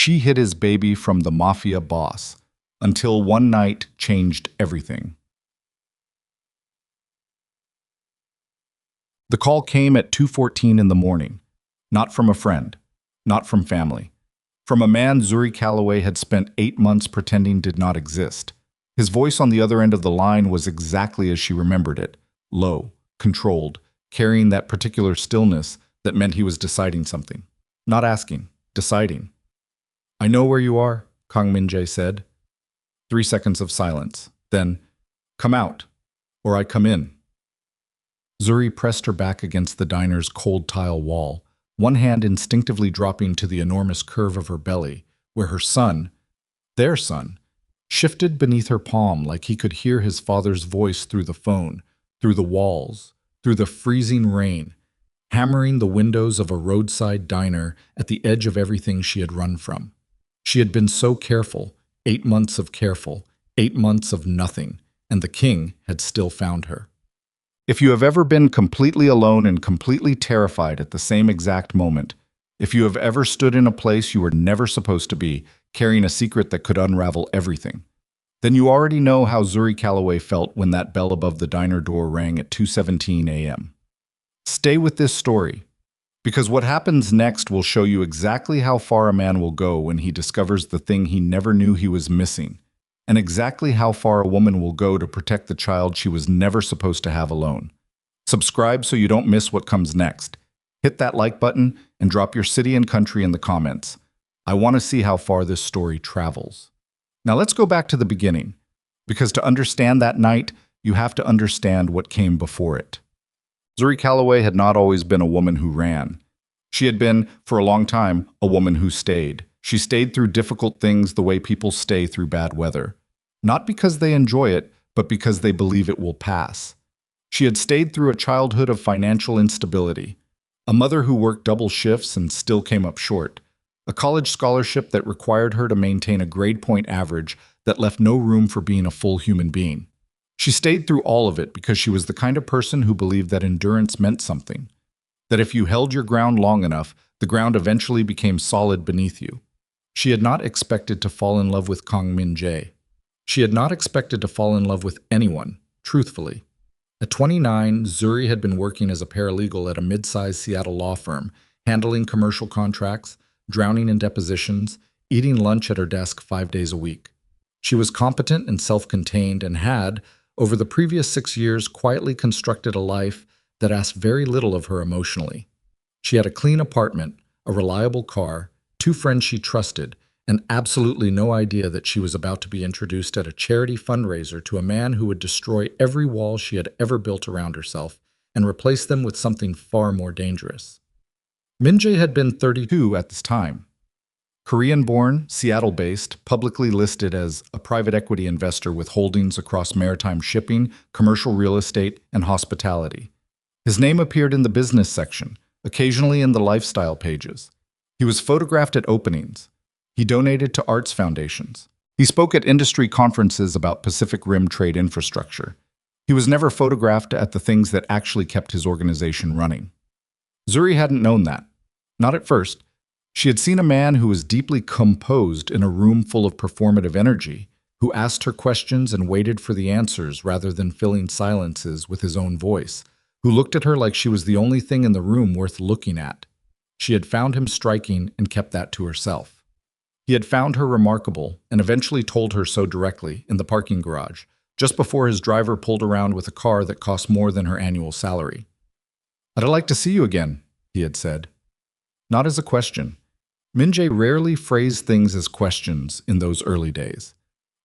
She hid his baby from the Mafia Boss, until one night changed everything. The call came at 2:14 in the morning, not from a friend, not from family. From a man Zuri Calloway had spent 8 months pretending did not exist. His voice on the other end of the line was exactly as she remembered it, low, controlled, carrying that particular stillness that meant he was deciding something. Not asking, deciding. "I know where you are," Min-jae said. 3 seconds of silence. Then, "Come out, or I come in." Zuri pressed her back against the diner's cold tile wall, one hand instinctively dropping to the enormous curve of her belly, where her son, their son, shifted beneath her palm like he could hear his father's voice through the phone, through the walls, through the freezing rain, hammering the windows of a roadside diner at the edge of everything she had run from. She had been so careful, 8 months of careful, 8 months of nothing, and the king had still found her. If you have ever been completely alone and completely terrified at the same exact moment, if you have ever stood in a place you were never supposed to be, carrying a secret that could unravel everything, then you already know how Zuri Calloway felt when that bell above the diner door rang at 2:17 a.m. Stay with this story, because what happens next will show you exactly how far a man will go when he discovers the thing he never knew he was missing, and exactly how far a woman will go to protect the child she was never supposed to have alone. Subscribe so you don't miss what comes next. Hit that like button and drop your city and country in the comments. I want to see how far this story travels. Now let's go back to the beginning, because to understand that night, you have to understand what came before it. Zuri Calloway had not always been a woman who ran. She had been, for a long time, a woman who stayed. She stayed through difficult things the way people stay through bad weather. Not because they enjoy it, but because they believe it will pass. She had stayed through a childhood of financial instability, a mother who worked double shifts and still came up short, a college scholarship that required her to maintain a grade point average that left no room for being a full human being. She stayed through all of it because she was the kind of person who believed that endurance meant something, that if you held your ground long enough, the ground eventually became solid beneath you. She had not expected to fall in love with Min-jae. She had not expected to fall in love with anyone, truthfully. At 29, Zuri had been working as a paralegal at a mid-sized Seattle law firm, handling commercial contracts, drowning in depositions, eating lunch at her desk 5 days a week. She was competent and self-contained and had, over the previous 6 years, quietly constructed a life that asked very little of her emotionally. She had a clean apartment, a reliable car, 2 friends she trusted, and absolutely no idea that she was about to be introduced at a charity fundraiser to a man who would destroy every wall she had ever built around herself and replace them with something far more dangerous. Min-jae had been 32 at this time. Korean-born, Seattle-based, publicly listed as a private equity investor with holdings across maritime shipping, commercial real estate, and hospitality. His name appeared in the business section, occasionally in the lifestyle pages. He was photographed at openings. He donated to arts foundations. He spoke at industry conferences about Pacific Rim trade infrastructure. He was never photographed at the things that actually kept his organization running. Zuri hadn't known that. Not at first. She had seen a man who was deeply composed in a room full of performative energy, who asked her questions and waited for the answers rather than filling silences with his own voice, who looked at her like she was the only thing in the room worth looking at. She had found him striking and kept that to herself. He had found her remarkable and eventually told her so directly in the parking garage, just before his driver pulled around with a car that cost more than her annual salary. "I'd like to see you again," he had said. Not as a question. Min-jae rarely phrased things as questions in those early days.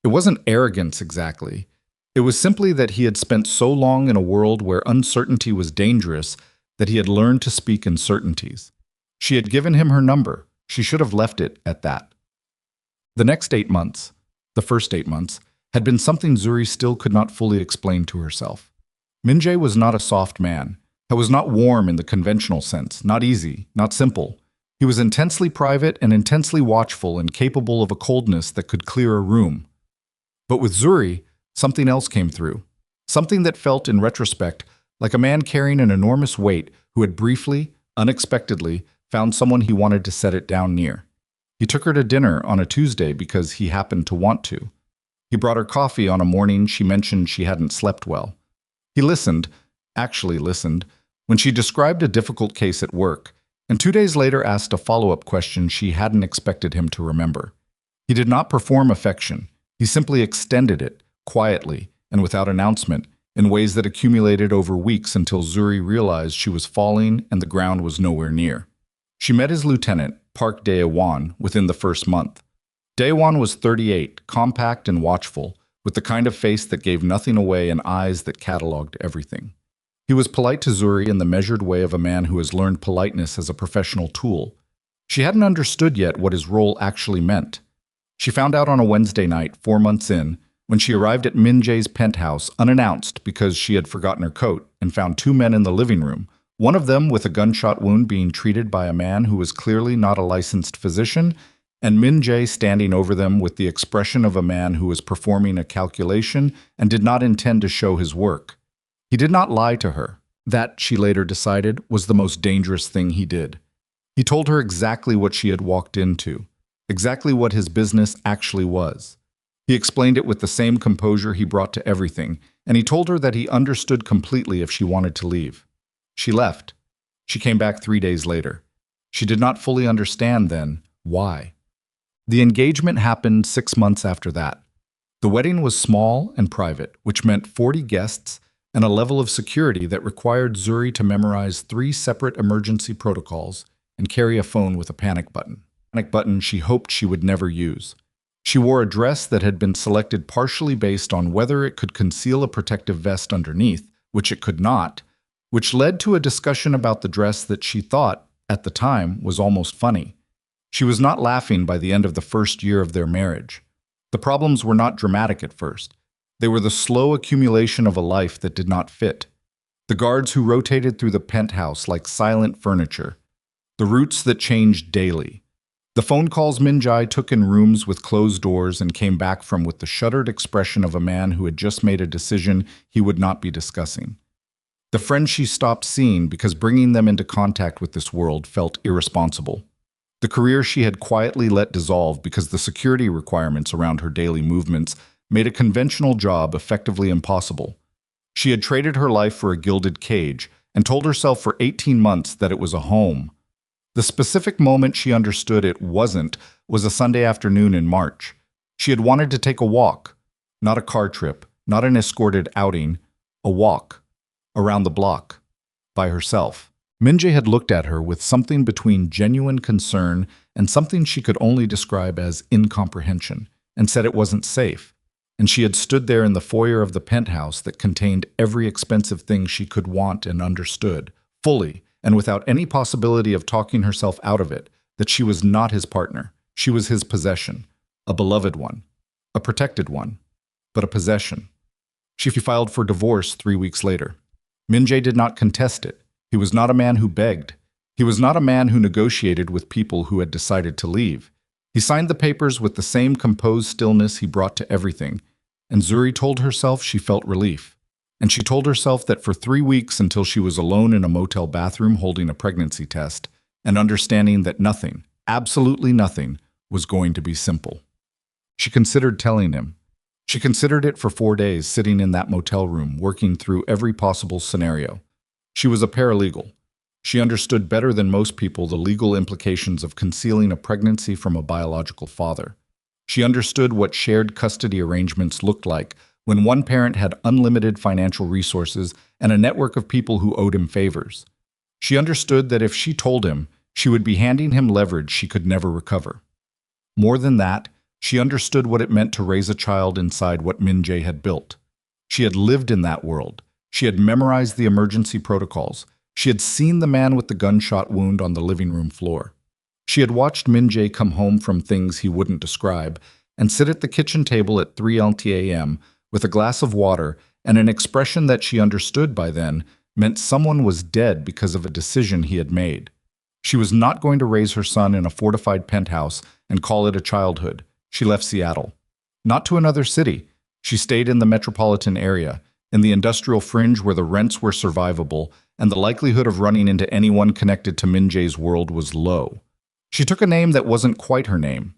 It wasn't arrogance exactly. It was simply that he had spent so long in a world where uncertainty was dangerous that he had learned to speak in certainties. She had given him her number. She should have left it at that. The next 8 months, the first 8 months, had been something Zuri still could not fully explain to herself. Min-jae was not a soft man. He was not warm in the conventional sense, not easy, not simple. He was intensely private and intensely watchful and capable of a coldness that could clear a room. But with Zuri, something else came through. Something that felt, in retrospect, like a man carrying an enormous weight who had briefly, unexpectedly, found someone he wanted to set it down near. He took her to dinner on a Tuesday because he happened to want to. He brought her coffee on a morning she mentioned she hadn't slept well. He listened, actually listened, when she described a difficult case at work, and 2 days later asked a follow-up question she hadn't expected him to remember. He did not perform affection. He simply extended it, quietly and without announcement, in ways that accumulated over weeks until Zuri realized she was falling and the ground was nowhere near. She met his lieutenant, Park Dae-won, within the first month. Dae-won was 38, compact and watchful, with the kind of face that gave nothing away and eyes that cataloged everything. He was polite to Zuri in the measured way of a man who has learned politeness as a professional tool. She hadn't understood yet what his role actually meant. She found out on a Wednesday night, 4 months in, when she arrived at Min-jae's penthouse unannounced because she had forgotten her coat and found 2 men in the living room, one of them with a gunshot wound being treated by a man who was clearly not a licensed physician, and Min-jae standing over them with the expression of a man who was performing a calculation and did not intend to show his work. He did not lie to her. That, she later decided, was the most dangerous thing he did. He told her exactly what she had walked into, exactly what his business actually was. He explained it with the same composure he brought to everything, and he told her that he understood completely if she wanted to leave. She left. She came back 3 days later. She did not fully understand then why. The engagement happened 6 months after that. The wedding was small and private, which meant 40 guests and a level of security that required Zuri to memorize 3 separate emergency protocols and carry a phone with a panic button. Panic button she hoped she would never use. She wore a dress that had been selected partially based on whether it could conceal a protective vest underneath, which it could not, which led to a discussion about the dress that she thought, at the time, was almost funny. She was not laughing by the end of the first year of their marriage. The problems were not dramatic at first. They were the slow accumulation of a life that did not fit. The guards who rotated through the penthouse like silent furniture. The routes that changed daily. The phone calls Min-jae took in rooms with closed doors and came back from with the shuttered expression of a man who had just made a decision he would not be discussing. The friends she stopped seeing because bringing them into contact with this world felt irresponsible. The career she had quietly let dissolve because the security requirements around her daily movements made a conventional job effectively impossible. She had traded her life for a gilded cage and told herself for 18 months that it was a home. The specific moment she understood it wasn't was a Sunday afternoon in March. She had wanted to take a walk, not a car trip, not an escorted outing, a walk, around the block, by herself. Min-jae had looked at her with something between genuine concern and something she could only describe as incomprehension, and said it wasn't safe. And she had stood there in the foyer of the penthouse that contained every expensive thing she could want and understood, fully, and without any possibility of talking herself out of it, that she was not his partner. She was his possession, a beloved one, a protected one, but a possession. She filed for divorce 3 weeks later. Min-jae did not contest it. He was not a man who begged. He was not a man who negotiated with people who had decided to leave. He signed the papers with the same composed stillness he brought to everything, and Zuri told herself she felt relief. And she told herself that for 3 weeks until she was alone in a motel bathroom holding a pregnancy test and understanding that nothing, absolutely nothing, was going to be simple. She considered telling him. She considered it for 4 days sitting in that motel room working through every possible scenario. She was a paralegal. She understood better than most people the legal implications of concealing a pregnancy from a biological father. She understood what shared custody arrangements looked like when one parent had unlimited financial resources and a network of people who owed him favors. She understood that if she told him, she would be handing him leverage she could never recover. More than that, she understood what it meant to raise a child inside what Min-jae had built. She had lived in that world. She had memorized the emergency protocols. She had seen the man with the gunshot wound on the living room floor. She had watched Min-jae come home from things he wouldn't describe and sit at the kitchen table at 3 a.m. with a glass of water and an expression that she understood by then meant someone was dead because of a decision he had made. She was not going to raise her son in a fortified penthouse and call it a childhood. She left Seattle. Not to another city. She stayed in the metropolitan area, in the industrial fringe where the rents were survivable and the likelihood of running into anyone connected to Min-jae's world was low. She took a name that wasn't quite her name.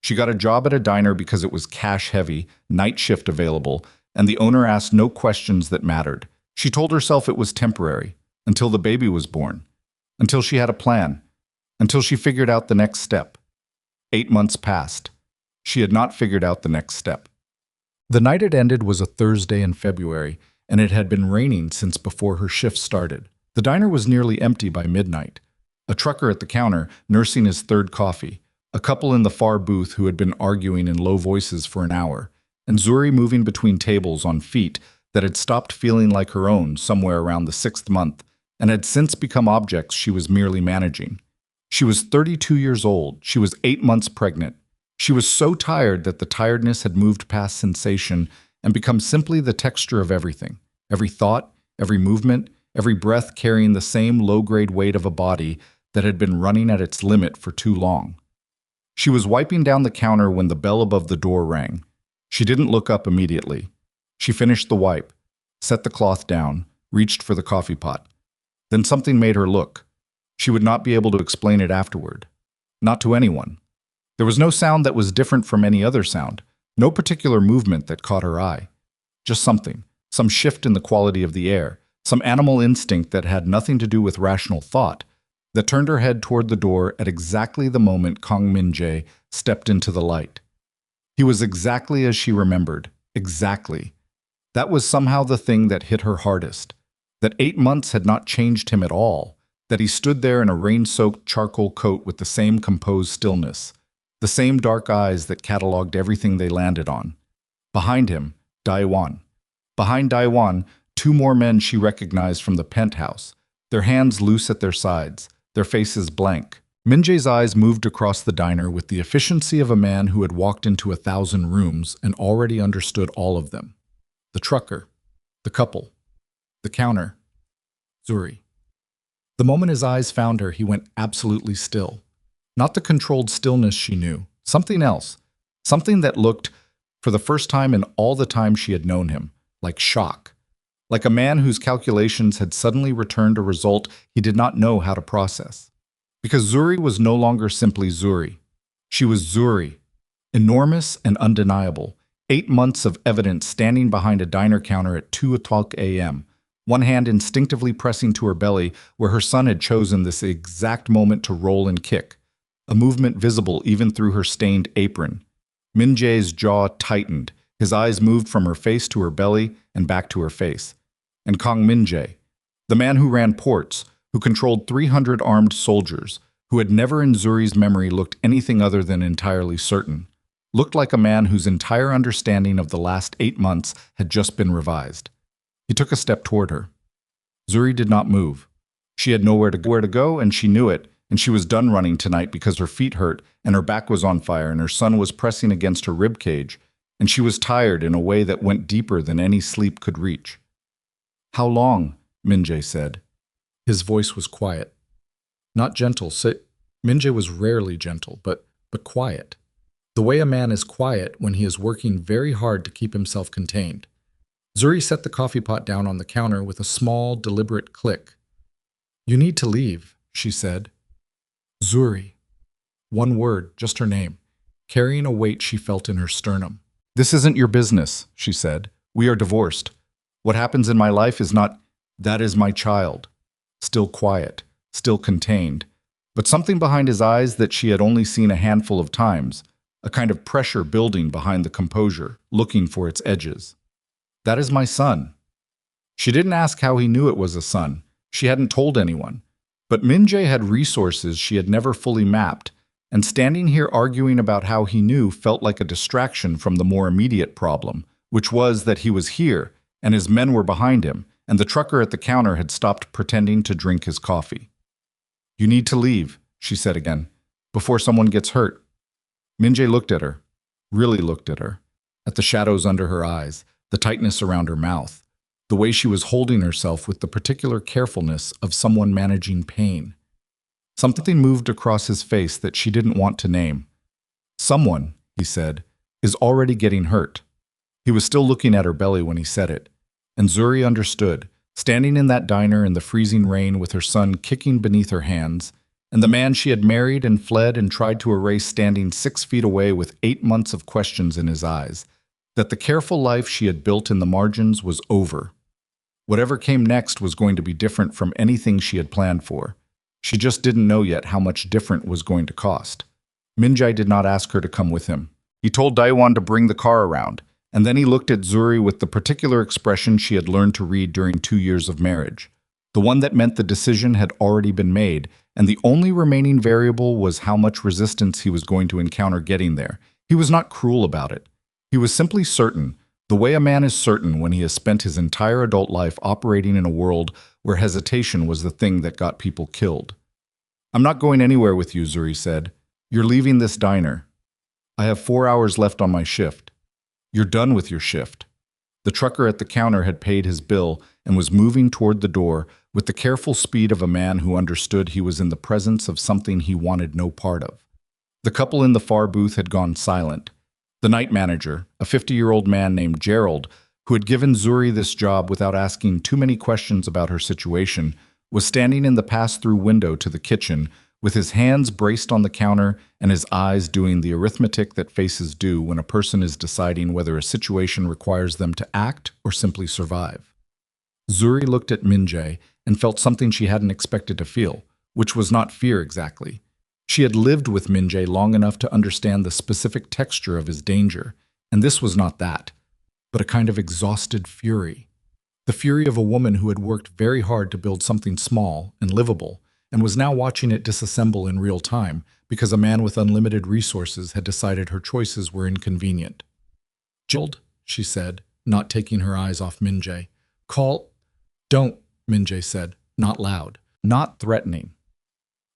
She got a job at a diner because it was cash-heavy, night shift available, and the owner asked no questions that mattered. She told herself it was temporary, until the baby was born, until she had a plan, until she figured out the next step. 8 months passed. She had not figured out the next step. The night it ended was a Thursday in February, and it had been raining since before her shift started. The diner was nearly empty by midnight. A trucker at the counter, nursing his third coffee, a couple in the far booth who had been arguing in low voices for an hour, and Zuri moving between tables on feet that had stopped feeling like her own somewhere around the 6th month and had since become objects she was merely managing. She was 32 years old. She was 8 months pregnant. She was so tired that the tiredness had moved past sensation and become simply the texture of everything. Every thought, every movement, every breath carrying the same low-grade weight of a body that had been running at its limit for too long. She was wiping down the counter when the bell above the door rang. She didn't look up immediately. She finished the wipe, set the cloth down, reached for the coffee pot. Then something made her look. She would not be able to explain it afterward. Not to anyone. There was no sound that was different from any other sound, no particular movement that caught her eye. Just something, some shift in the quality of the air, some animal instinct that had nothing to do with rational thought, that turned her head toward the door at exactly the moment Min-jae stepped into the light. He was exactly as she remembered, exactly. That was somehow the thing that hit her hardest, that 8 months had not changed him at all, that he stood there in a rain-soaked charcoal coat with the same composed stillness, the same dark eyes that catalogued everything they landed on. Behind him, Daewon. Behind Daewon, 2 more men she recognized from the penthouse, their hands loose at their sides, their faces blank. Min-jae's eyes moved across the diner with the efficiency of a man who had walked into 1,000 rooms and already understood all of them. The trucker, the couple, the counter, Zuri. The moment his eyes found her, he went absolutely still. Not the controlled stillness she knew, something else, something that looked, for the first time in all the time she had known him, like shock. Like a man whose calculations had suddenly returned a result he did not know how to process. Because Zuri was no longer simply Zuri. She was Zuri, enormous and undeniable. 8 months of evidence standing behind a diner counter at 2:00 a.m., one hand instinctively pressing to her belly where her son had chosen this exact moment to roll and kick, a movement visible even through her stained apron. Min-jae's jaw tightened, his eyes moved from her face to her belly and back to her face. And Min-jae, the man who ran ports, who controlled 300 armed soldiers, who had never in Zuri's memory looked anything other than entirely certain, looked like a man whose entire understanding of the last 8 months had just been revised. He took a step toward her. Zuri did not move. She had nowhere to go, and she knew it, and she was done running tonight because her feet hurt, and her back was on fire, and her son was pressing against her rib cage, and she was tired in a way that went deeper than any sleep could reach. "How long?" Min-jae said. His voice was quiet. Not gentle. Min-jae was rarely gentle, but quiet. The way a man is quiet when he is working very hard to keep himself contained. Zuri set the coffee pot down on the counter with a small, deliberate click. "You need to leave," she said. Zuri. One word, just her name, carrying a weight she felt in her sternum. "This isn't your business," she said. "We are divorced. What happens in my life is not, that is my child." Still quiet, still contained, but something behind his eyes that she had only seen a handful of times, a kind of pressure building behind the composure, looking for its edges. "That is my son." She didn't ask how he knew it was a son. She hadn't told anyone. But Min-jae had resources she had never fully mapped, and standing here arguing about how he knew felt like a distraction from the more immediate problem, which was that he was here, and his men were behind him, and the trucker at the counter had stopped pretending to drink his coffee. "You need to leave," she said again, "before someone gets hurt." Min-jae looked at her, really looked at her, at the shadows under her eyes, the tightness around her mouth, the way she was holding herself with the particular carefulness of someone managing pain. Something moved across his face that she didn't want to name. "Someone," he said, "is already getting hurt." He was still looking at her belly when he said it, and Zuri understood, standing in that diner in the freezing rain with her son kicking beneath her hands, and the man she had married and fled and tried to erase standing 6 feet away with 8 months of questions in his eyes, that the careful life she had built in the margins was over. Whatever came next was going to be different from anything she had planned for. She just didn't know yet how much different was going to cost. Min-jae did not ask her to come with him. He told Daewon to bring the car around, and then he looked at Zuri with the particular expression she had learned to read during 2 years of marriage. The one that meant the decision had already been made, and the only remaining variable was how much resistance he was going to encounter getting there. He was not cruel about it. He was simply certain, the way a man is certain when he has spent his entire adult life operating in a world where hesitation was the thing that got people killed. "I'm not going anywhere with you," Zuri said. "You're leaving this diner. I have 4 hours left on my shift." "You're done with your shift." The trucker at the counter had paid his bill and was moving toward the door with the careful speed of a man who understood he was in the presence of something he wanted no part of. The couple in the far booth had gone silent. The night manager, a 50-year-old man named Gerald, who had given Zuri this job without asking too many questions about her situation, was standing in the pass-through window to the kitchen with his hands braced on the counter and his eyes doing the arithmetic that faces do when a person is deciding whether a situation requires them to act or simply survive. Zuri looked at Min-jae and felt something she hadn't expected to feel, which was not fear exactly. She had lived with Min-jae long enough to understand the specific texture of his danger, and this was not that, but a kind of exhausted fury. The fury of a woman who had worked very hard to build something small and livable, and was now watching it disassemble in real time because a man with unlimited resources had decided her choices were inconvenient. "Gerald," she said, not taking her eyes off Min-jae. "Don't," Min-jae said, not loud, not threatening.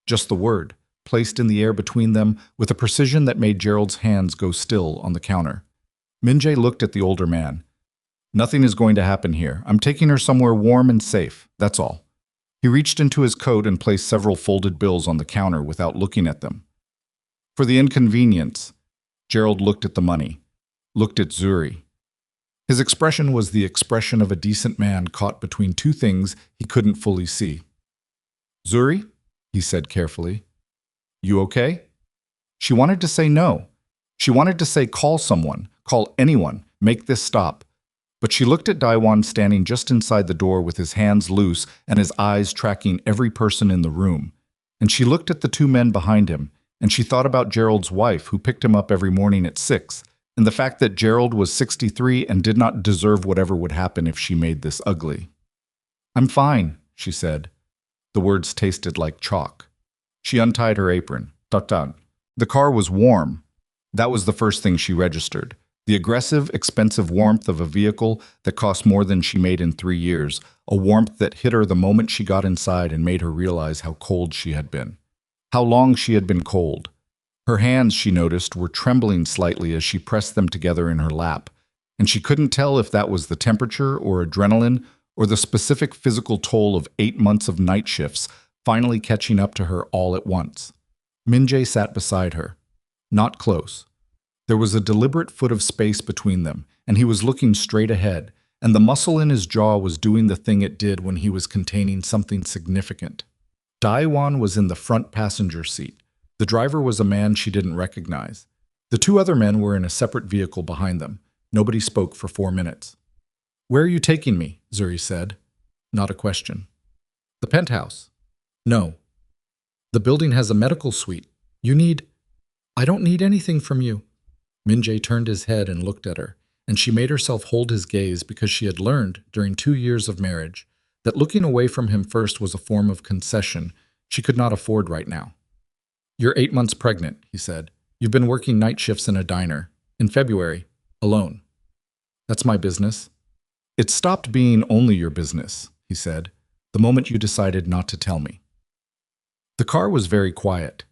Just the word, placed in the air between them with a precision that made Gerald's hands go still on the counter. Min-jae looked at the older man. "Nothing is going to happen here. I'm taking her somewhere warm and safe, that's all." He reached into his coat and placed several folded bills on the counter without looking at them. "For the inconvenience." Gerald looked at the money, looked at Zuri. His expression was the expression of a decent man caught between two things he couldn't fully see. "Zuri," he said carefully, "you okay?" She wanted to say no. She wanted to say call someone, call anyone, make this stop. But she looked at Daewon standing just inside the door with his hands loose and his eyes tracking every person in the room. And she looked at the two men behind him, and she thought about Gerald's wife who picked him up every morning at 6, and the fact that Gerald was 63 and did not deserve whatever would happen if she made this ugly. "I'm fine," she said. The words tasted like chalk. She untied her apron. Tatan. The car was warm. That was the first thing she registered. The aggressive, expensive warmth of a vehicle that cost more than she made in 3 years, a warmth that hit her the moment she got inside and made her realize how cold she had been. How long she had been cold. Her hands, she noticed, were trembling slightly as she pressed them together in her lap, and she couldn't tell if that was the temperature or adrenaline or the specific physical toll of 8 months of night shifts finally catching up to her all at once. Min-jae sat beside her. Not close. There was a deliberate foot of space between them, and he was looking straight ahead, and the muscle in his jaw was doing the thing it did when he was containing something significant. Daewon was in the front passenger seat. The driver was a man she didn't recognize. The two other men were in a separate vehicle behind them. Nobody spoke for 4 minutes. "Where are you taking me?" Zuri said. Not a question. "The penthouse." "No." "The building has a medical suite. You need—" "I don't need anything from you." Min-jae turned his head and looked at her, and she made herself hold his gaze because she had learned, during 2 years of marriage, that looking away from him first was a form of concession she could not afford right now. "You're 8 months pregnant," he said. "You've been working night shifts in a diner. In February. Alone." "That's my business." "It stopped being only your business," he said, "the moment you decided not to tell me." The car was very quiet.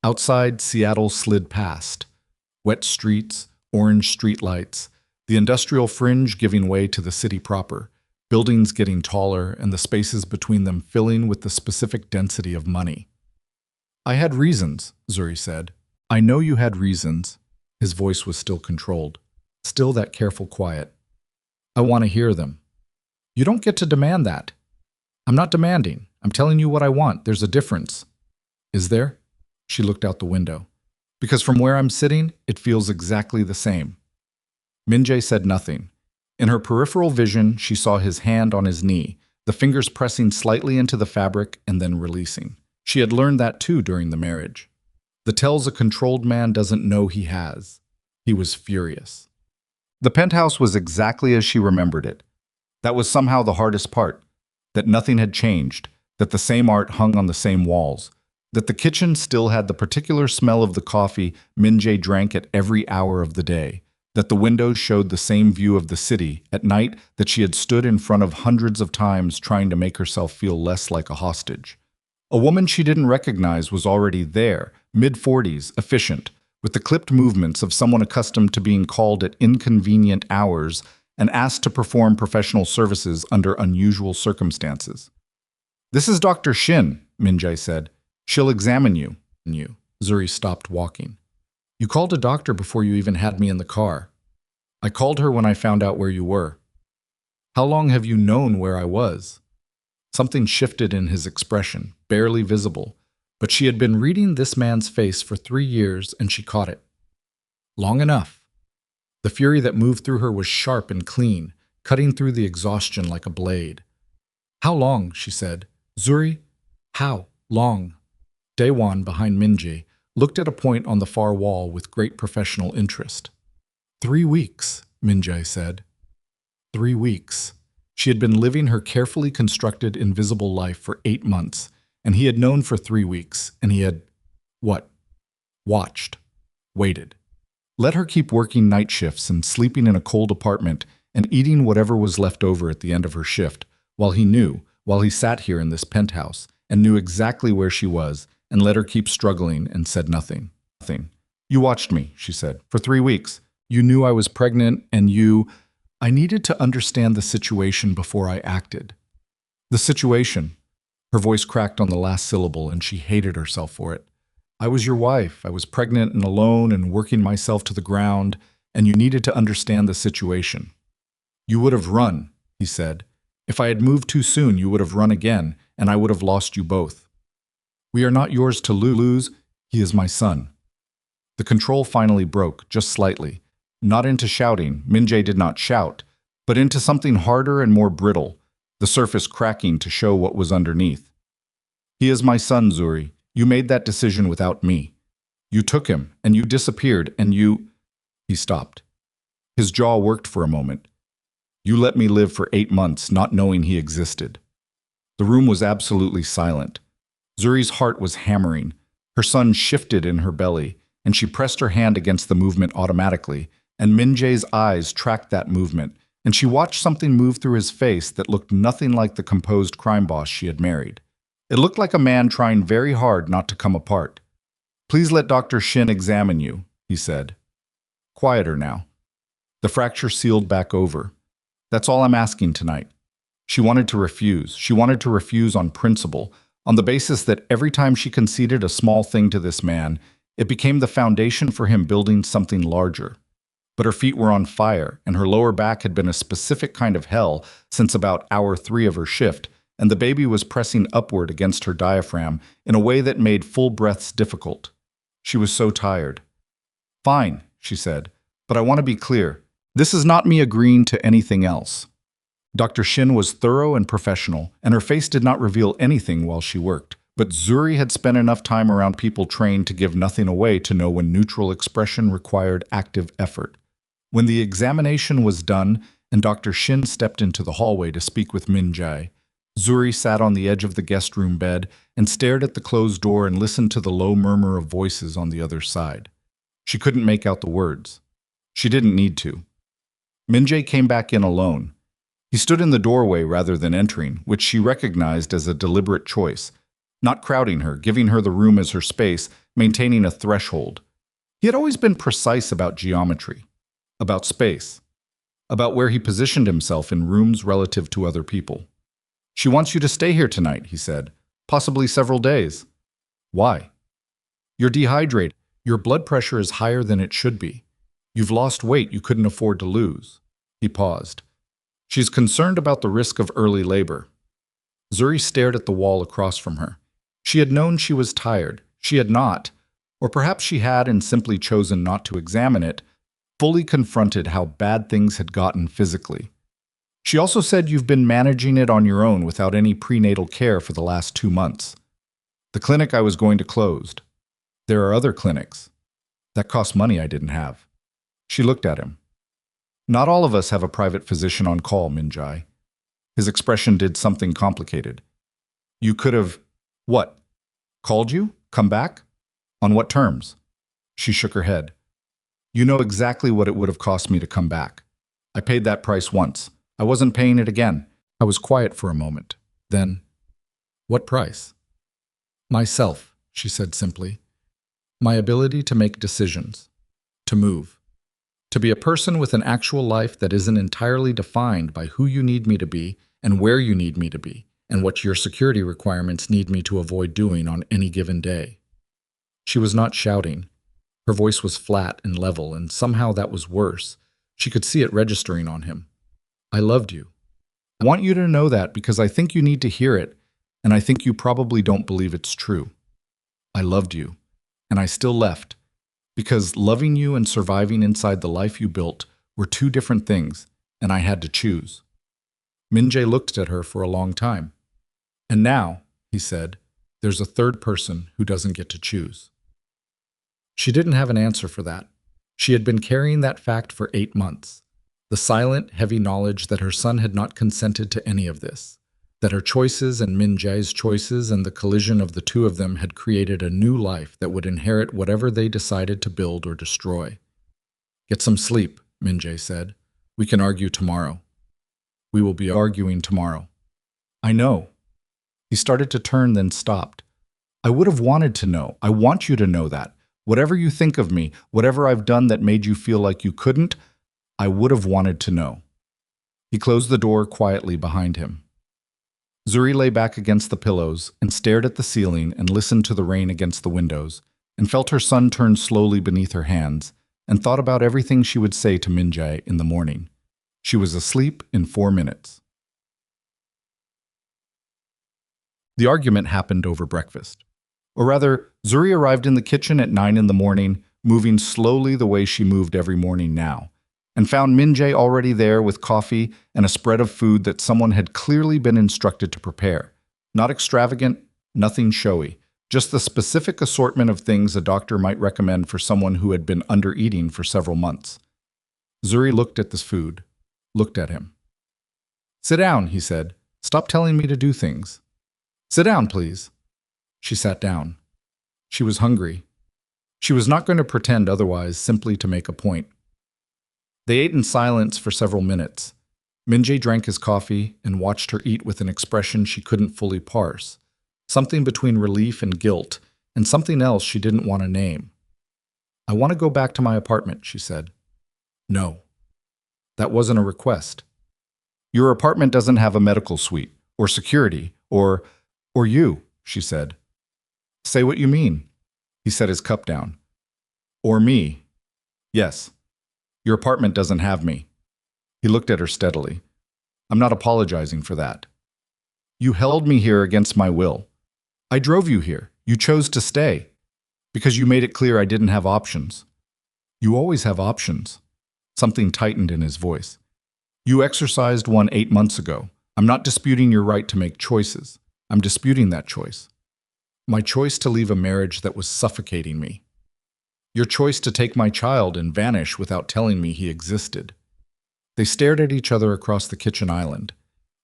Outside, Seattle slid past. Wet streets, orange streetlights, the industrial fringe giving way to the city proper, buildings getting taller and the spaces between them filling with the specific density of money. "I had reasons," Zuri said. "I know you had reasons." His voice was still controlled, still that careful quiet. "I want to hear them." "You don't get to demand that." "I'm not demanding. I'm telling you what I want. There's a difference." Is there? She looked out the window. Because from where I'm sitting, it feels exactly the same. Min-jae said nothing. In her peripheral vision, she saw his hand on his knee, the fingers pressing slightly into the fabric and then releasing. She had learned that too during the marriage. The tells a controlled man doesn't know he has. He was furious. The penthouse was exactly as she remembered it. That was somehow the hardest part, that nothing had changed, that the same art hung on the same walls, that the kitchen still had the particular smell of the coffee Min-jae drank at every hour of the day, that the windows showed the same view of the city at night that she had stood in front of hundreds of times trying to make herself feel less like a hostage. A woman she didn't recognize was already there, mid-40s, efficient, with the clipped movements of someone accustomed to being called at inconvenient hours and asked to perform professional services under unusual circumstances. "This is Dr. Shin," Min-jae said. "She'll examine you." Zuri stopped walking. "You called a doctor before you even had me in the car." "I called her when I found out where you were." "How long have you known where I was?" Something shifted in his expression, barely visible, but she had been reading this man's face for 3 years and she caught it. Long enough. The fury that moved through her was sharp and clean, cutting through the exhaustion like a blade. "How long?" she said. "Zuri, how long?" Daewon, behind Min-jae, looked at a point on the far wall with great professional interest. 3 weeks, Min-jae said. 3 weeks. She had been living her carefully constructed invisible life for 8 months, and he had known for 3 weeks, and he had, what? Watched. Waited. Let her keep working night shifts and sleeping in a cold apartment and eating whatever was left over at the end of her shift, while he sat here in this penthouse and knew exactly where she was, and let her keep struggling and said nothing. Nothing. "You watched me," she said, "for 3 weeks. You knew I was pregnant and I needed to understand the situation before I acted." "The situation." Her voice cracked on the last syllable and she hated herself for it. "I was your wife. I was pregnant and alone and working myself to the ground, and you needed to understand the situation." "You would have run," he said. "If I had moved too soon, you would have run again, and I would have lost you both. We are not yours to lose. He is my son." The control finally broke, just slightly. Not into shouting, Min-jae did not shout, but into something harder and more brittle, the surface cracking to show what was underneath. "He is my son, Zuri. You made that decision without me. You took him, and you disappeared, and you—" He stopped. His jaw worked for a moment. "You let me live for 8 months, not knowing he existed." The room was absolutely silent. Zuri's heart was hammering. Her son shifted in her belly, and she pressed her hand against the movement automatically, and Min-jae's eyes tracked that movement, and she watched something move through his face that looked nothing like the composed crime boss she had married. It looked like a man trying very hard not to come apart. "Please let Dr. Shin examine you," he said. Quieter now. The fracture sealed back over. "That's all I'm asking tonight." She wanted to refuse. She wanted to refuse on principle, on the basis that every time she conceded a small thing to this man, it became the foundation for him building something larger. But her feet were on fire, and her lower back had been a specific kind of hell since about hour 3 of her shift, and the baby was pressing upward against her diaphragm in a way that made full breaths difficult. She was so tired. "Fine," she said, "but I want to be clear. This is not me agreeing to anything else." Dr. Shin was thorough and professional, and her face did not reveal anything while she worked. But Zuri had spent enough time around people trained to give nothing away to know when neutral expression required active effort. When the examination was done and Dr. Shin stepped into the hallway to speak with Min-jae, Zuri sat on the edge of the guest room bed and stared at the closed door and listened to the low murmur of voices on the other side. She couldn't make out the words. She didn't need to. Min-jae came back in alone. He stood in the doorway rather than entering, which she recognized as a deliberate choice, not crowding her, giving her the room as her space, maintaining a threshold. He had always been precise about geometry, about space, about where he positioned himself in rooms relative to other people. "She wants you to stay here tonight," he said, "possibly several days." "Why?" "You're dehydrated. Your blood pressure is higher than it should be. You've lost weight you couldn't afford to lose." He paused. "She's concerned about the risk of early labor." Zuri stared at the wall across from her. She had known she was tired. She had not, or perhaps she had and simply chosen not to examine it, fully confronted how bad things had gotten physically. She also said you've been managing it on your own without any prenatal care for the last 2 months. The clinic I was going to closed. There are other clinics. That cost money I didn't have. She looked at him. Not all of us have a private physician on call, Min-jae. His expression did something complicated. You could have, what? Called you? Come back? On what terms? She shook her head. You know exactly what it would have cost me to come back. I paid that price once. I wasn't paying it again. I was quiet for a moment. Then, what price? Myself, she said simply. My ability to make decisions, to move, to be a person with an actual life that isn't entirely defined by who you need me to be and where you need me to be, and what your security requirements need me to avoid doing on any given day. She was not shouting. Her voice was flat and level, and somehow that was worse. She could see it registering on him. I loved you. I want you to know that because I think you need to hear it, and I think you probably don't believe it's true. I loved you, and I still left, because loving you and surviving inside the life you built were two different things, and I had to choose. Min-jae looked at her for a long time. And now, he said, there's a third person who doesn't get to choose. She didn't have an answer for that. She had been carrying that fact for 8 months. The silent, heavy knowledge that her son had not consented to any of this, that her choices and Min-jae's choices and the collision of the two of them had created a new life that would inherit whatever they decided to build or destroy. Get some sleep, Min-jae said. We can argue tomorrow. We will be arguing tomorrow. I know. He started to turn, then stopped. I would have wanted to know. I want you to know that. Whatever you think of me, whatever I've done that made you feel like you couldn't, I would have wanted to know. He closed the door quietly behind him. Zuri lay back against the pillows and stared at the ceiling and listened to the rain against the windows and felt her son turn slowly beneath her hands and thought about everything she would say to Min-jae in the morning. She was asleep in 4 minutes. The argument happened over breakfast. Or rather, Zuri arrived in the kitchen at 9 in the morning, moving slowly the way she moved every morning now, and found Min-jae already there with coffee and a spread of food that someone had clearly been instructed to prepare. Not extravagant, nothing showy, just the specific assortment of things a doctor might recommend for someone who had been under-eating for several months. Zuri looked at this food, looked at him. Sit down, he said. Stop telling me to do things. Sit down, please. She sat down. She was hungry. She was not going to pretend otherwise simply to make a point. They ate in silence for several minutes. Min-jae drank his coffee and watched her eat with an expression she couldn't fully parse, something between relief and guilt, and something else she didn't want to name. I want to go back to my apartment, she said. No. That wasn't a request. Your apartment doesn't have a medical suite, or security, or you, she said. Say what you mean. He set his cup down. Or me. Yes. Your apartment doesn't have me. He looked at her steadily. I'm not apologizing for that. You held me here against my will. I drove you here. You chose to stay. Because you made it clear I didn't have options. You always have options. Something tightened in his voice. You exercised one 8 months ago. I'm not disputing your right to make choices. I'm disputing that choice. My choice to leave a marriage that was suffocating me. Your choice to take my child and vanish without telling me he existed. They stared at each other across the kitchen island.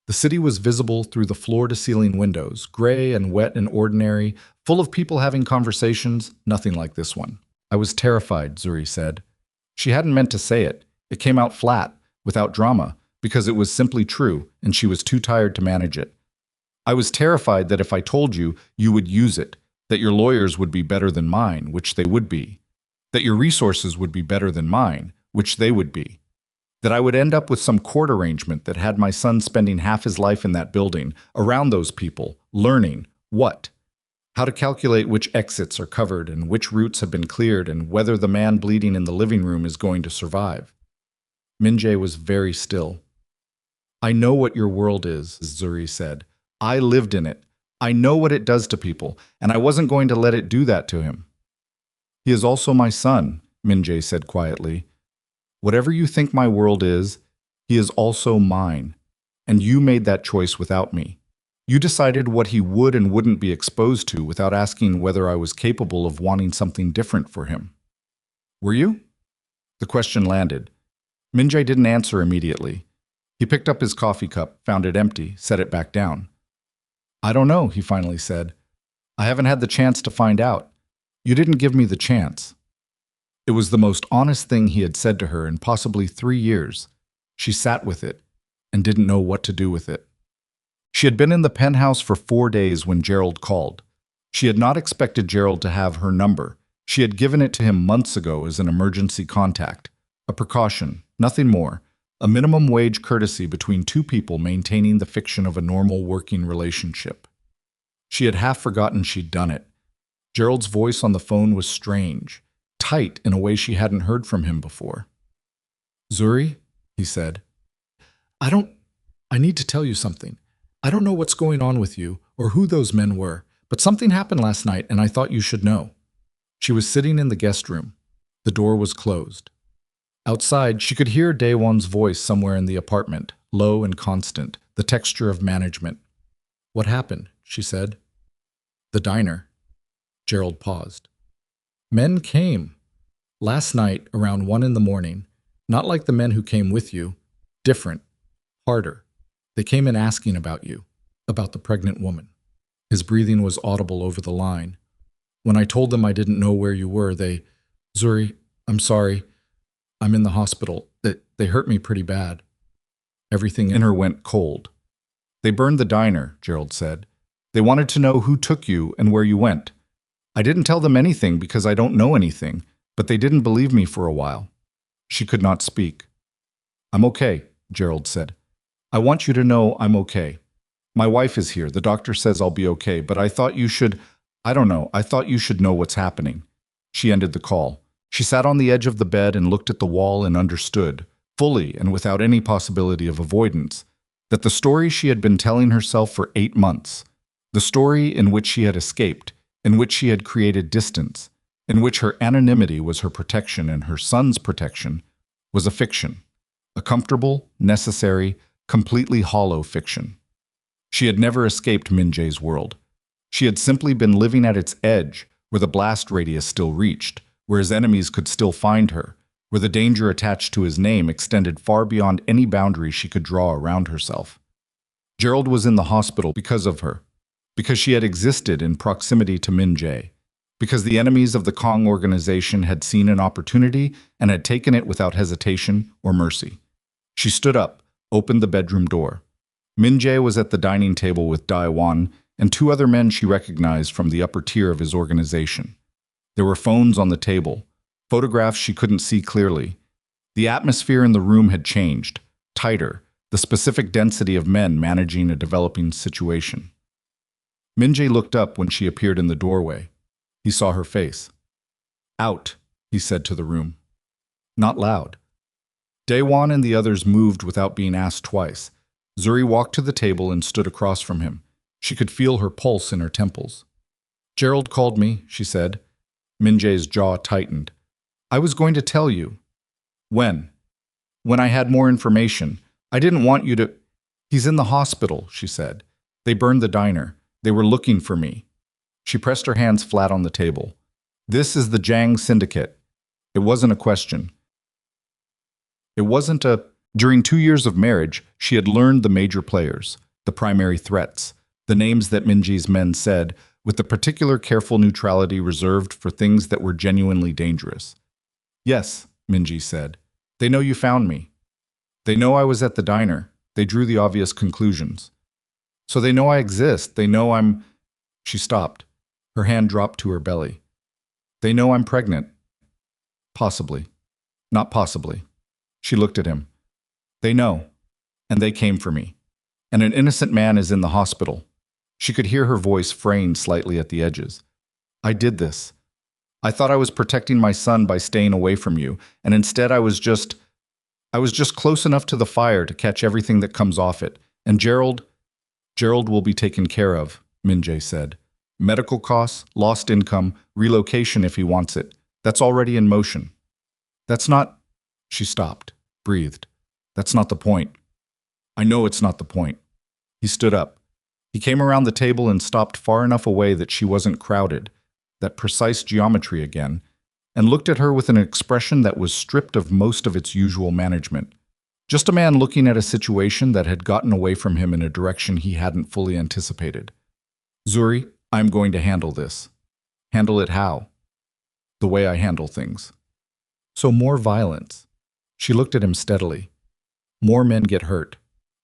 The city was visible through the floor-to-ceiling windows, gray and wet and ordinary, full of people having conversations, nothing like this one. I was terrified, Zuri said. She hadn't meant to say it. It came out flat, without drama, because it was simply true, and she was too tired to manage it. I was terrified that if I told you, you would use it, that your lawyers would be better than mine, which they would be, that your resources would be better than mine, which they would be, that I would end up with some court arrangement that had my son spending half his life in that building, around those people, learning what? How to calculate which exits are covered and which routes have been cleared and whether the man bleeding in the living room is going to survive. Min-jae was very still. I know what your world is, Zuri said. I lived in it. I know what it does to people, and I wasn't going to let it do that to him. He is also my son, Min-jae said quietly. Whatever you think my world is, he is also mine, and you made that choice without me. You decided what he would and wouldn't be exposed to without asking whether I was capable of wanting something different for him. Were you? The question landed. Min-jae didn't answer immediately. He picked up his coffee cup, found it empty, set it back down. I don't know, he finally said. I haven't had the chance to find out. You didn't give me the chance. It was the most honest thing he had said to her in possibly 3 years. She sat with it and didn't know what to do with it. She had been in the penthouse for 4 days when Gerald called. She had not expected Gerald to have her number. She had given it to him months ago as an emergency contact. A precaution, nothing more. A minimum wage courtesy between two people maintaining the fiction of a normal working relationship. She had half forgotten she'd done it. Gerald's voice on the phone was strange, tight in a way she hadn't heard from him before. Zuri, he said, I need to tell you something. I don't know what's going on with you or who those men were, but something happened last night and I thought you should know. She was sitting in the guest room. The door was closed. Outside, she could hear Daewon's voice somewhere in the apartment, low and constant, the texture of management. What happened? She said. The diner. Gerald paused. Men came. Last night, around 1 a.m, not like the men who came with you. Different. Harder. They came in asking about you, about the pregnant woman. His breathing was audible over the line. When I told them I didn't know where you were, Zuri, I'm sorry. I'm in the hospital. They hurt me pretty bad. Everything in her went cold. They burned the diner, Gerald said. They wanted to know who took you and where you went. I didn't tell them anything because I don't know anything, but they didn't believe me for a while. She could not speak. I'm okay, Gerald said. I want you to know I'm okay. My wife is here. The doctor says I'll be okay, but I thought you should, I thought you should know what's happening. She ended the call. She sat on the edge of the bed and looked at the wall and understood, fully and without any possibility of avoidance, that the story she had been telling herself for 8 months, the story in which she had escaped, in which she had created distance, in which her anonymity was her protection and her son's protection, was a fiction, a comfortable, necessary, completely hollow fiction. She had never escaped Min-jae's world. She had simply been living at its edge, where the blast radius still reached, where his enemies could still find her, where the danger attached to his name extended far beyond any boundary she could draw around herself. Gerald was in the hospital because of her, because she had existed in proximity to Min-jae, because the enemies of the Kong organization had seen an opportunity and had taken it without hesitation or mercy. She stood up, opened the bedroom door. Min-jae was at the dining table with Daewon and 2 other men she recognized from the upper tier of his organization. There were phones on the table, photographs she couldn't see clearly. The atmosphere in the room had changed, tighter, the specific density of men managing a developing situation. Min-jae looked up when she appeared in the doorway. He saw her face. Out, he said to the room. Not loud. Daewon and the others moved without being asked twice. Zuri walked to the table and stood across from him. She could feel her pulse in her temples. Gerald called me, she said. Min-jae's jaw tightened. I was going to tell you. When? When I had more information. I didn't want you to... He's in the hospital, she said. They burned the diner. They were looking for me. She pressed her hands flat on the table. This is the Jang Syndicate. It wasn't a question. It wasn't a... During 2 years of marriage, she had learned the major players, the primary threats, the names that Min-jae's men said, with the particular careful neutrality reserved for things that were genuinely dangerous. Yes, Min-jae said. They know you found me. They know I was at the diner. They drew the obvious conclusions. So they know I exist. They know I'm... She stopped. Her hand dropped to her belly. They know I'm pregnant. Possibly. Not possibly. She looked at him. They know. And they came for me. And an innocent man is in the hospital. She could hear her voice fraying slightly at the edges. I did this. I thought I was protecting my son by staying away from you, and instead I was just close enough to the fire to catch everything that comes off it. And Gerald will be taken care of, Min-jae said. Medical costs, lost income, relocation if he wants it. That's already in motion. That's not... She stopped, breathed. That's not the point. I know it's not the point. He stood up. He came around the table and stopped far enough away that she wasn't crowded, that precise geometry again, and looked at her with an expression that was stripped of most of its usual management. Just a man looking at a situation that had gotten away from him in a direction he hadn't fully anticipated. Zuri, I'm going to handle this. Handle it how? The way I handle things. So more violence. She looked at him steadily. More men get hurt.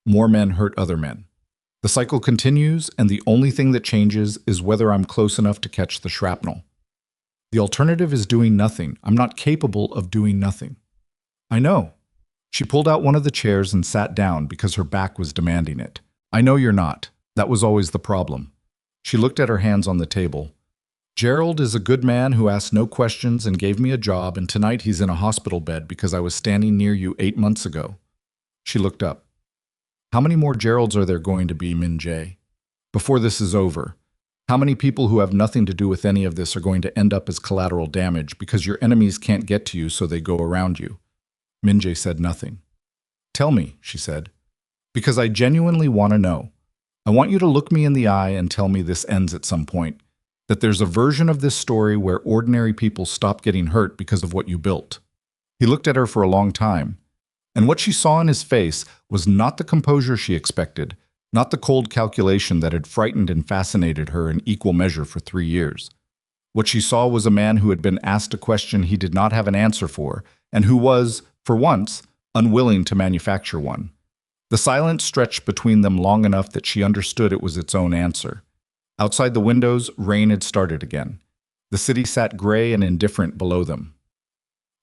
More men hurt other men. The cycle continues, and the only thing that changes is whether I'm close enough to catch the shrapnel. The alternative is doing nothing. I'm not capable of doing nothing. I know. She pulled out one of the chairs and sat down because her back was demanding it. I know you're not. That was always the problem. She looked at her hands on the table. Gerald is a good man who asked no questions and gave me a job, and tonight he's in a hospital bed because I was standing near you 8 months ago. She looked up. How many more Geralds are there going to be, Min-jae? Before this is over, how many people who have nothing to do with any of this are going to end up as collateral damage because your enemies can't get to you so they go around you? Min-jae said nothing. Tell me, she said, because I genuinely want to know. I want you to look me in the eye and tell me this ends at some point, that there's a version of this story where ordinary people stop getting hurt because of what you built. He looked at her for a long time, and what she saw in his face was not the composure she expected, not the cold calculation that had frightened and fascinated her in equal measure for 3 years. What she saw was a man who had been asked a question he did not have an answer for, and who was, for once, unwilling to manufacture one. The silence stretched between them long enough that she understood it was its own answer. Outside the windows, rain had started again. The city sat gray and indifferent below them.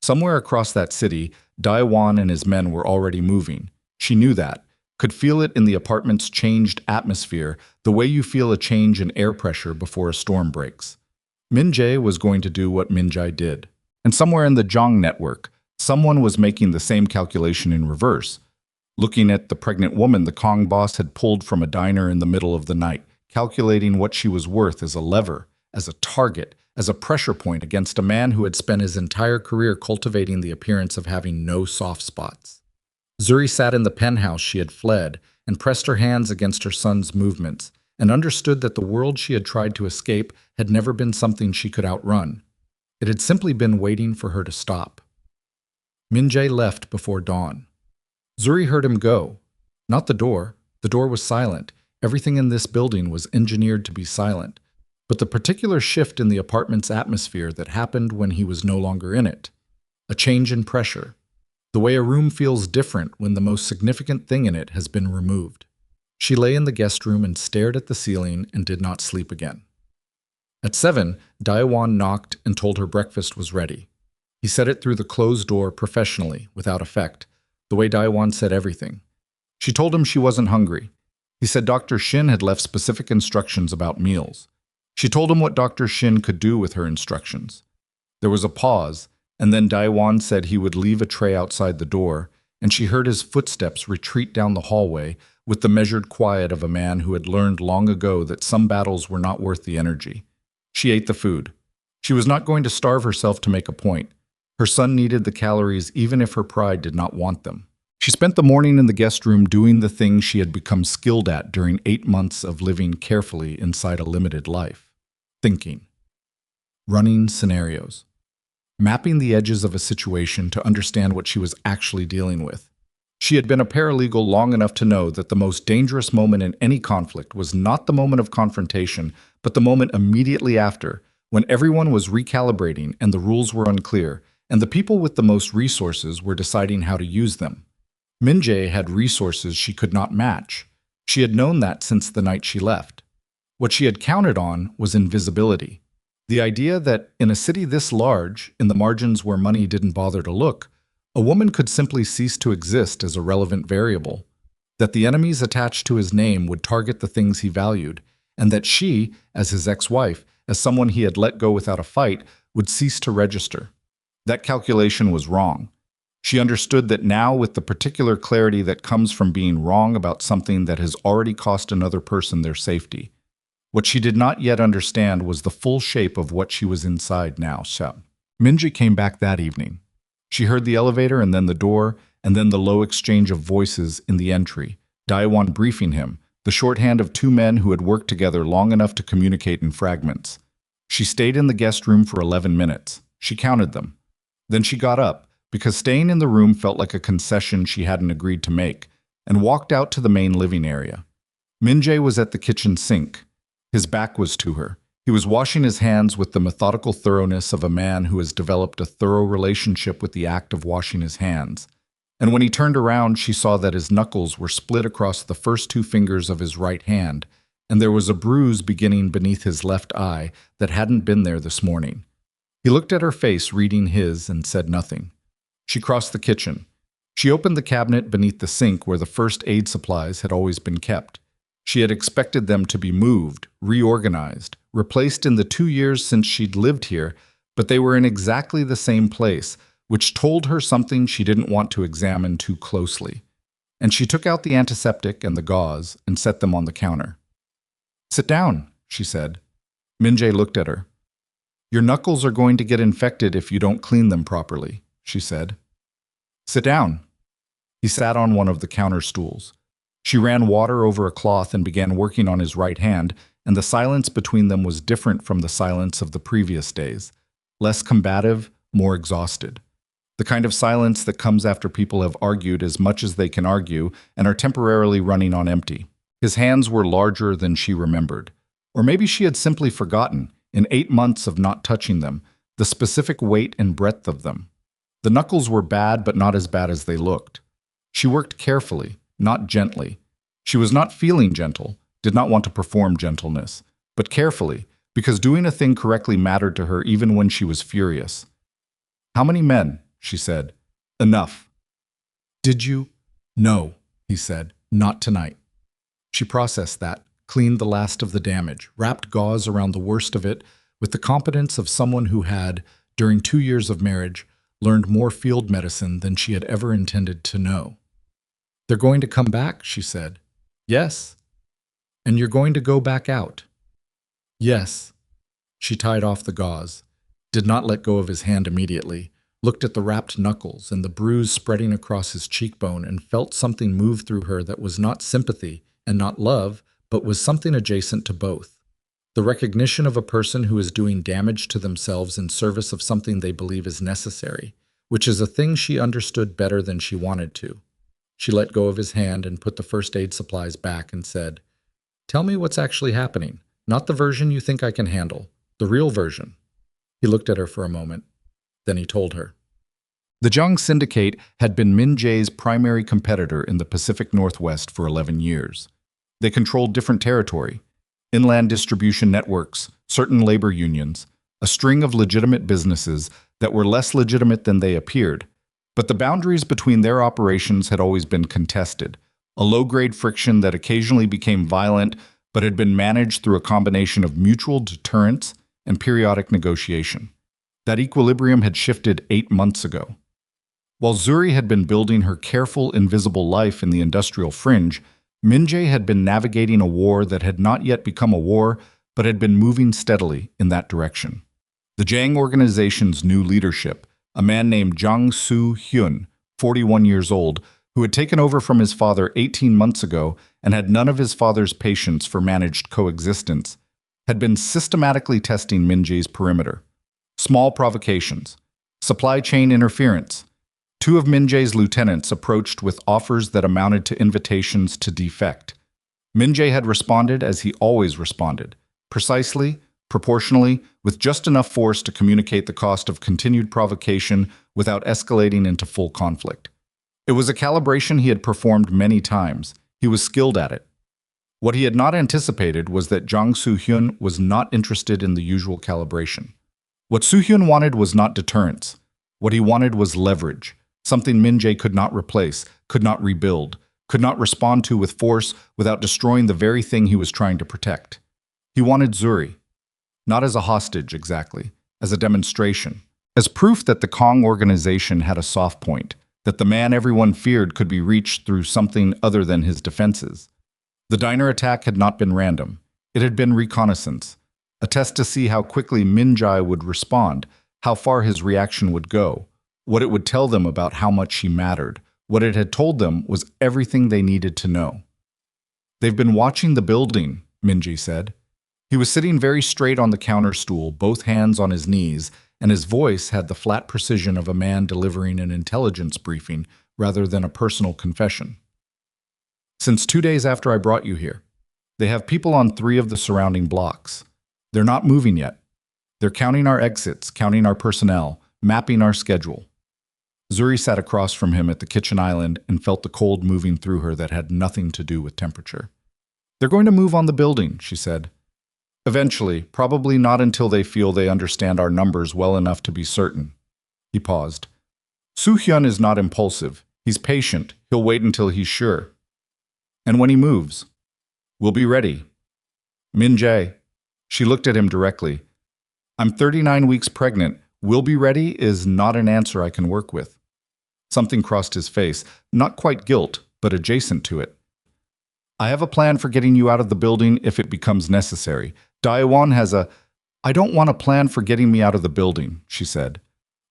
Somewhere across that city, Daewon and his men were already moving. She knew that, could feel it in the apartment's changed atmosphere, the way you feel a change in air pressure before a storm breaks. Min-jae was going to do what Min-jae did. And somewhere in the Zhang network, someone was making the same calculation in reverse, looking at the pregnant woman the Kong boss had pulled from a diner in the middle of the night, calculating what she was worth as a lever, as a target, as a pressure point against a man who had spent his entire career cultivating the appearance of having no soft spots. Zuri sat in the penthouse she had fled and pressed her hands against her son's movements and understood that the world she had tried to escape had never been something she could outrun. It had simply been waiting for her to stop. Min-jae left before dawn. Zuri heard him go. Not the door. The door was silent. Everything in this building was engineered to be silent. But the particular shift in the apartment's atmosphere that happened when he was no longer in it. A change in pressure. The way a room feels different when the most significant thing in it has been removed. She lay in the guest room and stared at the ceiling and did not sleep again. At 7, Daewon knocked and told her breakfast was ready. He said it through the closed door professionally, without effect, the way Daewon said everything. She told him she wasn't hungry. He said Dr. Shin had left specific instructions about meals. She told him what Dr. Shin could do with her instructions. There was a pause, and then Daewon said he would leave a tray outside the door, and she heard his footsteps retreat down the hallway with the measured quiet of a man who had learned long ago that some battles were not worth the energy. She ate the food. She was not going to starve herself to make a point. Her son needed the calories even if her pride did not want them. She spent the morning in the guest room doing the things she had become skilled at during 8 months of living carefully inside a limited life. Thinking. Running scenarios. Mapping the edges of a situation to understand what she was actually dealing with. She had been a paralegal long enough to know that the most dangerous moment in any conflict was not the moment of confrontation, but the moment immediately after, when everyone was recalibrating and the rules were unclear, and the people with the most resources were deciding how to use them. Min-jae had resources she could not match. She had known that since the night she left. What she had counted on was invisibility. The idea that in a city this large, in the margins where money didn't bother to look, a woman could simply cease to exist as a relevant variable, that the enemies attached to his name would target the things he valued, and that she, as his ex-wife, as someone he had let go without a fight, would cease to register. That calculation was wrong. She understood that now with the particular clarity that comes from being wrong about something that has already cost another person their safety. What she did not yet understand was the full shape of what she was inside now. Min-jae came back that evening. She heard the elevator and then the door, and then the low exchange of voices in the entry. Daewon briefing him, the shorthand of two men who had worked together long enough to communicate in fragments. She stayed in the guest room for 11 minutes. She counted them. Then she got up, because staying in the room felt like a concession she hadn't agreed to make, and walked out to the main living area. Min-jae was at the kitchen sink. His back was to her. He was washing his hands with the methodical thoroughness of a man who has developed a thorough relationship with the act of washing his hands. And when he turned around, she saw that his knuckles were split across the first two fingers of his right hand, and there was a bruise beginning beneath his left eye that hadn't been there this morning. He looked at her face, reading his, and said nothing. She crossed the kitchen. She opened the cabinet beneath the sink where the first aid supplies had always been kept. She had expected them to be moved, reorganized, replaced in the 2 years since she'd lived here, but they were in exactly the same place, which told her something she didn't want to examine too closely. And she took out the antiseptic and the gauze and set them on the counter. "Sit down," she said. Min-jae looked at her. "Your knuckles are going to get infected if you don't clean them properly," she said. "Sit down." He sat on one of the counter stools. She ran water over a cloth and began working on his right hand, and the silence between them was different from the silence of the previous days. Less combative, more exhausted. The kind of silence that comes after people have argued as much as they can argue and are temporarily running on empty. His hands were larger than she remembered. Or maybe she had simply forgotten, in 8 months of not touching them, the specific weight and breadth of them. The knuckles were bad, but not as bad as they looked. She worked carefully, not gently. She was not feeling gentle, did not want to perform gentleness, but carefully, because doing a thing correctly mattered to her even when she was furious. "How many men?" she said. "Enough." "Did you?" "No," he said. "Not tonight." She processed that, cleaned the last of the damage, wrapped gauze around the worst of it, with the competence of someone who had, during 2 years of marriage, learned more field medicine than she had ever intended to know. "They're going to come back," she said. "Yes." "And you're going to go back out?" "Yes." She tied off the gauze, did not let go of his hand immediately, looked at the wrapped knuckles and the bruise spreading across his cheekbone, and felt something move through her that was not sympathy and not love, but was something adjacent to both. The recognition of a person who is doing damage to themselves in service of something they believe is necessary, which is a thing she understood better than she wanted to. She let go of his hand and put the first aid supplies back and said, "Tell me what's actually happening. Not the version you think I can handle. The real version." He looked at her for a moment. Then he told her. The Jung Syndicate had been Min-jae's primary competitor in the Pacific Northwest for 11 years. They controlled different territory, inland distribution networks, certain labor unions, a string of legitimate businesses that were less legitimate than they appeared. But the boundaries between their operations had always been contested, a low-grade friction that occasionally became violent but had been managed through a combination of mutual deterrence and periodic negotiation. That equilibrium had shifted 8 months ago. While Zuri had been building her careful, invisible life in the industrial fringe, Min-jae had been navigating a war that had not yet become a war, but had been moving steadily in that direction. The Jang organization's new leadership, a man named Jang Soo-hyun, 41 years old, who had taken over from his father 18 months ago and had none of his father's patience for managed coexistence, had been systematically testing Min-jae's perimeter. Small provocations, supply chain interference. 2 of Min-jae's lieutenants approached with offers that amounted to invitations to defect. Min-jae had responded as he always responded, precisely, proportionally, with just enough force to communicate the cost of continued provocation without escalating into full conflict. It was a calibration he had performed many times. He was skilled at it. What he had not anticipated was that Jang Soo-hyun was not interested in the usual calibration. What Soo-hyun wanted was not deterrence. What he wanted was leverage, something Min-jae could not replace, could not rebuild, could not respond to with force without destroying the very thing he was trying to protect. He wanted Zuri. Not as a hostage, exactly, as a demonstration, as proof that the Kong organization had a soft point, that the man everyone feared could be reached through something other than his defenses. The diner attack had not been random. It had been reconnaissance, a test to see how quickly Min-jae would respond, how far his reaction would go, what it would tell them about how much she mattered. What it had told them was everything they needed to know. "They've been watching the building," Min-jae said. He was sitting very straight on the counter stool, both hands on his knees, and his voice had the flat precision of a man delivering an intelligence briefing rather than a personal confession. "Since 2 days after I brought you here, they have people on 3 of the surrounding blocks. They're not moving yet. They're counting our exits, counting our personnel, mapping our schedule." Zuri sat across from him at the kitchen island and felt the cold moving through her that had nothing to do with temperature. "They're going to move on the building," she said. "Eventually, probably not until they feel they understand our numbers well enough to be certain." He paused. "Soo-hyun is not impulsive. He's patient. He'll wait until he's sure. And when he moves, we'll be ready." "Min-jae." She looked at him directly. "I'm 39 weeks pregnant. We'll be ready is not an answer I can work with." Something crossed his face, not quite guilt, but adjacent to it. "I have a plan for getting you out of the building if it becomes necessary. Daewon has a—" "I don't want a plan for getting me out of the building," she said.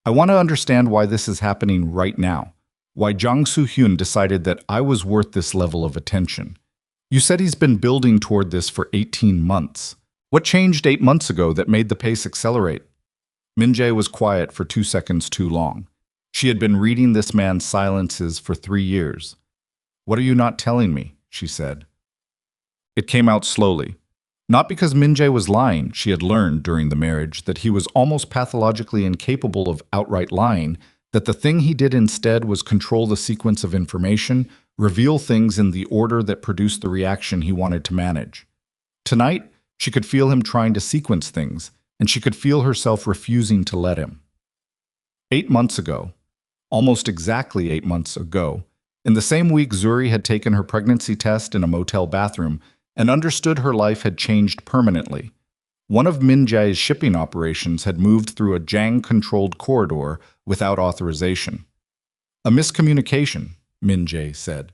"I want to understand why this is happening right now. Why Jang Soo-hyun decided that I was worth this level of attention. You said he's been building toward this for 18 months. What changed 8 months ago that made the pace accelerate?" Min-jae was quiet for 2 seconds too long. She had been reading this man's silences for 3 years. "What are you not telling me?" she said. It came out slowly. Not because Min-jae was lying. She had learned during the marriage that he was almost pathologically incapable of outright lying, that the thing he did instead was control the sequence of information, reveal things in the order that produced the reaction he wanted to manage. Tonight, she could feel him trying to sequence things, and she could feel herself refusing to let him. 8 months ago, almost exactly 8 months ago, in the same week Zuri had taken her pregnancy test in a motel bathroom and understood her life had changed permanently. One of Min-jae's shipping operations had moved through a Jang-controlled corridor without authorization. "A miscommunication," Min-jae said.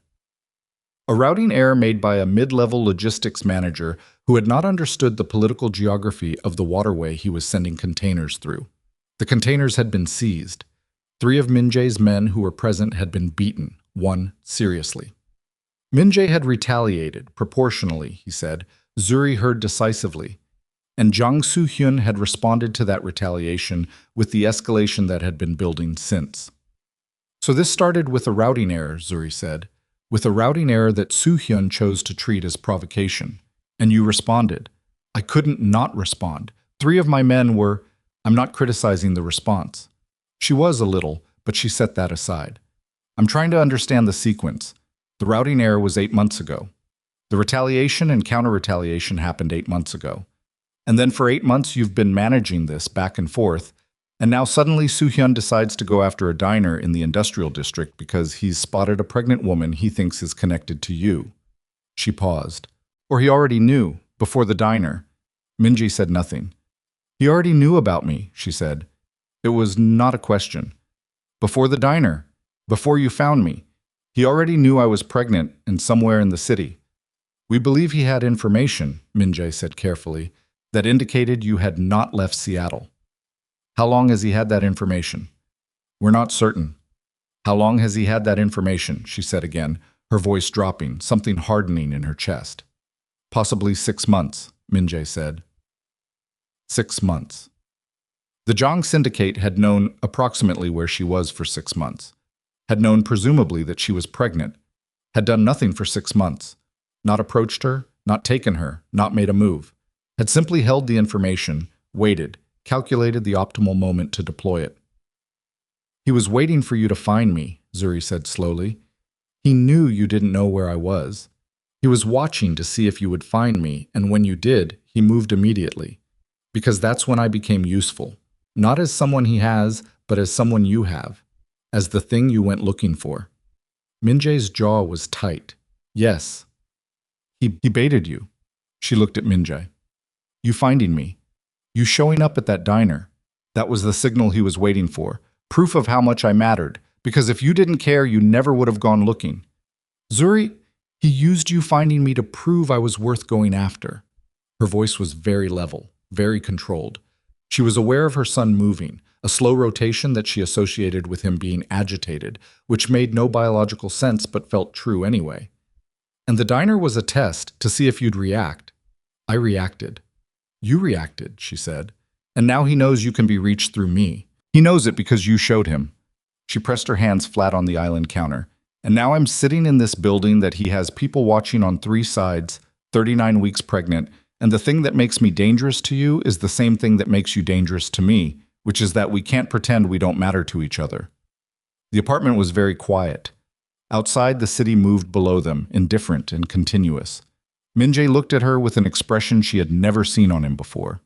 A routing error made by a mid-level logistics manager who had not understood the political geography of the waterway he was sending containers through. The containers had been seized. 3 of Min-jae's men who were present had been beaten, 1 seriously. Min-jae had retaliated, proportionally, he said. Zuri heard decisively. And Jang Soo-hyun had responded to that retaliation with the escalation that had been building since. "So this started with a routing error," Zuri said, "with a routing error that Soo-hyun chose to treat as provocation. And you responded. I couldn't not respond. 3 of my men were—" "I'm not criticizing the response." She was a little, but she set that aside. "I'm trying to understand the sequence. The routing error was 8 months ago. The retaliation and counter-retaliation happened 8 months ago. And then for 8 months you've been managing this back and forth, and now suddenly Soo-hyun decides to go after a diner in the industrial district because he's spotted a pregnant woman he thinks is connected to you." She paused. "Or he already knew, before the diner." Min-jae said nothing. "He already knew about me," she said. "It was not a question. Before the diner, before you found me, he already knew I was pregnant and somewhere in the city. We believe he had information," Min-jae said carefully, "that indicated you had not left Seattle." "How long has he had that information?" "We're not certain." "How long has he had that information?" she said again, her voice dropping, something hardening in her chest. "Possibly 6 months," Min-jae said. 6 months. The Jang Syndicate had known approximately where she was for 6 months, had known presumably that she was pregnant, had done nothing for 6 months, not approached her, not taken her, not made a move, had simply held the information, waited, calculated the optimal moment to deploy it. "He was waiting for you to find me," Zuri said slowly. "He knew you didn't know where I was. He was watching to see if you would find me, and when you did, he moved immediately. Because that's when I became useful. Not as someone he has, but as someone you have. As the thing you went looking for." Min-jae's jaw was tight. "Yes. He baited you." She looked at Min-jae. "You finding me. You showing up at that diner. That was the signal he was waiting for. Proof of how much I mattered. Because if you didn't care, you never would have gone looking. Zuri, he used you finding me to prove I was worth going after." Her voice was very level, very controlled. She was aware of her son moving, a slow rotation that she associated with him being agitated, which made no biological sense but felt true anyway. And the diner was a test to see if you'd react. I reacted. You reacted, she said. And now he knows you can be reached through me. He knows it because you showed him. She pressed her hands flat on the island counter. And now I'm sitting in this building that he has people watching on 3 sides, 39 weeks pregnant, and the thing that makes me dangerous to you is the same thing that makes you dangerous to me, which is that we can't pretend we don't matter to each other. The apartment was very quiet. Outside, the city moved below them, indifferent and continuous. Min-jae looked at her with an expression she had never seen on him before.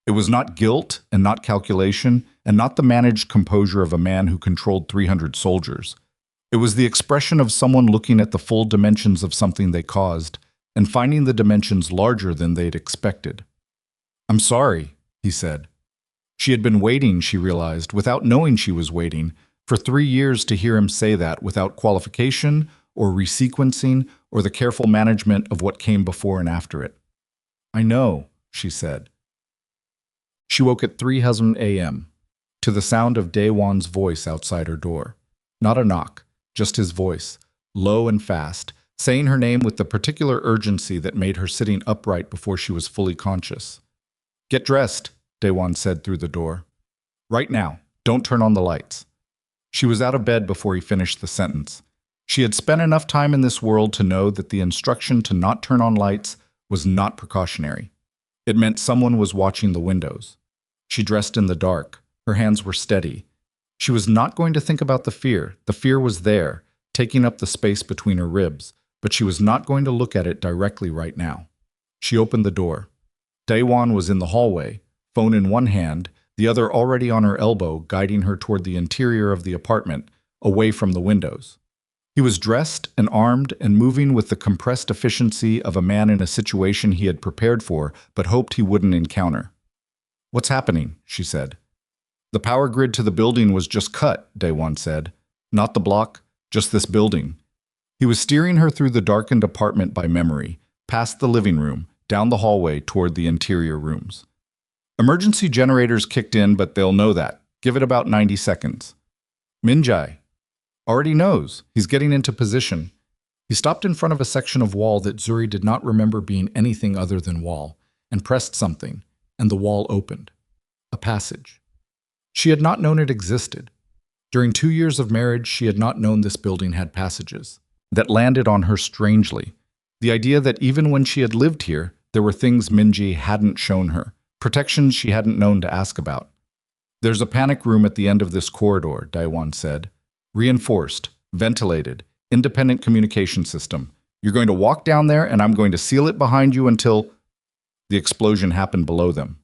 It was not guilt and not calculation and not the managed composure of a man who controlled 300 soldiers. It was the expression of someone looking at the full dimensions of something they caused and finding the dimensions larger than they'd expected. "I'm sorry," he said. She had been waiting, she realized, without knowing she was waiting, for 3 years to hear him say that without qualification or resequencing or the careful management of what came before and after it. "I know," she said. She woke at 3:00 a.m. to the sound of Daewon's voice outside her door. Not a knock, just his voice, low and fast, saying her name with the particular urgency that made her sitting upright before she was fully conscious. "Get dressed," Daewon said through the door. "Right now. Don't turn on the lights." She was out of bed before he finished the sentence. She had spent enough time in this world to know that the instruction to not turn on lights was not precautionary. It meant someone was watching the windows. She dressed in the dark. Her hands were steady. She was not going to think about the fear. The fear was there, taking up the space between her ribs, but she was not going to look at it directly right now. She opened the door. Daewon was in the hallway, phone in one hand, the other already on her elbow, guiding her toward the interior of the apartment, away from the windows. He was dressed and armed and moving with the compressed efficiency of a man in a situation he had prepared for but hoped he wouldn't encounter. "What's happening?" she said. "The power grid to the building was just cut," Daewon said. "Not the block, just this building." He was steering her through the darkened apartment by memory, past the living room, down the hallway toward the interior rooms. "Emergency generators kicked in, but they'll know that. Give it about 90 seconds. Min-jae already knows. He's getting into position." He stopped in front of a section of wall that Zuri did not remember being anything other than wall, and pressed something, and the wall opened. A passage. She had not known it existed. During 2 years of marriage, she had not known this building had passages. That landed on her strangely. The idea that even when she had lived here, there were things Min-jae hadn't shown her, protections she hadn't known to ask about. "There's a panic room at the end of this corridor," Daewon said. "Reinforced, ventilated, independent communication system. You're going to walk down there and I'm going to seal it behind you until—" The explosion happened below them.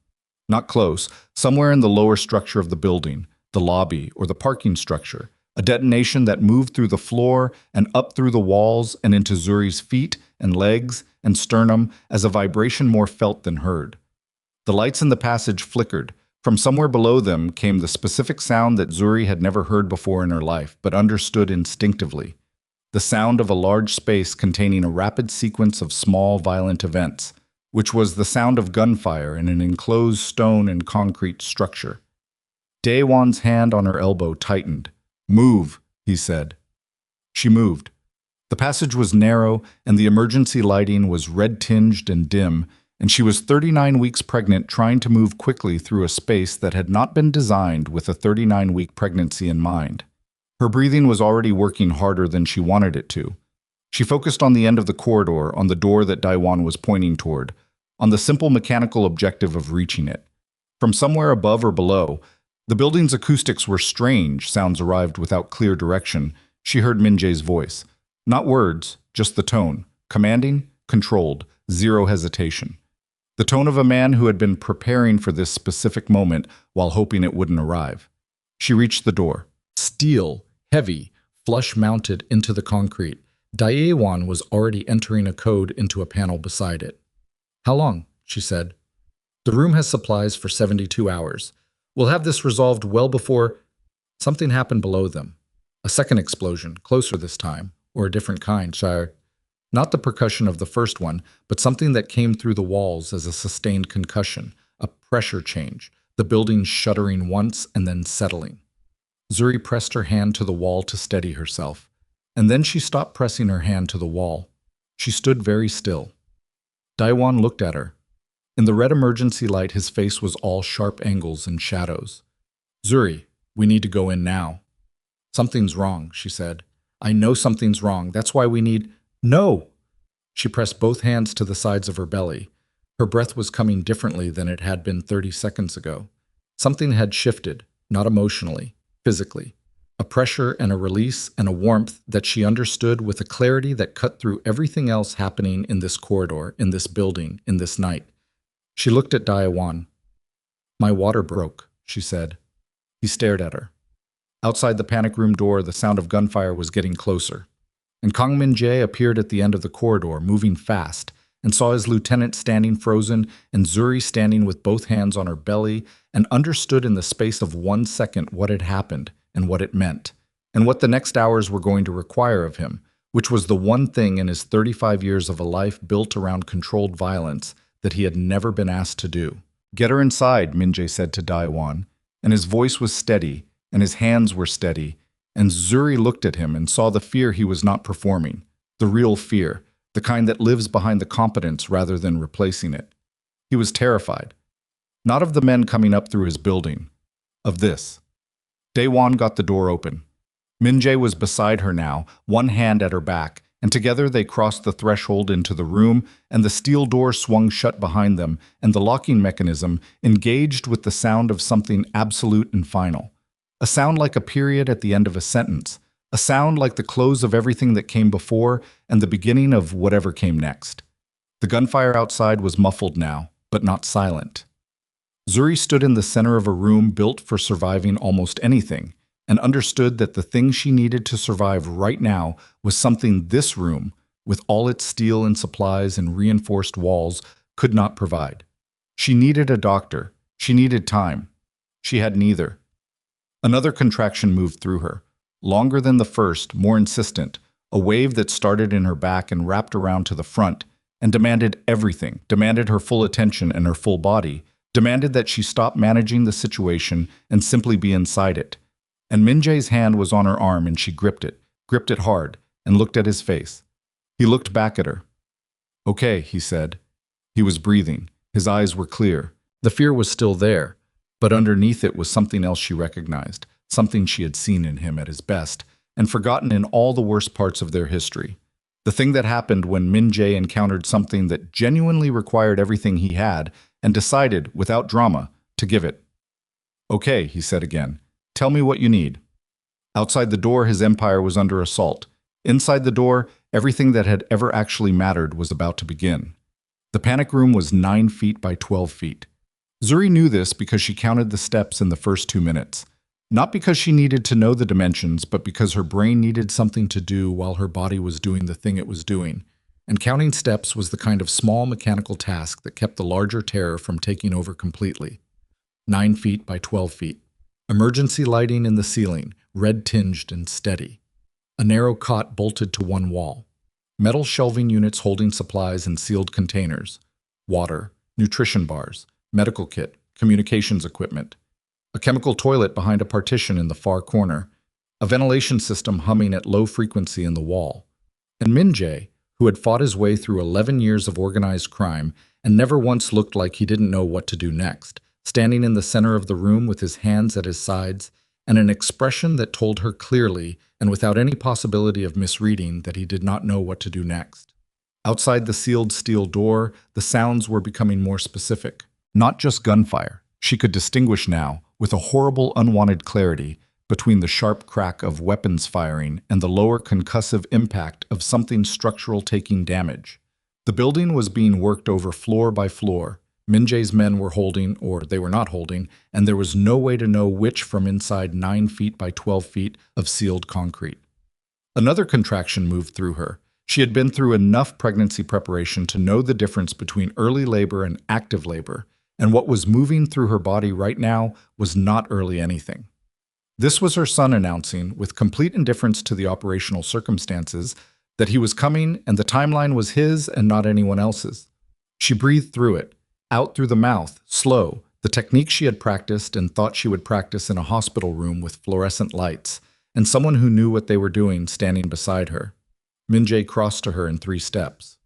Not close, somewhere in the lower structure of the building, the lobby or the parking structure, a detonation that moved through the floor and up through the walls and into Zuri's feet and legs and sternum as a vibration more felt than heard. The lights in the passage flickered. From somewhere below them came the specific sound that Zuri had never heard before in her life, but understood instinctively. The sound of a large space containing a rapid sequence of small, violent events, which was the sound of gunfire in an enclosed stone and concrete structure. Daewon's hand on her elbow tightened. "Move," he said. She moved. The passage was narrow, and the emergency lighting was red-tinged and dim, and she was 39 weeks pregnant trying to move quickly through a space that had not been designed with a 39-week pregnancy in mind. Her breathing was already working harder than she wanted it to. She focused on the end of the corridor, on the door that Daewon was pointing toward, on the simple mechanical objective of reaching it. From somewhere above or below, the building's acoustics were strange. Sounds arrived without clear direction. She heard Min-jae's voice. Not words, just the tone. Commanding, controlled, zero hesitation. The tone of a man who had been preparing for this specific moment while hoping it wouldn't arrive. She reached the door. Steel, heavy, flush-mounted into the concrete. Daewon was already entering a code into a panel beside it. "How long?" she said. "The room has supplies for 72 hours. We'll have this resolved well before—" Something happened below them. A second explosion, closer this time, or a different kind, Shire. Not the percussion of the first one, but something that came through the walls as a sustained concussion, a pressure change, the building shuddering once and then settling. Zuri pressed her hand to the wall to steady herself, and then she stopped pressing her hand to the wall. She stood very still. Daewon looked at her. In the red emergency light, his face was all sharp angles and shadows. "Zuri, we need to go in now." "Something's wrong," she said. "I know something's wrong. That's why we need—" "No!" She pressed both hands to the sides of her belly. Her breath was coming differently than it had been 30 seconds ago. Something had shifted, not emotionally, physically. A pressure and a release and a warmth that she understood with a clarity that cut through everything else happening in this corridor, in this building, in this night. She looked at Daewon. "My water broke," she said. He stared at her. Outside the panic room door, the sound of gunfire was getting closer. And Min-jae appeared at the end of the corridor, moving fast, and saw his lieutenant standing frozen and Zuri standing with both hands on her belly, and understood in the space of 1 second what had happened and what it meant, and what the next hours were going to require of him, which was the one thing in his 35 years of a life built around controlled violence that he had never been asked to do. "Get her inside," Min-jae said to Daewon, and his voice was steady, and his hands were steady, and Zuri looked at him and saw the fear he was not performing, the real fear, the kind that lives behind the competence rather than replacing it. He was terrified. Not of the men coming up through his building. Of this. Daewon got the door open. Min-jae was beside her now, one hand at her back, and together they crossed the threshold into the room, and the steel door swung shut behind them, and the locking mechanism engaged with the sound of something absolute and final. A sound like a period at the end of a sentence. A sound like the close of everything that came before and the beginning of whatever came next. The gunfire outside was muffled now, but not silent. Zuri stood in the center of a room built for surviving almost anything, and understood that the thing she needed to survive right now was something this room, with all its steel and supplies and reinforced walls, could not provide. She needed a doctor. She needed time. She had neither. Another contraction moved through her. Longer than the first, more insistent, a wave that started in her back and wrapped around to the front, and demanded everything, demanded her full attention and her full body, demanded that she stop managing the situation and simply be inside it. And Min-jae's hand was on her arm and she gripped it hard, and looked at his face. He looked back at her. "Okay," he said. He was breathing. His eyes were clear. The fear was still there, but underneath it was something else she recognized. Something she had seen in him at his best, and forgotten in all the worst parts of their history. The thing that happened when Min-jae encountered something that genuinely required everything he had, and decided, without drama, to give it. "Okay," he said again. "Tell me what you need." Outside the door, his empire was under assault. Inside the door, everything that had ever actually mattered was about to begin. The panic room was 9 feet by 12 feet. Zuri knew this because she counted the steps in the first 2 minutes. Not because she needed to know the dimensions, but because her brain needed something to do while her body was doing the thing it was doing. And counting steps was the kind of small mechanical task that kept the larger terror from taking over completely. 9 feet by 12 feet. Emergency lighting in the ceiling, red-tinged and steady. A narrow cot bolted to one wall. Metal shelving units holding supplies in sealed containers. Water, nutrition bars, medical kit, communications equipment. A chemical toilet behind a partition in the far corner, a ventilation system humming at low frequency in the wall. And Min-jae, who had fought his way through 11 years of organized crime and never once looked like he didn't know what to do next, standing in the center of the room with his hands at his sides and an expression that told her clearly and without any possibility of misreading that he did not know what to do next. Outside the sealed steel door, the sounds were becoming more specific. Not just gunfire. She could distinguish now, with a horrible unwanted clarity, between the sharp crack of weapons firing and the lower concussive impact of something structural taking damage. The building was being worked over floor by floor. Min-jae's men were holding, or they were not holding, and there was no way to know which from inside 9 feet by 12 feet of sealed concrete. Another contraction moved through her. She had been through enough pregnancy preparation to know the difference between early labor and active labor, and what was moving through her body right now was not early anything. This was her son announcing, with complete indifference to the operational circumstances, that he was coming and the timeline was his and not anyone else's. She breathed through it, out through the mouth, slow, the technique she had practiced and thought she would practice in a hospital room with fluorescent lights, and someone who knew what they were doing standing beside her. Min-jae crossed to her in 3 steps.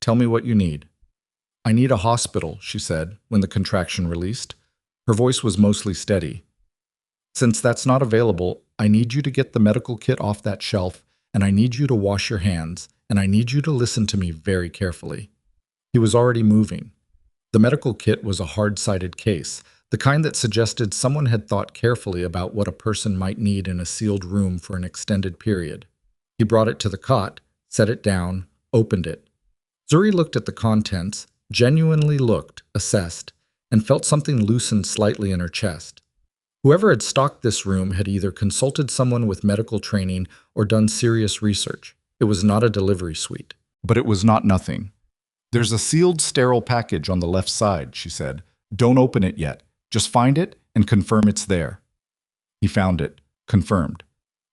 "Tell me what you need." "I need a hospital," she said, when the contraction released. Her voice was mostly steady. "Since that's not available, I need you to get the medical kit off that shelf, and I need you to wash your hands, and I need you to listen to me very carefully." He was already moving. The medical kit was a hard-sided case, the kind that suggested someone had thought carefully about what a person might need in a sealed room for an extended period. He brought it to the cot, set it down, opened it. Zuri looked at the contents, genuinely looked, assessed, and felt something loosen slightly in her chest. Whoever had stocked this room had either consulted someone with medical training or done serious research. It was not a delivery suite. But it was not nothing. "There's a sealed, sterile package on the left side," she said. "Don't open it yet. Just find it and confirm it's there." He found it, confirmed.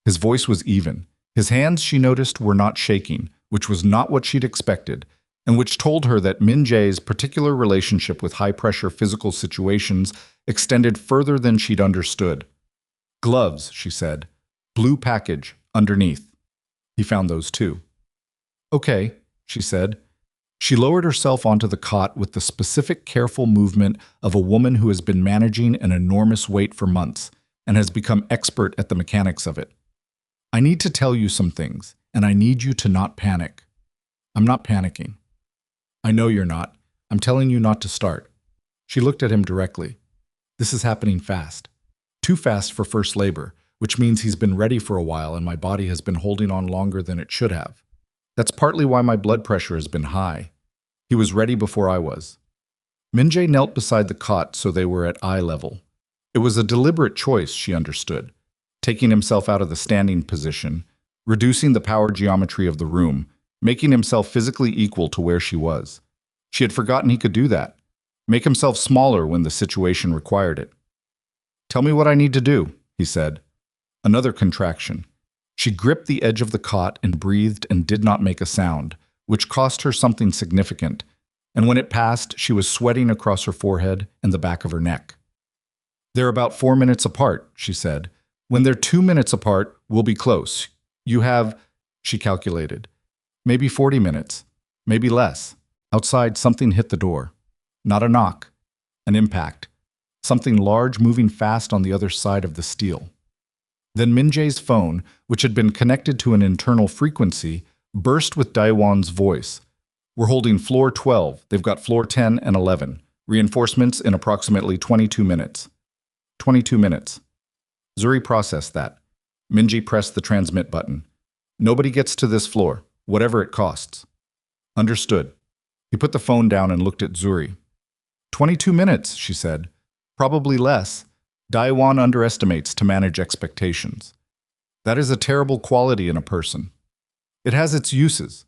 His voice was even. His hands, she noticed, were not shaking, which was not what she'd expected, and which told her that Min-jae's particular relationship with high-pressure physical situations extended further than she'd understood. "Gloves," she said. "Blue package, underneath." He found those too. "Okay," she said. She lowered herself onto the cot with the specific, careful movement of a woman who has been managing an enormous weight for months and has become expert at the mechanics of it. "I need to tell you some things, and I need you to not panic." "I'm not panicking." "I know you're not. I'm telling you not to start." She looked at him directly. "This is happening fast. Too fast for first labor, which means he's been ready for a while and my body has been holding on longer than it should have. That's partly why my blood pressure has been high. He was ready before I was." Min-jae knelt beside the cot so they were at eye level. It was a deliberate choice, she understood, taking himself out of the standing position, reducing the power geometry of the room, making himself physically equal to where she was. She had forgotten he could do that, make himself smaller when the situation required it. "Tell me what I need to do," he said. Another contraction. She gripped the edge of the cot and breathed and did not make a sound, which cost her something significant, and when it passed, she was sweating across her forehead and the back of her neck. "They're about 4 minutes apart," she said. "When they're 2 minutes apart, we'll be close. You have," she calculated, "maybe 40 minutes, maybe less." Outside, something hit the door. Not a knock, an impact. Something large moving fast on the other side of the steel. Then Min-jae's phone, which had been connected to an internal frequency, burst with Daewon's voice. "We're holding floor 12. They've got floor 10 and 11. Reinforcements in approximately 22 minutes. 22 minutes. Zuri processed that. Min-jae pressed the transmit button. "Nobody gets to this floor, whatever it costs." "Understood." He put the phone down and looked at Zuri. 22 minutes, she said. "Probably less. Daewon underestimates to manage expectations. That is a terrible quality in a person. It has its uses."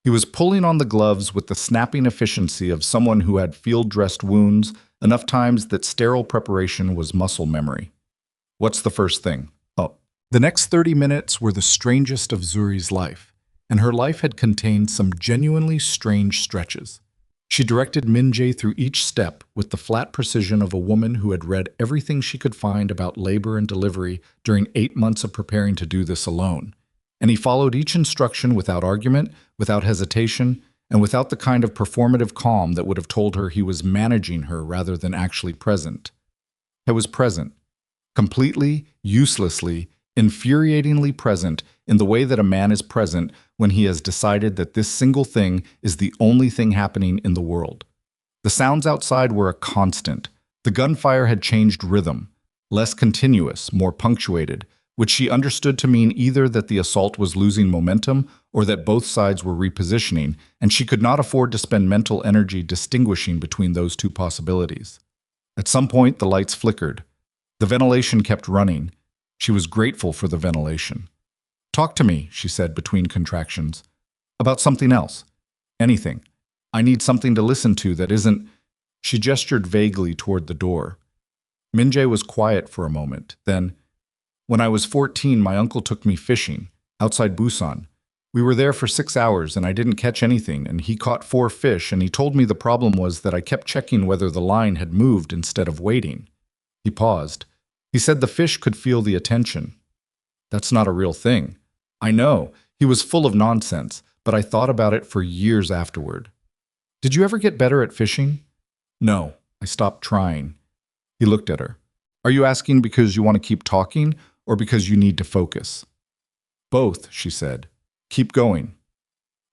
He was pulling on the gloves with the snapping efficiency of someone who had field-dressed wounds enough times that sterile preparation was muscle memory. "What's the first thing?" "Oh." The next 30 minutes were the strangest of Zuri's life, and her life had contained some genuinely strange stretches. She directed Min-jae through each step with the flat precision of a woman who had read everything she could find about labor and delivery during 8 months of preparing to do this alone. And he followed each instruction without argument, without hesitation, and without the kind of performative calm that would have told her he was managing her rather than actually present. He was present, completely, uselessly, infuriatingly present in the way that a man is present when he has decided that this single thing is the only thing happening in the world. The sounds outside were a constant. The gunfire had changed rhythm, less continuous, more punctuated, which she understood to mean either that the assault was losing momentum or that both sides were repositioning, and she could not afford to spend mental energy distinguishing between those two possibilities. At some point, the lights flickered. The ventilation kept running. She was grateful for the ventilation. "Talk to me," she said between contractions. "About something else. Anything. I need something to listen to that isn't—" She gestured vaguely toward the door. Min-jae was quiet for a moment. Then, "When I was 14, my uncle took me fishing, outside Busan. We were there for 6 hours and I didn't catch anything, and he caught 4 fish, and he told me the problem was that I kept checking whether the line had moved instead of waiting. He paused. He said the fish could feel the attention. That's not a real thing. I know, he was full of nonsense, but I thought about it for years afterward. Did you ever get better at fishing? No, I stopped trying. He looked at her. Are you asking because you want to keep talking or because you need to focus? Both, she said. Keep going.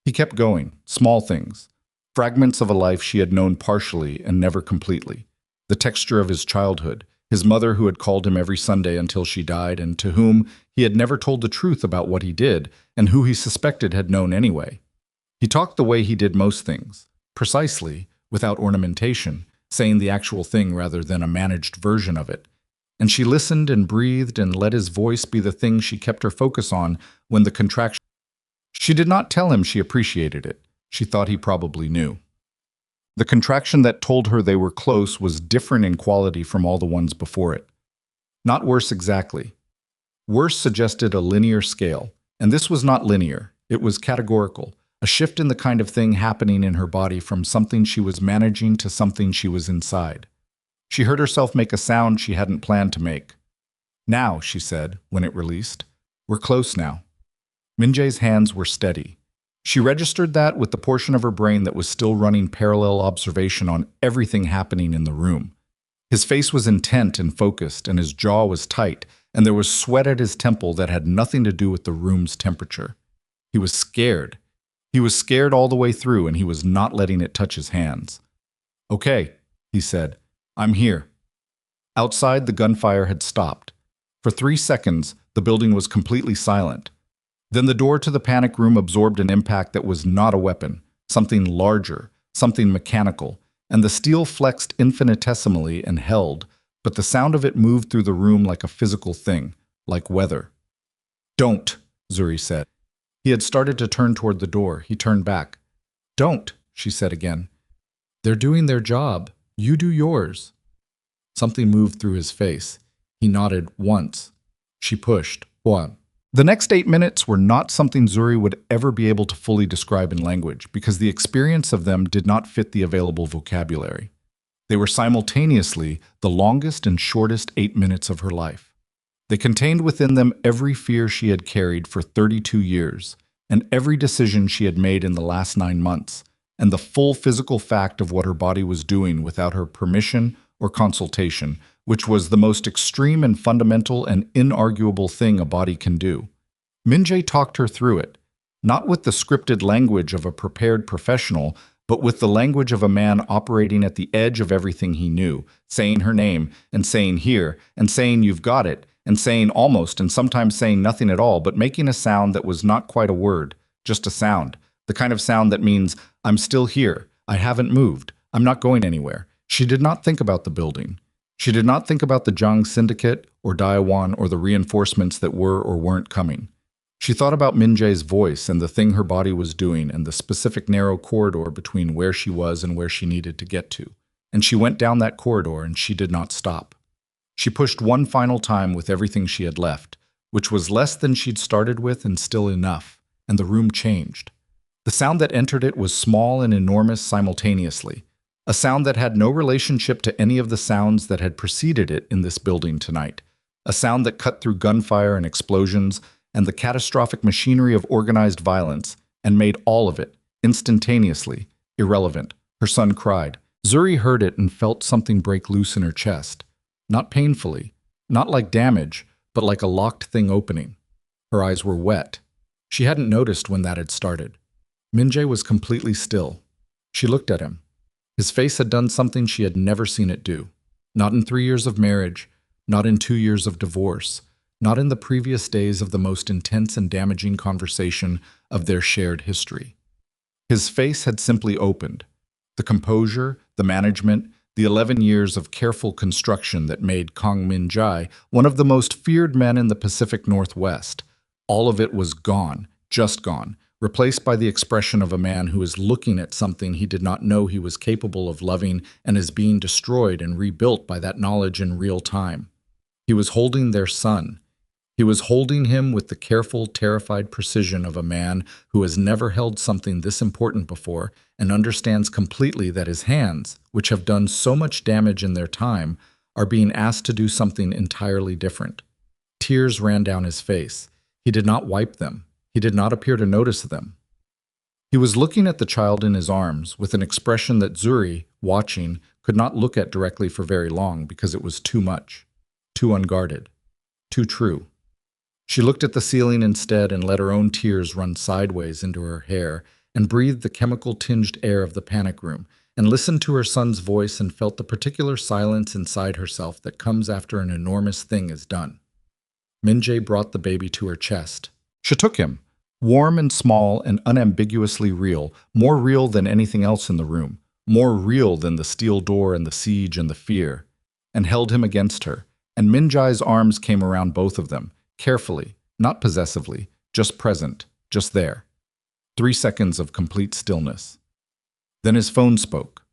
He kept going, small things, fragments of a life she had known partially and never completely, the texture of his childhood, his mother who had called him every Sunday until she died and to whom he had never told the truth about what he did and who he suspected had known anyway. He talked the way he did most things, precisely, without ornamentation, saying the actual thing rather than a managed version of it. And she listened and breathed and let his voice be the thing she kept her focus on when the contraction. She did not tell him she appreciated it. She thought he probably knew. The contraction that told her they were close was different in quality from all the ones before it. Not worse exactly. Worse suggested a linear scale, and this was not linear. It was categorical, a shift in the kind of thing happening in her body from something she was managing to something she was inside. She heard herself make a sound she hadn't planned to make. Now, she said, when it released, we're close now. Min-jae's hands were steady. She registered that with the portion of her brain that was still running parallel observation on everything happening in the room. His face was intent and focused, and his jaw was tight, and there was sweat at his temple that had nothing to do with the room's temperature. He was scared. He was scared all the way through, and he was not letting it touch his hands. Okay, he said, I'm here. Outside, the gunfire had stopped. For 3 seconds, the building was completely silent. Then the door to the panic room absorbed an impact that was not a weapon, something larger, something mechanical, and the steel flexed infinitesimally and held, but the sound of it moved through the room like a physical thing, like weather. Don't, Zuri said. He had started to turn toward the door. He turned back. Don't, she said again. They're doing their job. You do yours. Something moved through his face. He nodded once. She pushed. One. The next 8 minutes were not something Zuri would ever be able to fully describe in language because the experience of them did not fit the available vocabulary. They were simultaneously the longest and shortest 8 minutes of her life. They contained within them every fear she had carried for 32 years and every decision she had made in the last 9 months, and the full physical fact of what her body was doing without her permission or consultation, which was the most extreme and fundamental and inarguable thing a body can do. Min-jae talked her through it, not with the scripted language of a prepared professional, but with the language of a man operating at the edge of everything he knew, saying her name, and saying here, and saying you've got it, and saying almost, and sometimes saying nothing at all, but making a sound that was not quite a word, just a sound, the kind of sound that means, I'm still here, I haven't moved, I'm not going anywhere. She did not think about the building. She did not think about the Zhang Syndicate or Daiwan or the reinforcements that were or weren't coming. She thought about Min-jae's voice and the thing her body was doing and the specific narrow corridor between where she was and where she needed to get to. And she went down that corridor and she did not stop. She pushed one final time with everything she had left, which was less than she'd started with and still enough, and the room changed. The sound that entered it was small and enormous simultaneously. A sound that had no relationship to any of the sounds that had preceded it in this building tonight. A sound that cut through gunfire and explosions and the catastrophic machinery of organized violence and made all of it, instantaneously, irrelevant. Her son cried. Zuri heard it and felt something break loose in her chest. Not painfully, not like damage, but like a locked thing opening. Her eyes were wet. She hadn't noticed when that had started. Min-jae was completely still. She looked at him. His face had done something she had never seen it do. Not in 3 years of marriage, not in 2 years of divorce, not in the previous days of the most intense and damaging conversation of their shared history. His face had simply opened. The composure, the management, the 11 years of careful construction that made Kang Min-jae one of the most feared men in the Pacific Northwest. All of it was gone, just gone, replaced by the expression of a man who is looking at something he did not know he was capable of loving and is being destroyed and rebuilt by that knowledge in real time. He was holding their son. He was holding him with the careful, terrified precision of a man who has never held something this important before and understands completely that his hands, which have done so much damage in their time, are being asked to do something entirely different. Tears ran down his face. He did not wipe them. He did not appear to notice them. He was looking at the child in his arms with an expression that Zuri, watching, could not look at directly for very long because it was too much, too unguarded, too true. She looked at the ceiling instead and let her own tears run sideways into her hair and breathed the chemical-tinged air of the panic room and listened to her son's voice and felt the particular silence inside herself that comes after an enormous thing is done. Min-jae brought the baby to her chest. She took him, warm and small and unambiguously real, more real than anything else in the room, more real than the steel door and the siege and the fear, and held him against her, and Min-jae's arms came around both of them, carefully, not possessively, just present, just there. 3 seconds of complete stillness. Then his phone spoke.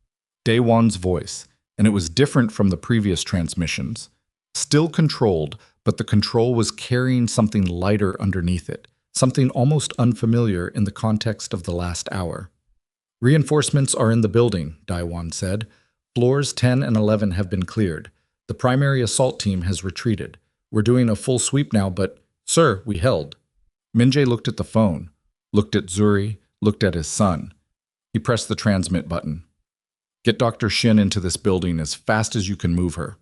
Daewon's voice, and it was different from the previous transmissions. Still controlled, but the control was carrying something lighter underneath it, something almost unfamiliar in the context of the last hour. Reinforcements are in the building, Daewon said. Floors 10 and 11 have been cleared. The primary assault team has retreated. We're doing a full sweep now, but, sir, we held. Min-jae looked at the phone, looked at Zuri, looked at his son. He pressed the transmit button. Get Dr. Shin into this building as fast as you can move her.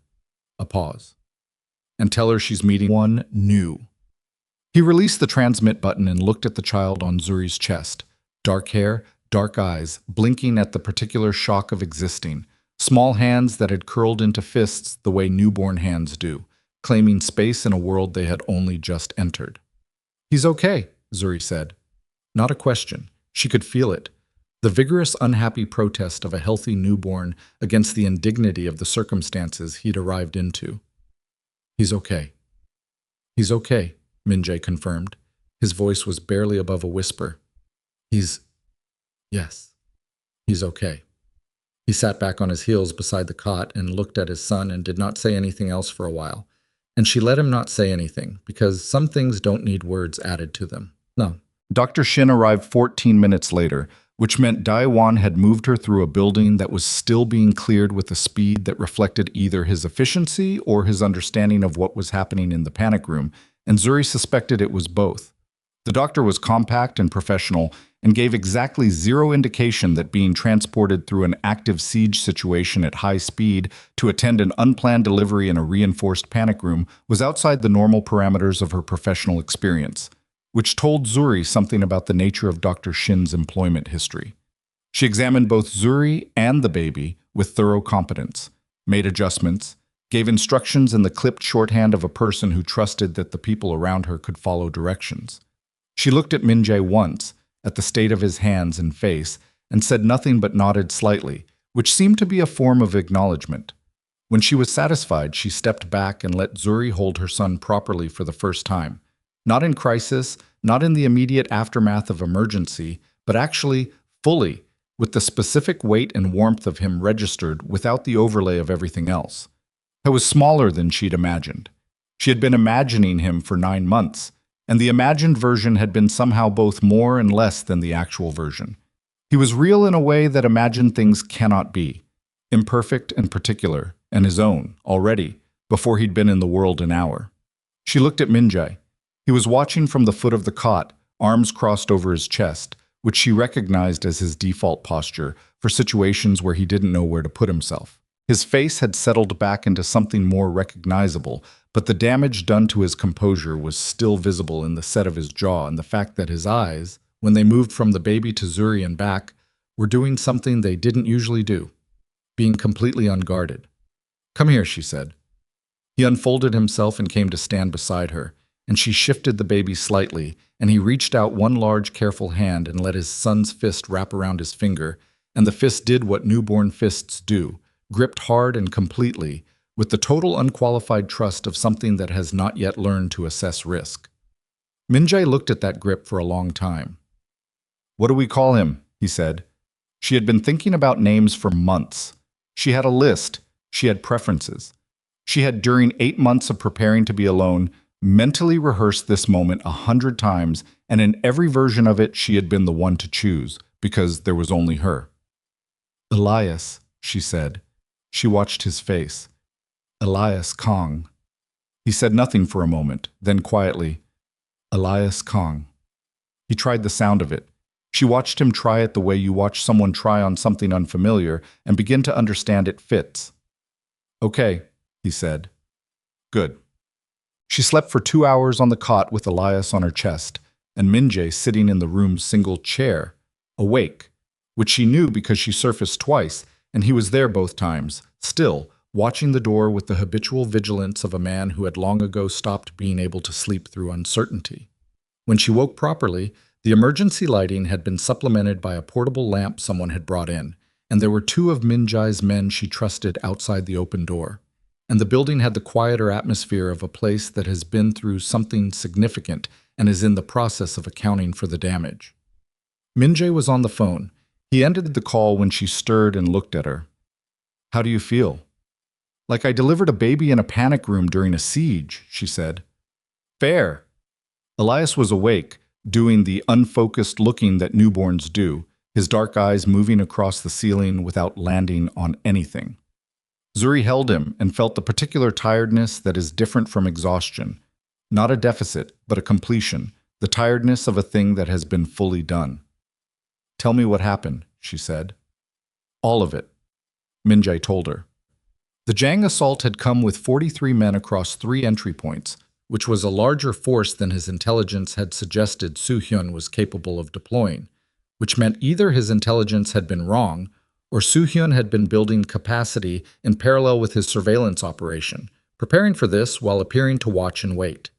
A pause. And tell her she's meeting one new. He released the transmit button and looked at the child on Zuri's chest. Dark hair, dark eyes, blinking at the particular shock of existing. Small hands that had curled into fists the way newborn hands do, claiming space in a world they had only just entered. He's okay, Zuri said. Not a question. She could feel it. The vigorous, unhappy protest of a healthy newborn against the indignity of the circumstances he'd arrived into. He's okay. He's okay, Min-jae confirmed. His voice was barely above a whisper. Yes, he's okay. He sat back on his heels beside the cot and looked at his son and did not say anything else for a while. And she let him not say anything, because some things don't need words added to them. No. Dr. Shin arrived 14 minutes later, which meant Daewon had moved her through a building that was still being cleared with a speed that reflected either his efficiency or his understanding of what was happening in the panic room, and Zuri suspected it was both. The doctor was compact and professional and gave exactly zero indication that being transported through an active siege situation at high speed to attend an unplanned delivery in a reinforced panic room was outside the normal parameters of her professional experience, which told Zuri something about the nature of Dr. Shin's employment history. She examined both Zuri and the baby with thorough competence, made adjustments, gave instructions in the clipped shorthand of a person who trusted that the people around her could follow directions. She looked at Min-jae once, at the state of his hands and face, and said nothing but nodded slightly, which seemed to be a form of acknowledgement. When she was satisfied, she stepped back and let Zuri hold her son properly for the first time. Not in crisis, not in the immediate aftermath of emergency, but actually, fully, with the specific weight and warmth of him registered without the overlay of everything else. It was smaller than she'd imagined. She had been imagining him for 9 months, and the imagined version had been somehow both more and less than the actual version. He was real in a way that imagined things cannot be, imperfect and particular, and his own, already, before he'd been in the world an hour. She looked at Min-jae. He was watching from the foot of the cot, arms crossed over his chest, which she recognized as his default posture for situations where he didn't know where to put himself. His face had settled back into something more recognizable, but the damage done to his composure was still visible in the set of his jaw and the fact that his eyes, when they moved from the baby to Zuri and back, were doing something they didn't usually do, being completely unguarded. "Come here," she said. He unfolded himself and came to stand beside her, and she shifted the baby slightly, and he reached out one large, careful hand and let his son's fist wrap around his finger, and the fist did what newborn fists do, gripped hard and completely, with the total unqualified trust of something that has not yet learned to assess risk. Min-jae looked at that grip for a long time. "What do we call him?" he said. She had been thinking about names for months. She had a list. She had preferences. She had, during 8 months of preparing to be alone, mentally rehearsed this moment 100 times, and in every version of it she had been the one to choose, because there was only her. "Elias," she said. She watched his face. "Elias Kong." He said nothing for a moment, then quietly, "Elias Kong." He tried the sound of it. She watched him try it the way you watch someone try on something unfamiliar and begin to understand it fits. "Okay," he said. "Good." She slept for 2 hours on the cot with Elias on her chest, and Min-jae sitting in the room's single chair, awake, which she knew because she surfaced twice, and he was there both times, still, watching the door with the habitual vigilance of a man who had long ago stopped being able to sleep through uncertainty. When she woke properly, the emergency lighting had been supplemented by a portable lamp someone had brought in, and there were 2 of Min-jae's men she trusted outside the open door. And the building had the quieter atmosphere of a place that has been through something significant and is in the process of accounting for the damage. Min-jae was on the phone. He ended the call when she stirred and looked at her. "How do you feel?" "Like I delivered a baby in a panic room during a siege," she said. "Fair." Elias was awake, doing the unfocused looking that newborns do, his dark eyes moving across the ceiling without landing on anything. Zuri held him and felt the particular tiredness that is different from exhaustion. Not a deficit, but a completion, the tiredness of a thing that has been fully done. "Tell me what happened," she said. "All of it," Min-jae told her. The Jang assault had come with 43 men across 3 entry points, which was a larger force than his intelligence had suggested Soo-hyun was capable of deploying, which meant either his intelligence had been wrong or Soo-hyun had been building capacity in parallel with his surveillance operation, preparing for this while appearing to watch and wait.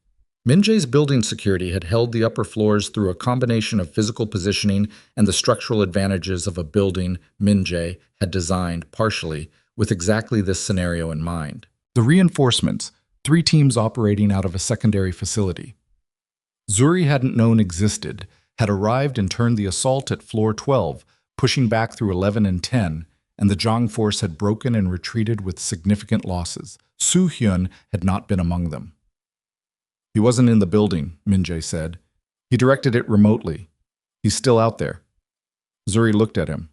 Min-jae's building security had held the upper floors through a combination of physical positioning and the structural advantages of a building Min-jae had designed partially with exactly this scenario in mind. The reinforcements, 3 teams operating out of a secondary facility Zuri hadn't known existed, had arrived and turned the assault at floor 12, pushing back through 11 and 10, and the Jang force had broken and retreated with significant losses. Soo-hyun had not been among them. "He wasn't in the building," Min-jae said. "He directed it remotely. He's still out there." Zuri looked at him.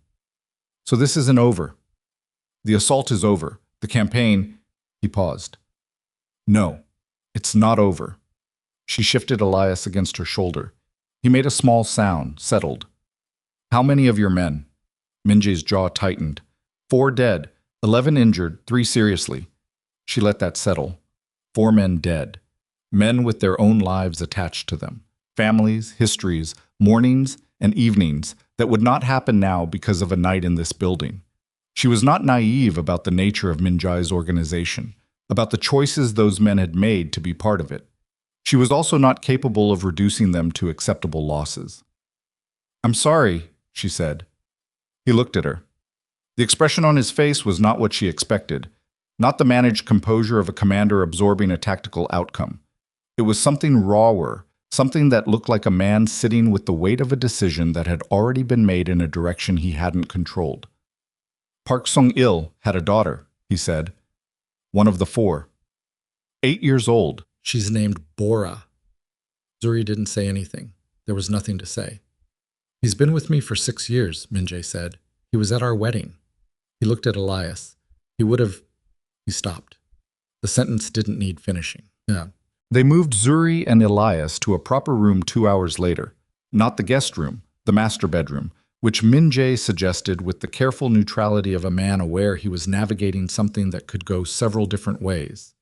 "So this isn't over. The assault is over. The campaign—" He paused. "No, it's not over." She shifted Elias against her shoulder. He made a small sound, settled. "How many of your men?" Min-jae's jaw tightened. 4 dead, 11 injured, 3 seriously. She let that settle. 4 men dead. Men with their own lives attached to them. Families, histories, mornings, and evenings that would not happen now because of a night in this building. She was not naive about the nature of Min-jae's organization, about the choices those men had made to be part of it. She was also not capable of reducing them to acceptable losses. "I'm sorry," she said. He looked at her. The expression on his face was not what she expected, not the managed composure of a commander absorbing a tactical outcome. It was something rawer, something that looked like a man sitting with the weight of a decision that had already been made in a direction he hadn't controlled. "Park Sung-il had a daughter," he said. "One of the 4. 8 years old. She's named Bora." Zuri didn't say anything. There was nothing to say. "He's been with me for 6 years, Min-jae said. "He was at our wedding." He looked at Elias. He would have... He stopped. The sentence didn't need finishing. Yeah. They moved Zuri and Elias to a proper room 2 hours later. Not the guest room, the master bedroom, which Min-jae suggested with the careful neutrality of a man aware he was navigating something that could go several different ways.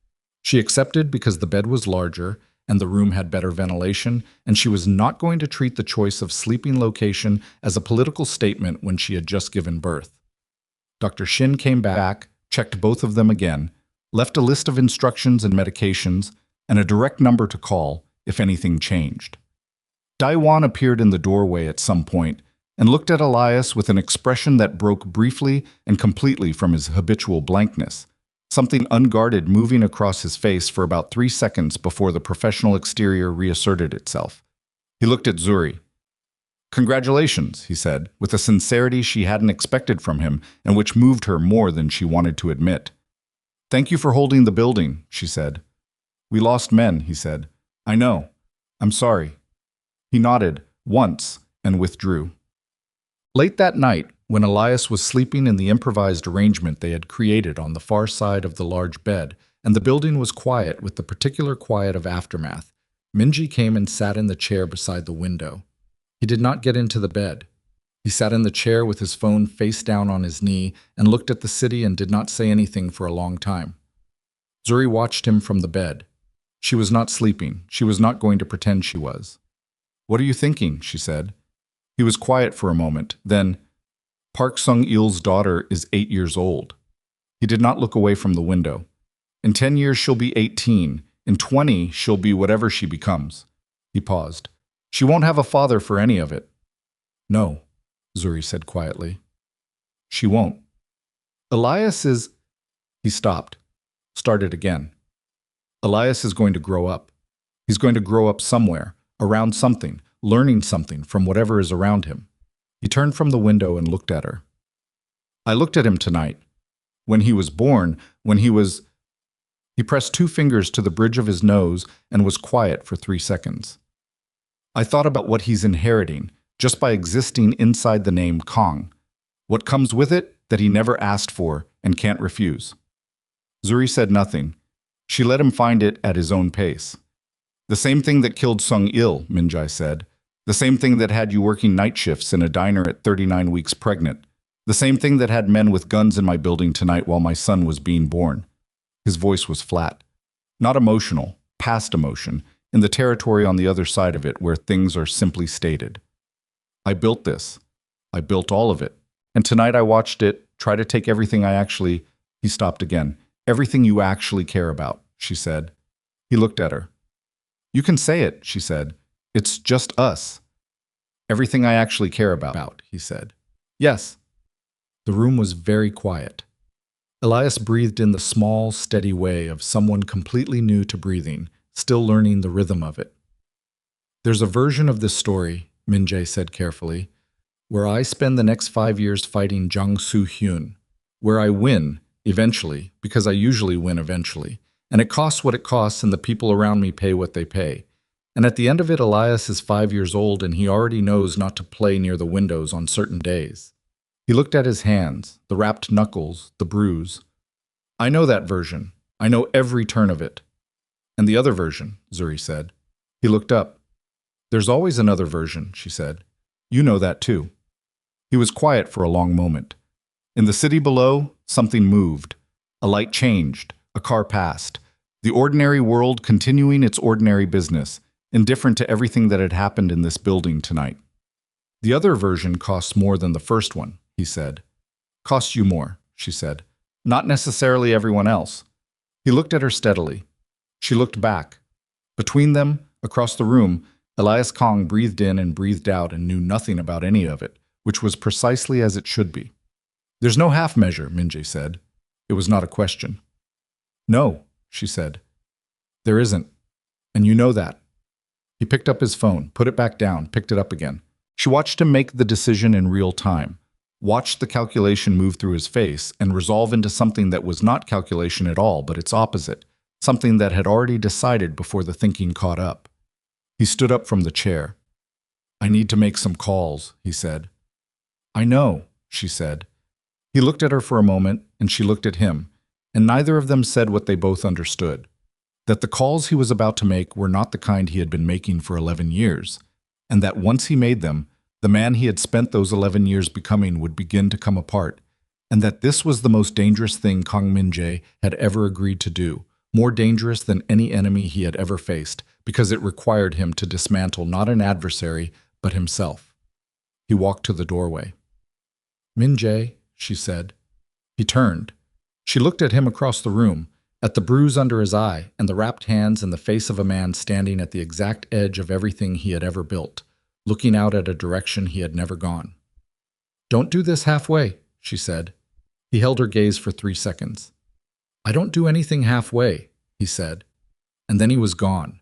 She accepted because the bed was larger and the room had better ventilation, and she was not going to treat the choice of sleeping location as a political statement when she had just given birth. Dr. Shin came back, checked both of them again, left a list of instructions and medications, and a direct number to call if anything changed. Daiwan appeared in the doorway at some point and looked at Elias with an expression that broke briefly and completely from his habitual blankness, something unguarded moving across his face for about 3 seconds before the professional exterior reasserted itself. He looked at Zuri. "Congratulations," he said, with a sincerity she hadn't expected from him and which moved her more than she wanted to admit. "Thank you for holding the building," she said. "We lost men," he said, I know. I'm sorry. He nodded once and withdrew. Late that night, when Elias was sleeping in the improvised arrangement they had created on the far side of the large bed, and the building was quiet with the particular quiet of aftermath, Min-jae came and sat in the chair beside the window. He did not get into the bed. He sat in the chair with his phone face down on his knee and looked at the city and did not say anything for a long time. Zuri watched him from the bed. She was not sleeping. She was not going to pretend she was. "What are you thinking?" she said. He was quiet for a moment. Then, "Park Sung-il's daughter is 8 years old." He did not look away from the window. "In 10 years she'll be 18. In 20 she'll be whatever she becomes." He paused. "She won't have a father for any of it." "No," Zuri said quietly. "She won't. Elias is—" He stopped. Started again. "Elias is going to grow up. He's going to grow up somewhere, around something, learning something from whatever is around him." He turned from the window and looked at her. "I looked at him tonight. When he was born, when he was—" He pressed 2 fingers to the bridge of his nose and was quiet for 3 seconds. "I thought about what he's inheriting, just by existing inside the name Kong. What comes with it that he never asked for and can't refuse." Zuri said nothing. She let him find it at his own pace. "The same thing that killed Sung-il," Min-jae said. "The same thing that had you working night shifts in a diner at 39 weeks pregnant. The same thing that had men with guns in my building tonight while my son was being born." His voice was flat. Not emotional, past emotion, in the territory on the other side of it where things are simply stated. "I built this. I built all of it. And tonight I watched it try to take everything I actually—" He stopped again. "Everything you actually care about," she said. He looked at her. "You can say it," she said. "It's just us." "Everything I actually care about," he said. "Yes." The room was very quiet. Elias breathed in the small, steady way of someone completely new to breathing, still learning the rhythm of it. "There's a version of this story," Min-jae said carefully, "where I spend the next 5 years fighting Jang Soo-hyun, where I win, eventually, because I usually win eventually, and it costs what it costs and the people around me pay what they pay. And at the end of it, Elias is 5 years old and he already knows not to play near the windows on certain days." He looked at his hands, the wrapped knuckles, the bruise. "I know that version. I know every turn of it." "And the other version," Zuri said. He looked up. "There's always another version," she said. "You know that too." He was quiet for a long moment. In the city below, something moved. A light changed. A car passed. The ordinary world continuing its ordinary business, indifferent to everything that had happened in this building tonight. "The other version costs more than the first one," he said. "Costs you more," she said. "Not necessarily everyone else." He looked at her steadily. She looked back. Between them, across the room, Elias Kong breathed in and breathed out and knew nothing about any of it, which was precisely as it should be. "There's no half measure," Min-jae said. It was not a question. "No," she said. "There isn't. And you know that." He picked up his phone, put it back down, picked it up again. She watched him make the decision in real time, watched the calculation move through his face and resolve into something that was not calculation at all, but its opposite, something that had already decided before the thinking caught up. He stood up from the chair. "I need to make some calls," he said. "I know," she said. He looked at her for a moment, and she looked at him, and neither of them said what they both understood, that the calls he was about to make were not the kind he had been making for 11 years, and that once he made them, the man he had spent those 11 years becoming would begin to come apart, and that this was the most dangerous thing Kang Min-jae had ever agreed to do, more dangerous than any enemy he had ever faced, because it required him to dismantle not an adversary, but himself. He walked to the doorway. "Min-jae," she said. He turned. She looked at him across the room, at the bruise under his eye and the wrapped hands and the face of a man standing at the exact edge of everything he had ever built, looking out at a direction he had never gone. "Don't do this halfway," she said. He held her gaze for 3 seconds. "I don't do anything halfway," he said. And then he was gone,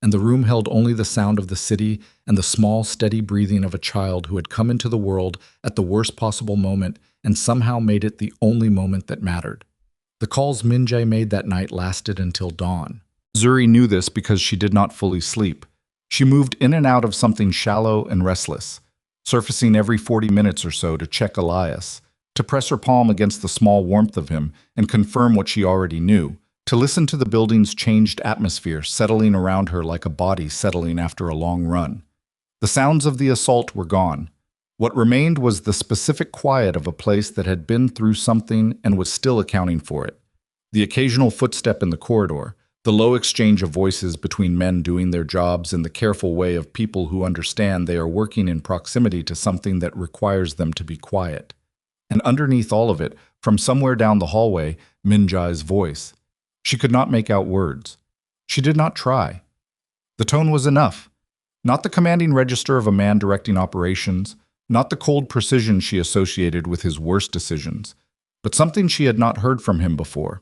and the room held only the sound of the city and the small, steady breathing of a child who had come into the world at the worst possible moment and somehow made it the only moment that mattered. The calls Min-jae made that night lasted until dawn. Zuri knew this because she did not fully sleep. She moved in and out of something shallow and restless, surfacing every 40 minutes or so to check Elias, to press her palm against the small warmth of him and confirm what she already knew, to listen to the building's changed atmosphere settling around her like a body settling after a long run. The sounds of the assault were gone. What remained was the specific quiet of a place that had been through something and was still accounting for it. The occasional footstep in the corridor, the low exchange of voices between men doing their jobs in the careful way of people who understand they are working in proximity to something that requires them to be quiet. And underneath all of it, from somewhere down the hallway, Min-jae's voice. She could not make out words. She did not try. The tone was enough. Not the commanding register of a man directing operations, not the cold precision she associated with his worst decisions, but something she had not heard from him before.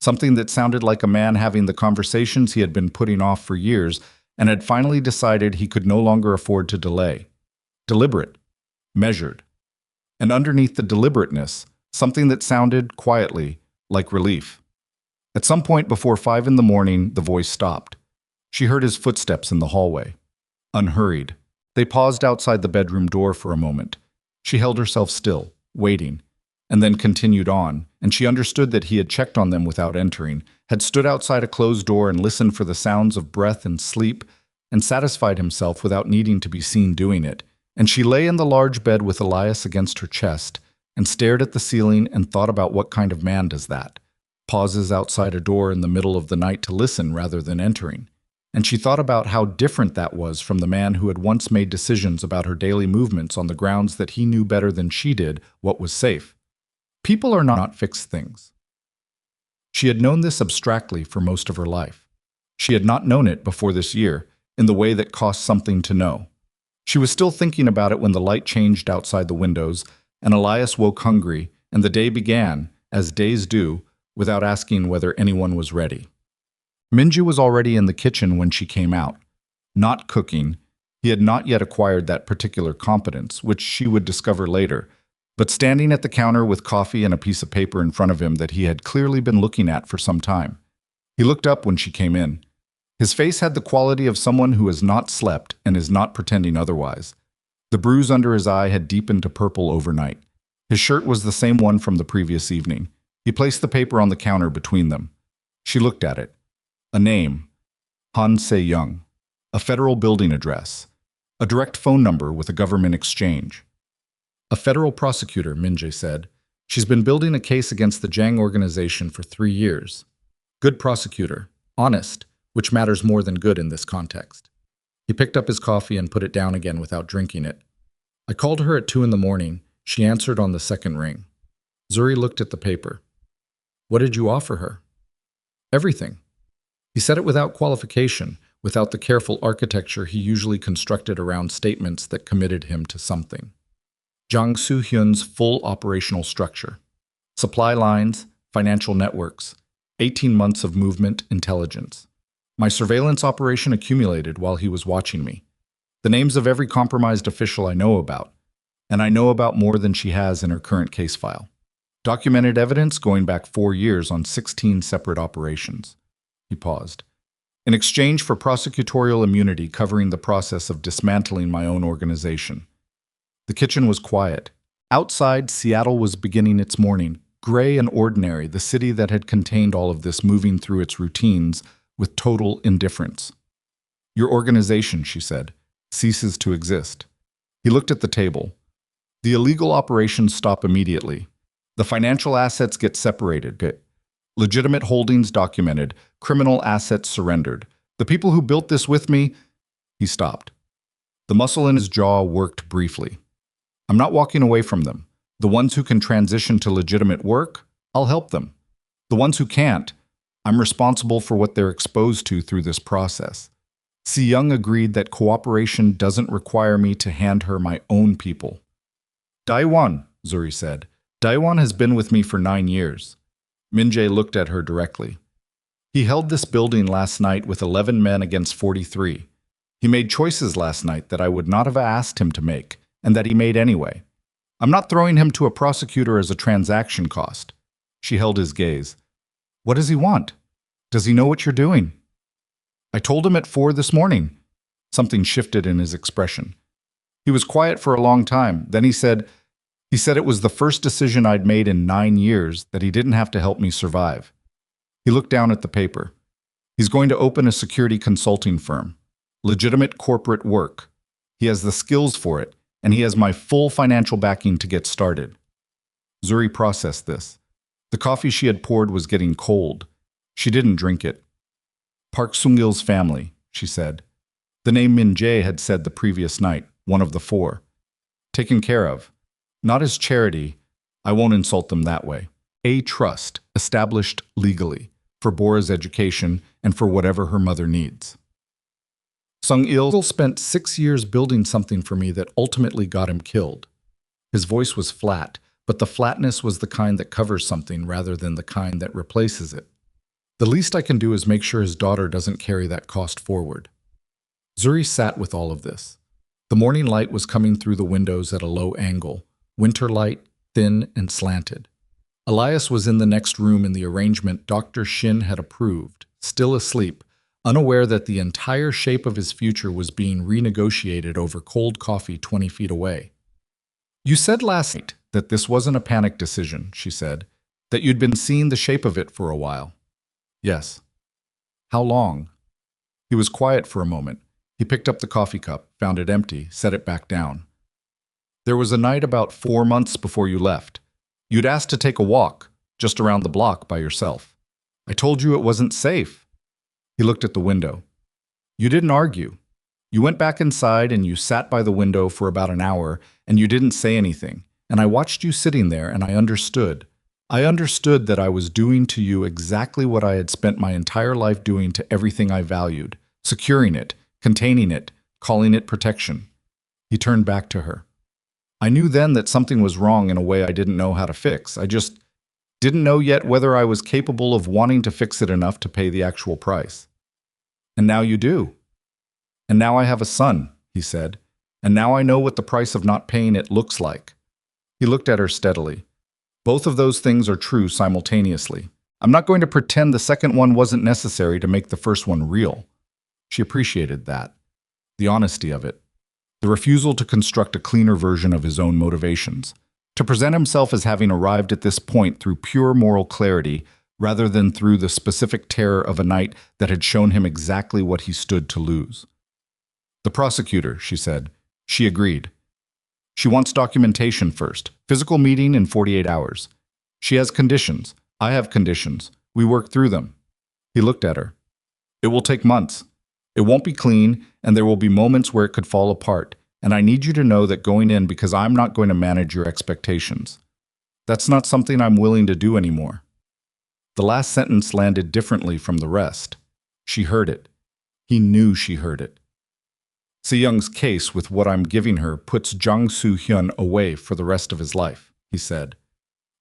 Something that sounded like a man having the conversations he had been putting off for years and had finally decided he could no longer afford to delay. Deliberate. Measured. And underneath the deliberateness, something that sounded, quietly, like relief. At some point before 5 in the morning, the voice stopped. She heard his footsteps in the hallway. Unhurried. They paused outside the bedroom door for a moment. She held herself still, waiting, and then continued on, and she understood that he had checked on them without entering, had stood outside a closed door and listened for the sounds of breath and sleep, and satisfied himself without needing to be seen doing it. And she lay in the large bed with Elias against her chest, and stared at the ceiling and thought about what kind of man does that. Pauses outside a door in the middle of the night to listen rather than entering. And she thought about how different that was from the man who had once made decisions about her daily movements on the grounds that he knew better than she did what was safe. People are not fixed things. She had known this abstractly for most of her life. She had not known it before this year, in the way that costs something to know. She was still thinking about it when the light changed outside the windows, and Elias woke hungry, and the day began, as days do, without asking whether anyone was ready. Min-jae was already in the kitchen when she came out. Not cooking. He had not yet acquired that particular competence, which she would discover later, but standing at the counter with coffee and a piece of paper in front of him that he had clearly been looking at for some time. He looked up when she came in. His face had the quality of someone who has not slept and is not pretending otherwise. The bruise under his eye had deepened to purple overnight. His shirt was the same one from the previous evening. He placed the paper on the counter between them. She looked at it. A name. Han Se-young. A federal building address. A direct phone number with a government exchange. A federal prosecutor, Min-jae said. She's been building a case against the Jang organization for 3 years. Good prosecutor. Honest, which matters more than good in this context. He picked up his coffee and put it down again without drinking it. I called her at 2 in the morning. She answered on the second ring. Zuri looked at the paper. What did you offer her? Everything. He said it without qualification, without the careful architecture he usually constructed around statements that committed him to something. Jang Soo-hyun's full operational structure. Supply lines, financial networks, 18 months of movement intelligence. My surveillance operation accumulated while he was watching me. The names of every compromised official I know about, and I know about more than she has in her current case file. Documented evidence going back 4 years on 16 separate operations. He paused. In exchange for prosecutorial immunity covering the process of dismantling my own organization. The kitchen was quiet. Outside, Seattle was beginning its morning, gray and ordinary, the city that had contained all of this moving through its routines with total indifference. Your organization, she said, ceases to exist. He looked at the table. The illegal operations stop immediately. The financial assets get separated. Legitimate holdings documented, criminal assets surrendered. The people who built this with me, he stopped. The muscle in his jaw worked briefly. I'm not walking away from them. The ones who can transition to legitimate work, I'll help them. The ones who can't, I'm responsible for what they're exposed to through this process. Se-young agreed that cooperation doesn't require me to hand her my own people. Daewon, Zuri said. Daewon has been with me for 9 years. Min-jae looked at her directly. He held this building last night with 11 men against 43. He made choices last night that I would not have asked him to make, and that he made anyway. I'm not throwing him to a prosecutor as a transaction cost. She held his gaze. What does he want? Does he know what you're doing? I told him at 4 this morning. Something shifted in his expression. He was quiet for a long time. Then he said it was the first decision I'd made in 9 years that he didn't have to help me survive. He looked down at the paper. He's going to open a security consulting firm. Legitimate corporate work. He has the skills for it, and he has my full financial backing to get started. Zuri processed this. The coffee she had poured was getting cold. She didn't drink it. Park Sung-il's family, she said. The name Min-jae had said the previous night, one of the 4. Taken care of. Not as charity. I won't insult them that way. A trust, established legally, for Bora's education and for whatever her mother needs. Sung-il spent 6 years building something for me that ultimately got him killed. His voice was flat, but the flatness was the kind that covers something rather than the kind that replaces it. The least I can do is make sure his daughter doesn't carry that cost forward. Zuri sat with all of this. The morning light was coming through the windows at a low angle, winter light, thin and slanted. Elias was in the next room in the arrangement Dr. Shin had approved, still asleep, unaware that the entire shape of his future was being renegotiated over cold coffee 20 feet away. You said last night that this wasn't a panic decision, she said, that you'd been seeing the shape of it for a while. Yes. How long? He was quiet for a moment. He picked up the coffee cup, found it empty, set it back down. There was a night about 4 months before you left. You'd asked to take a walk, just around the block by yourself. I told you it wasn't safe. He looked at the window. You didn't argue. You went back inside and you sat by the window for about an hour and you didn't say anything. And I watched you sitting there and I understood. I understood that I was doing to you exactly what I had spent my entire life doing to everything I valued, securing it, containing it, calling it protection. He turned back to her. I knew then that something was wrong in a way I didn't know how to fix. I just didn't know yet whether I was capable of wanting to fix it enough to pay the actual price. And now you do. And now I have a son, he said, and now I know what the price of not paying it looks like. He looked at her steadily. Both of those things are true simultaneously. I'm not going to pretend the second one wasn't necessary to make the first one real. She appreciated that. The honesty of it. The refusal to construct a cleaner version of his own motivations. To present himself as having arrived at this point through pure moral clarity rather than through the specific terror of a night that had shown him exactly what he stood to lose. The prosecutor, she said. She agreed. She wants documentation first. Physical meeting in 48 hours. She has conditions. I have conditions. We work through them. He looked at her. It will take months. It won't be clean, and there will be moments where it could fall apart, and I need you to know that going in because I'm not going to manage your expectations. That's not something I'm willing to do anymore. The last sentence landed differently from the rest. She heard it. He knew she heard it. Se-young's case with what I'm giving her puts Jang Soo-hyun away for the rest of his life, he said.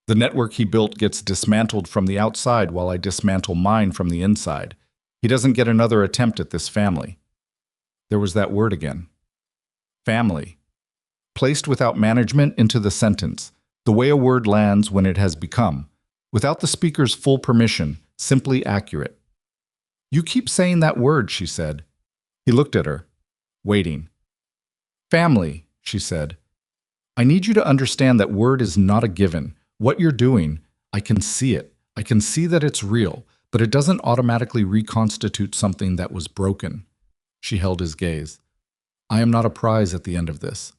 The network he built gets dismantled from the outside while I dismantle mine from the inside. He doesn't get another attempt at this family. There was that word again. Family. Placed without management into the sentence, the way a word lands when it has become, without the speaker's full permission, simply accurate. You keep saying that word, she said. He looked at her, waiting. Family, she said. I need you to understand that word is not a given. What you're doing, I can see it. I can see that it's real, but it doesn't automatically reconstitute something that was broken. She held his gaze. I am not a prize at the end of this.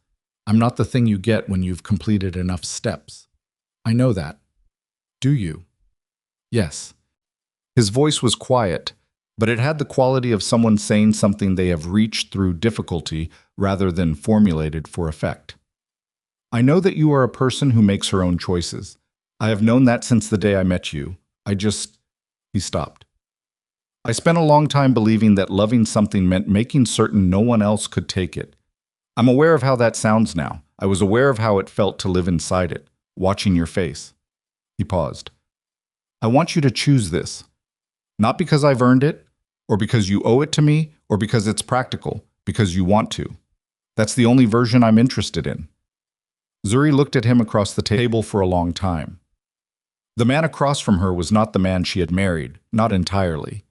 I'm not the thing you get when you've completed enough steps. I know that. Do you? Yes. His voice was quiet, but it had the quality of someone saying something they have reached through difficulty rather than formulated for effect. I know that you are a person who makes her own choices. I have known that since the day I met you. He stopped. I spent a long time believing that loving something meant making certain no one else could take it. I'm aware of how that sounds now. I was aware of how it felt to live inside it, watching your face. He paused. I want you to choose this. Not because I've earned it, or because you owe it to me, or because it's practical, because you want to. That's the only version I'm interested in. Zuri looked at him across the table for a long time. The man across from her was not the man she had married, not entirely.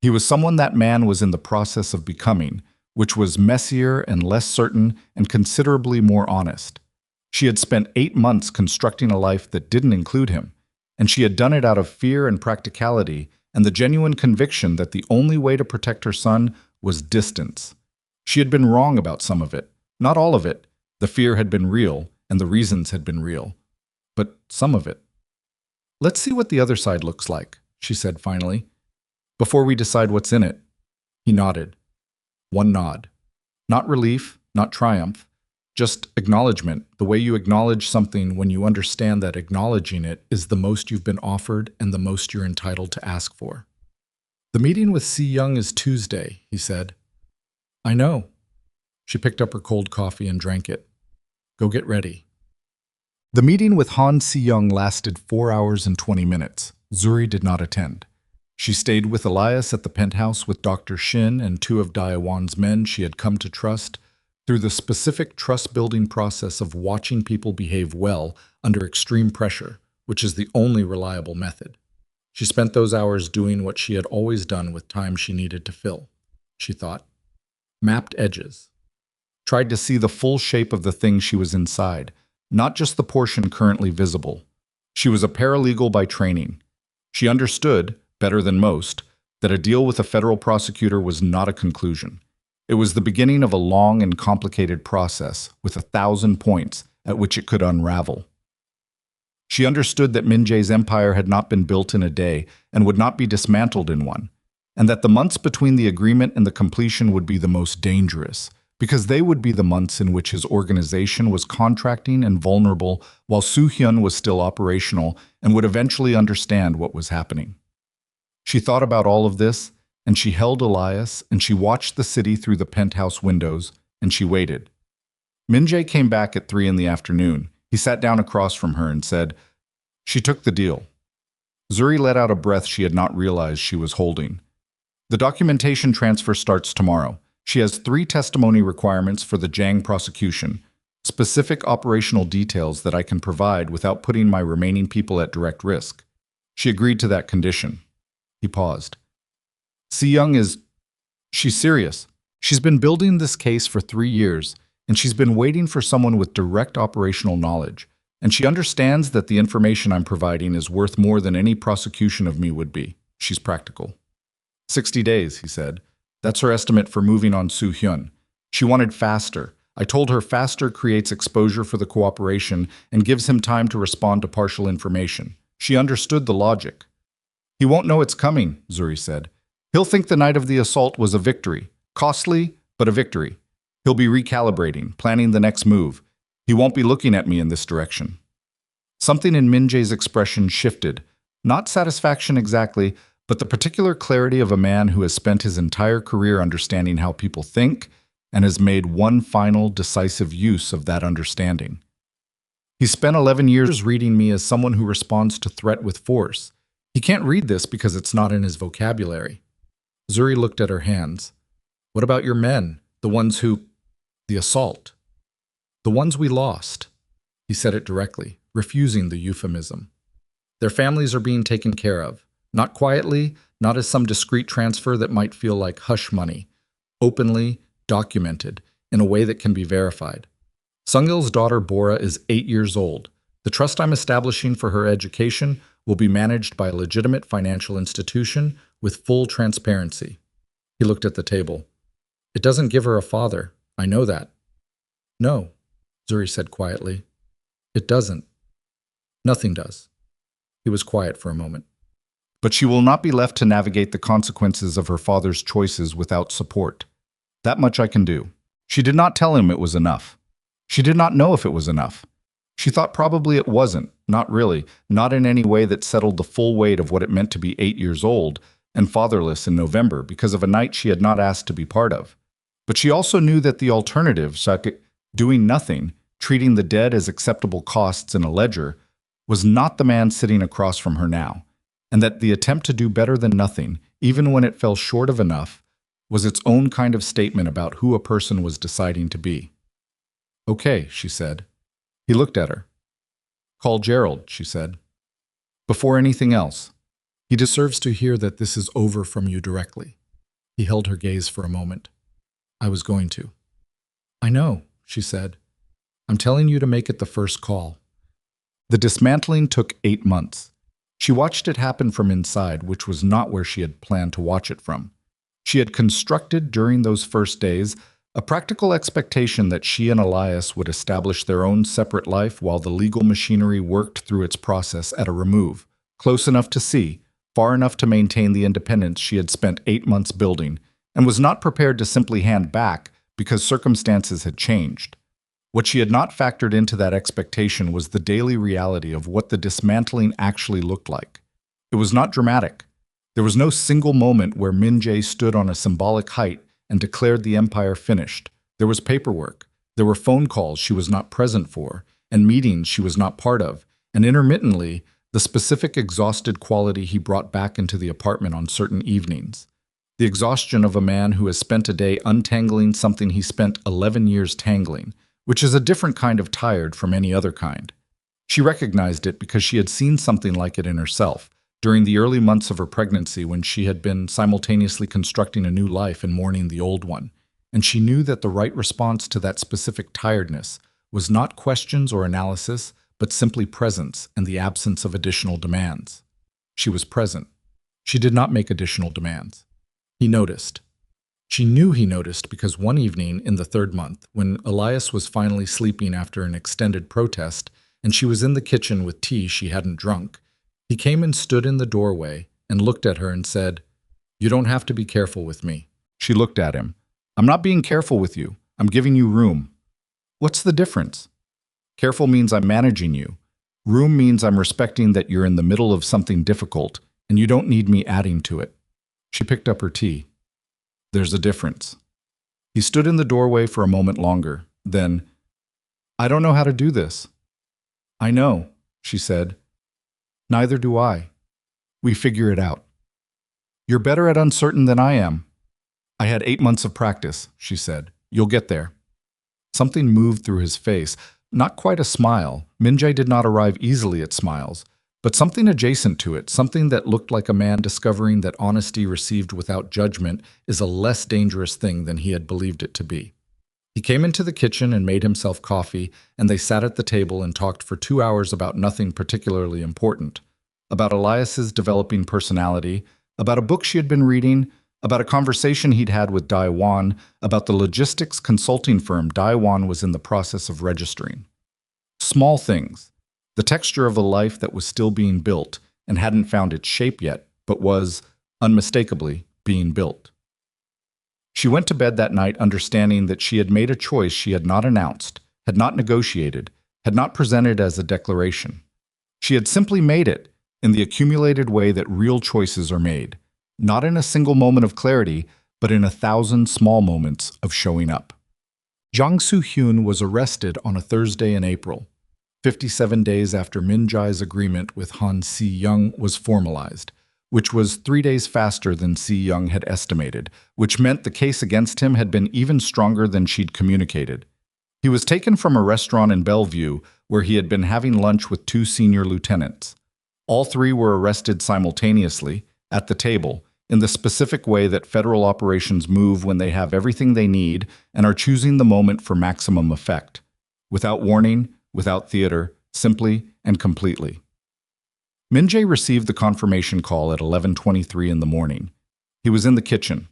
He was someone that man was in the process of becoming, which was messier and less certain and considerably more honest. She had spent 8 months constructing a life that didn't include him, and she had done it out of fear and practicality and the genuine conviction that the only way to protect her son was distance. She had been wrong about some of it, not all of it. The fear had been real, and the reasons had been real. But some of it. "Let's see what the other side looks like," she said finally, "before we decide what's in it." He nodded. One nod. Not relief, not triumph, just acknowledgement, the way you acknowledge something when you understand that acknowledging it is the most you've been offered and the most you're entitled to ask for. "The meeting with Si Young is Tuesday," he said. "I know." She picked up her cold coffee and drank it. "Go get ready." The meeting with Han Si Young lasted 4 hours and 20 minutes. Zuri did not attend. She stayed with Elias at the penthouse with Dr. Shin and 2 of Daewon's men she had come to trust through the specific trust-building process of watching people behave well under extreme pressure, which is the only reliable method. She spent those hours doing what she had always done with time she needed to fill. She thought. Mapped edges. Tried to see the full shape of the thing she was inside, not just the portion currently visible. She was a paralegal by training. She understood, better than most, that a deal with a federal prosecutor was not a conclusion. It was the beginning of a long and complicated process with 1,000 points at which it could unravel. She understood that Min-jae's empire had not been built in a day and would not be dismantled in one, and that the months between the agreement and the completion would be the most dangerous, because they would be the months in which his organization was contracting and vulnerable while Soo-hyun was still operational and would eventually understand what was happening. She thought about all of this, and she held Elias, and she watched the city through the penthouse windows, and she waited. Min-jae came back at 3 in the afternoon. He sat down across from her and said, "She took the deal." Zuri let out a breath she had not realized she was holding. "The documentation transfer starts tomorrow. She has 3 testimony requirements for the Jang prosecution, specific operational details that I can provide without putting my remaining people at direct risk." She agreed to that condition. He paused. "Si Young she's serious. She's been building this case for 3 years, and she's been waiting for someone with direct operational knowledge, and she understands that the information I'm providing is worth more than any prosecution of me would be. She's practical." 60 days, he said. That's her estimate for moving on Soo-hyun. She wanted faster. I told her faster creates exposure for the cooperation and gives him time to respond to partial information. She understood the logic. "He won't know it's coming," Zuri said. "He'll think the night of the assault was a victory. Costly, but a victory. He'll be recalibrating, planning the next move. He won't be looking at me in this direction." Something in Min-jae's expression shifted. Not satisfaction exactly, but the particular clarity of a man who has spent his entire career understanding how people think and has made one final, decisive use of that understanding. "He spent 11 years reading me as someone who responds to threat with force. He can't read this because it's not in his vocabulary." Zuri looked at her hands. "What about your men? The ones who... the assault?" "The ones we lost." He said it directly, refusing the euphemism. "Their families are being taken care of. Not quietly, not as some discreet transfer that might feel like hush money. Openly, documented, in a way that can be verified. Sungil's daughter Bora is 8 years old. The trust I'm establishing for her education will be managed by a legitimate financial institution with full transparency." He looked at the table. "It doesn't give her a father. I know that." "No," Zuri said quietly. "It doesn't. Nothing does." He was quiet for a moment. "But she will not be left to navigate the consequences of her father's choices without support. That much I can do." She did not tell him it was enough. She did not know if it was enough. She thought probably it wasn't, not really, not in any way that settled the full weight of what it meant to be 8 years old and fatherless in November because of a night she had not asked to be part of. But she also knew that the alternative, doing nothing, treating the dead as acceptable costs in a ledger, was not the man sitting across from her now, and that the attempt to do better than nothing, even when it fell short of enough, was its own kind of statement about who a person was deciding to be. "Okay," she said. He looked at her. "Call Gerald," she said. "Before anything else." He deserves to hear that this is over from you directly. He held her gaze for a moment. I was going to. I know, she said. I'm telling you to make it the first call. The dismantling took 8 months. She watched it happen from inside, which was not where she had planned to watch it from. She had constructed during those first days a practical expectation that she and Elias would establish their own separate life while the legal machinery worked through its process at a remove, close enough to see, far enough to maintain the independence she had spent 8 months building, and was not prepared to simply hand back because circumstances had changed. What she had not factored into that expectation was the daily reality of what the dismantling actually looked like. It was not dramatic. There was no single moment where Min-jae stood on a symbolic height and declared the empire finished. There was paperwork. There were phone calls she was not present for, and meetings she was not part of, and intermittently, the specific exhausted quality he brought back into the apartment on certain evenings. The exhaustion of a man who has spent a day untangling something he spent 11 years tangling, which is a different kind of tired from any other kind. She recognized it because she had seen something like it in herself during the early months of her pregnancy when she had been simultaneously constructing a new life and mourning the old one, and she knew that the right response to that specific tiredness was not questions or analysis, but simply presence and the absence of additional demands. She was present. She did not make additional demands. He noticed. She knew he noticed because one evening in the 3rd month, when Elias was finally sleeping after an extended protest and she was in the kitchen with tea she hadn't drunk, he came and stood in the doorway and looked at her and said, "You don't have to be careful with me." She looked at him. "I'm not being careful with you. I'm giving you room." "What's the difference?" "Careful means I'm managing you. Room means I'm respecting that you're in the middle of something difficult and you don't need me adding to it." She picked up her tea. "There's a difference." He stood in the doorway for a moment longer. Then, "I don't know how to do this." "I know," she said. "Neither do I. We figure it out." "You're better at uncertain than I am." "I had 8 months of practice," she said. "You'll get there." Something moved through his face. Not quite a smile. Min-jae did not arrive easily at smiles, but something adjacent to it, something that looked like a man discovering that honesty received without judgment is a less dangerous thing than he had believed it to be. He came into the kitchen and made himself coffee, and they sat at the table and talked for 2 hours about nothing particularly important. About Elias's developing personality, about a book she had been reading, about a conversation he'd had with Daiwan, about the logistics consulting firm Daiwan was in the process of registering. Small things. The texture of a life that was still being built and hadn't found its shape yet, but was, unmistakably, being built. She went to bed that night understanding that she had made a choice she had not announced, had not negotiated, had not presented as a declaration. She had simply made it in the accumulated way that real choices are made, not in a single moment of clarity, but in 1,000 small moments of showing up. Jang Soo-hyun was arrested on a Thursday in April, 57 days after Min-jae's agreement with Han Si-young was formalized, which was 3 days faster than Si-young had estimated, which meant the case against him had been even stronger than she'd communicated. He was taken from a restaurant in Bellevue where he had been having lunch with 2 senior lieutenants. All 3 were arrested simultaneously, at the table, in the specific way that federal operations move when they have everything they need and are choosing the moment for maximum effect. Without warning, without theater, simply and completely. Min-jae received the confirmation call at 11:23 in the morning. He was in the kitchen.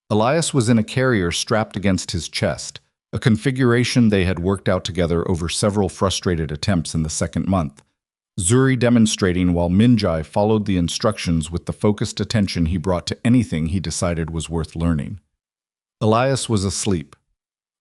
Elias was in a carrier strapped against his chest, a configuration they had worked out together over several frustrated attempts in the 2nd month. Zuri demonstrating while Min-jae followed the instructions with the focused attention he brought to anything he decided was worth learning. Elias was asleep.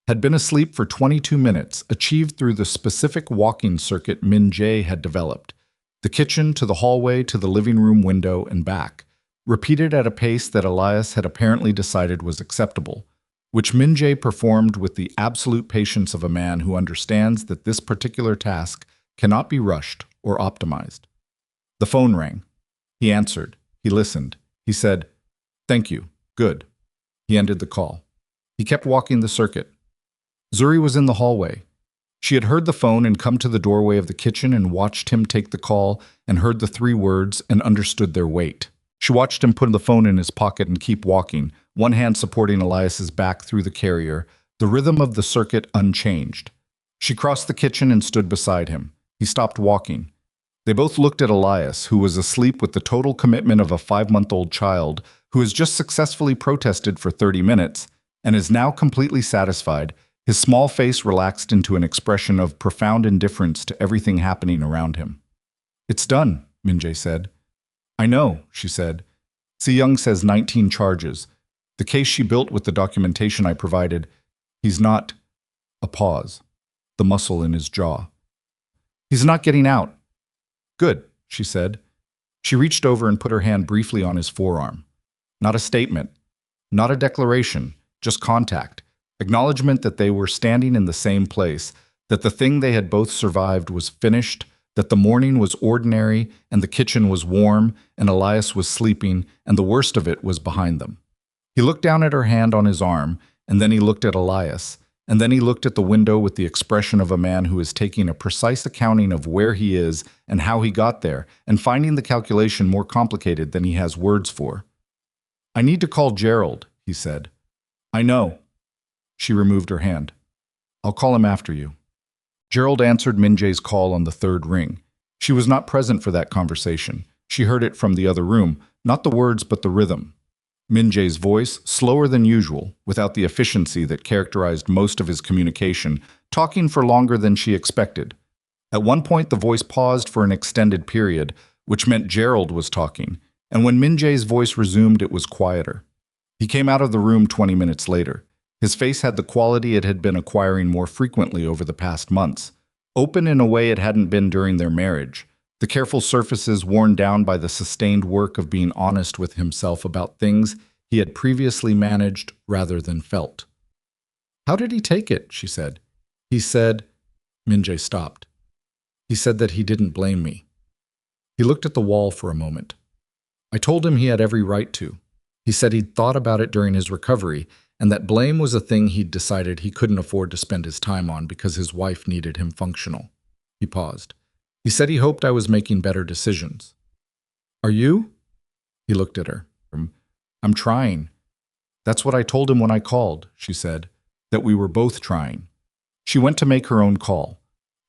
Had been asleep for 22 minutes, achieved through the specific walking circuit Min-jae had developed. The kitchen to the hallway to the living room window and back, repeated at a pace that Elias had apparently decided was acceptable, which Min-jae performed with the absolute patience of a man who understands that this particular task cannot be rushed or optimized. The phone rang. He answered. He listened. He said, "Thank you. Good." He ended the call. He kept walking the circuit. Zuri was in the hallway. She had heard the phone and come to the doorway of the kitchen and watched him take the call and heard the 3 words and understood their weight. She watched him put the phone in his pocket and keep walking, one hand supporting Elias's back through the carrier, the rhythm of the circuit unchanged. She crossed the kitchen and stood beside him. He stopped walking. They both looked at Elias, who was asleep with the total commitment of a 5-month-old child who has just successfully protested for 30 minutes and is now completely satisfied. His small face relaxed into an expression of profound indifference to everything happening around him. "It's done," Min-jae said. "I know," she said. "Si-young says 19 charges. The case she built with the documentation I provided. He's not—" A pause. The muscle in his jaw. "He's not getting out." "Good," she said. She reached over and put her hand briefly on his forearm. Not a statement, not a declaration, just contact, acknowledgement that they were standing in the same place, that the thing they had both survived was finished, that the morning was ordinary and the kitchen was warm and Elias was sleeping and the worst of it was behind them. He looked down at her hand on his arm, and then he looked at Elias, and then he looked at the window with the expression of a man who is taking a precise accounting of where he is and how he got there, and finding the calculation more complicated than he has words for. "I need to call Gerald," he said. "I know." She removed her hand. "I'll call him after you." Gerald answered Min-jae's call on the third ring. She was not present for that conversation. She heard it from the other room, not the words but the rhythm. Min-jae's voice, slower than usual, without the efficiency that characterized most of his communication, talking for longer than she expected. At one point the voice paused for an extended period, which meant Gerald was talking, and when Min-jae's voice resumed it was quieter. He came out of the room 20 minutes later. His face had the quality it had been acquiring more frequently over the past months, open in a way it hadn't been during their marriage, the careful surfaces worn down by the sustained work of being honest with himself about things he had previously managed rather than felt. "How did he take it?" she said. "He said—" Min-jae stopped. "He said that he didn't blame me." He looked at the wall for a moment. "I told him he had every right to. He said he'd thought about it during his recovery, and that blame was a thing he'd decided he couldn't afford to spend his time on because his wife needed him functional." He paused. "He said he hoped I was making better decisions." "Are you?" He looked at her. "I'm trying." "That's what I told him when I called," she said, "that we were both trying." She went to make her own call.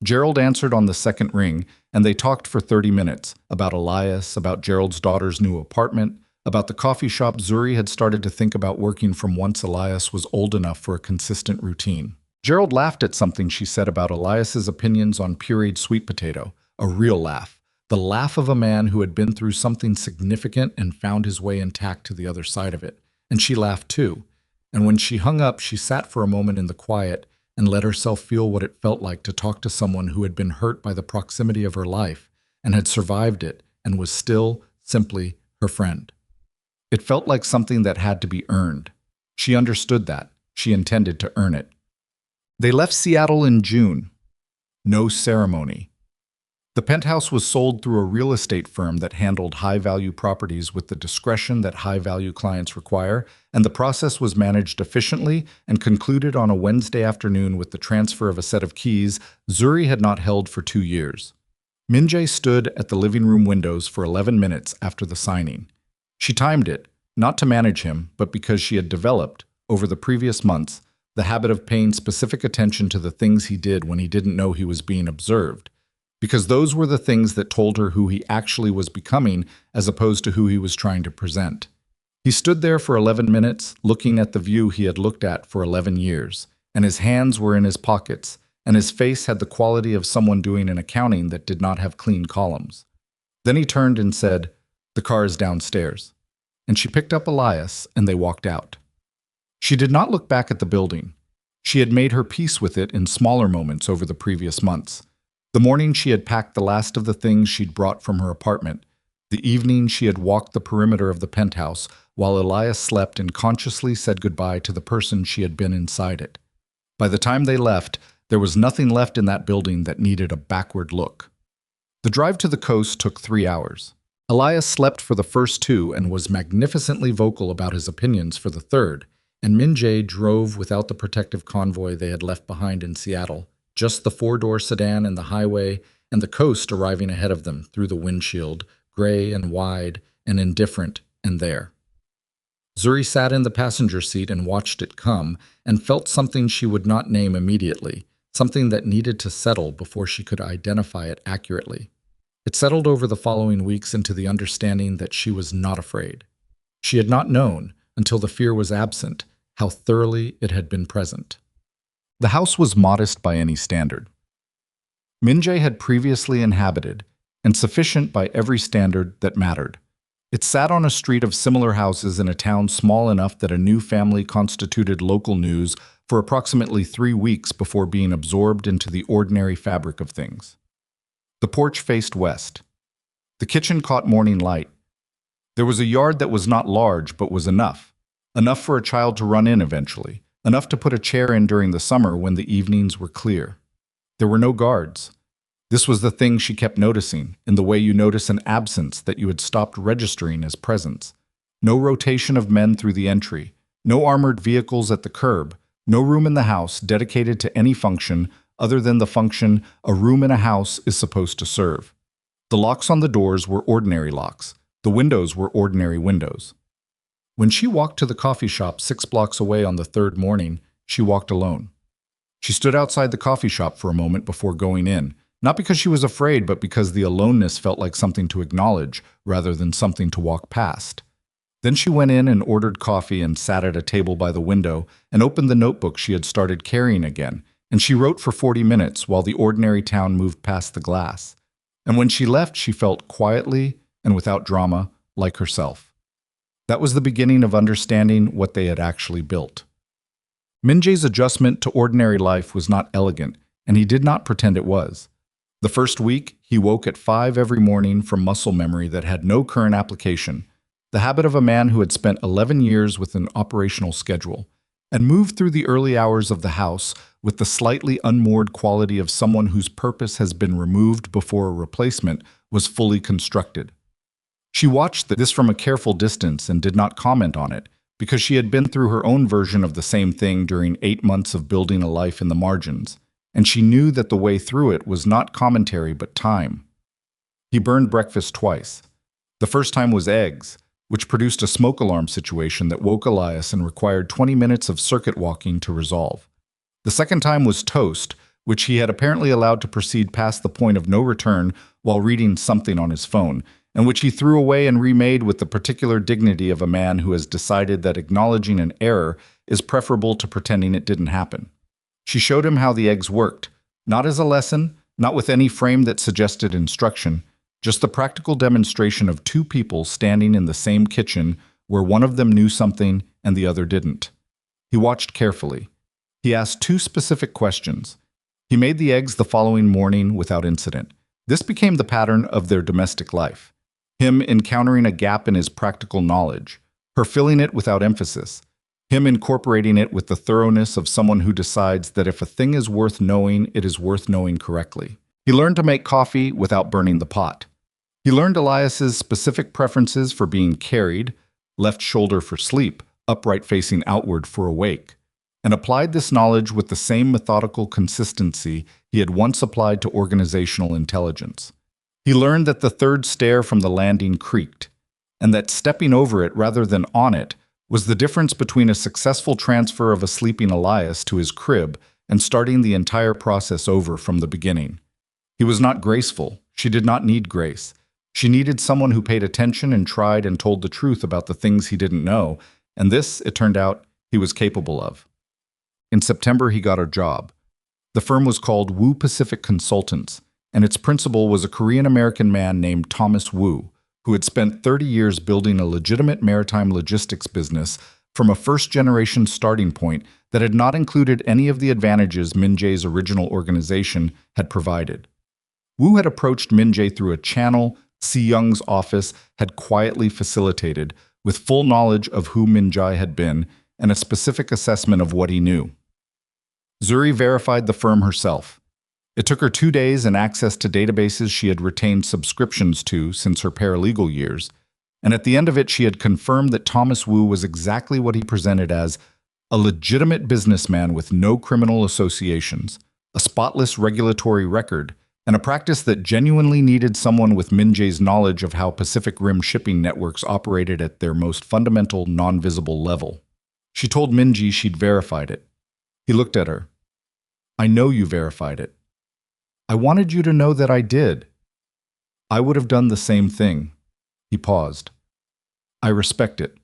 Gerald answered on the second ring, and they talked for 30 minutes, about Elias, about Gerald's daughter's new apartment, about the coffee shop Zuri had started to think about working from once Elias was old enough for a consistent routine. Gerald laughed at something she said about Elias's opinions on pureed sweet potato, a real laugh, the laugh of a man who had been through something significant and found his way intact to the other side of it. And she laughed too. And when she hung up, she sat for a moment in the quiet and let herself feel what it felt like to talk to someone who had been hurt by the proximity of her life and had survived it and was still simply her friend. It felt like something that had to be earned. She understood that. She intended to earn it. They left Seattle in June. No ceremony. The penthouse was sold through a real estate firm that handled high-value properties with the discretion that high-value clients require, and the process was managed efficiently and concluded on a Wednesday afternoon with the transfer of a set of keys Zuri had not held for 2 years. Min-jae stood at the living room windows for 11 minutes after the signing. She timed it, not to manage him, but because she had developed, over the previous months, the habit of paying specific attention to the things he did when he didn't know he was being observed, because those were the things that told her who he actually was becoming as opposed to who he was trying to present. He stood there for 11 minutes, looking at the view he had looked at for 11 years, and his hands were in his pockets, and his face had the quality of someone doing an accounting that did not have clean columns. Then he turned and said, "The car is downstairs." And she picked up Elias, and they walked out. She did not look back at the building. She had made her peace with it in smaller moments over the previous months. The morning she had packed the last of the things she'd brought from her apartment. The evening she had walked the perimeter of the penthouse while Elias slept and consciously said goodbye to the person she had been inside it. By the time they left, there was nothing left in that building that needed a backward look. The drive to the coast took 3 hours. Elias slept for the first 2 and was magnificently vocal about his opinions for the third, and Min-jae drove without the protective convoy they had left behind in Seattle, just the 4-door sedan and the highway, and the coast arriving ahead of them through the windshield, gray and wide, and indifferent and there. Zuri sat in the passenger seat and watched it come, and felt something she would not name immediately, something that needed to settle before she could identify it accurately. It settled over the following weeks into the understanding that she was not afraid. She had not known, until the fear was absent, how thoroughly it had been present. The house was modest by any standard. Min-jae had previously inhabited, and sufficient by every standard that mattered. It sat on a street of similar houses in a town small enough that a new family constituted local news for approximately 3 weeks before being absorbed into the ordinary fabric of things. The porch faced west. The kitchen caught morning light. There was a yard that was not large but was enough. Enough for a child to run in eventually. Enough to put a chair in during the summer when the evenings were clear. There were no guards. This was the thing she kept noticing, in the way you notice an absence that you had stopped registering as presence. No rotation of men through the entry. No armored vehicles at the curb. No room in the house dedicated to any function other than the function a room in a house is supposed to serve. The locks on the doors were ordinary locks. The windows were ordinary windows. When she walked to the coffee shop 6 blocks away on the 3rd morning, she walked alone. She stood outside the coffee shop for a moment before going in, not because she was afraid, but because the aloneness felt like something to acknowledge rather than something to walk past. Then she went in and ordered coffee and sat at a table by the window and opened the notebook she had started carrying again, and she wrote for 40 minutes while the ordinary town moved past the glass. And when she left, she felt quietly and without drama, like herself. That was the beginning of understanding what they had actually built. Min-jae's adjustment to ordinary life was not elegant, and he did not pretend it was. The first week, he woke at 5 every morning from muscle memory that had no current application, the habit of a man who had spent 11 years with an operational schedule, and moved through the early hours of the house with the slightly unmoored quality of someone whose purpose has been removed before a replacement was fully constructed. She watched this from a careful distance and did not comment on it, because she had been through her own version of the same thing during 8 months of building a life in the margins, and she knew that the way through it was not commentary but time. He burned breakfast twice. The first time was eggs, which produced a smoke alarm situation that woke Elias and required 20 minutes of circuit walking to resolve. The second time was toast, which he had apparently allowed to proceed past the point of no return while reading something on his phone, and which he threw away and remade with the particular dignity of a man who has decided that acknowledging an error is preferable to pretending it didn't happen. She showed him how the eggs worked, not as a lesson, not with any frame that suggested instruction, just the practical demonstration of 2 people standing in the same kitchen where one of them knew something and the other didn't. He watched carefully. He asked 2 specific questions. He made the eggs the following morning without incident. This became the pattern of their domestic life. Him encountering a gap in his practical knowledge, her filling it without emphasis, him incorporating it with the thoroughness of someone who decides that if a thing is worth knowing, it is worth knowing correctly. He learned to make coffee without burning the pot. He learned Elias's specific preferences for being carried, left shoulder for sleep, upright facing outward for awake, and applied this knowledge with the same methodical consistency he had once applied to organizational intelligence. He learned that the 3rd stair from the landing creaked, and that stepping over it rather than on it was the difference between a successful transfer of a sleeping Elias to his crib and starting the entire process over from the beginning. He was not graceful. She did not need grace. She needed someone who paid attention and tried and told the truth about the things he didn't know, and this, it turned out, he was capable of. In September, he got a job. The firm was called Woo Pacific Consultants, and its principal was a Korean-American man named Thomas Woo, who had spent 30 years building a legitimate maritime logistics business from a first-generation starting point that had not included any of the advantages Min-jae's original organization had provided. Woo had approached Min-jae through a channel Si-young's office had quietly facilitated, with full knowledge of who Min-jae had been and a specific assessment of what he knew. Zuri verified the firm herself. It took her 2 days and access to databases she had retained subscriptions to since her paralegal years, and at the end of it she had confirmed that Thomas Woo was exactly what he presented as a legitimate businessman with no criminal associations, a spotless regulatory record, and a practice that genuinely needed someone with Min-jae's knowledge of how Pacific Rim shipping networks operated at their most fundamental, non-visible level. She told Min-jae she'd verified it. He looked at her. "I know you verified it. I wanted you to know that I did. I would have done the same thing." He paused. "I respect it."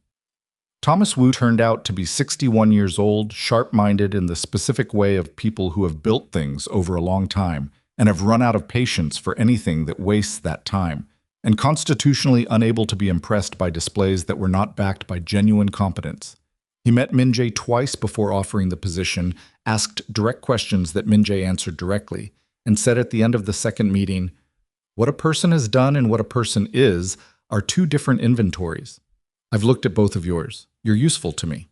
Thomas Wu turned out to be 61 years old, sharp-minded in the specific way of people who have built things over a long time and have run out of patience for anything that wastes that time, and constitutionally unable to be impressed by displays that were not backed by genuine competence. He met Min-jae twice before offering the position, asked direct questions that Min-jae answered directly, and said at the end of the second meeting, "What a person has done and what a person is are two different inventories. I've looked at both of yours. You're useful to me."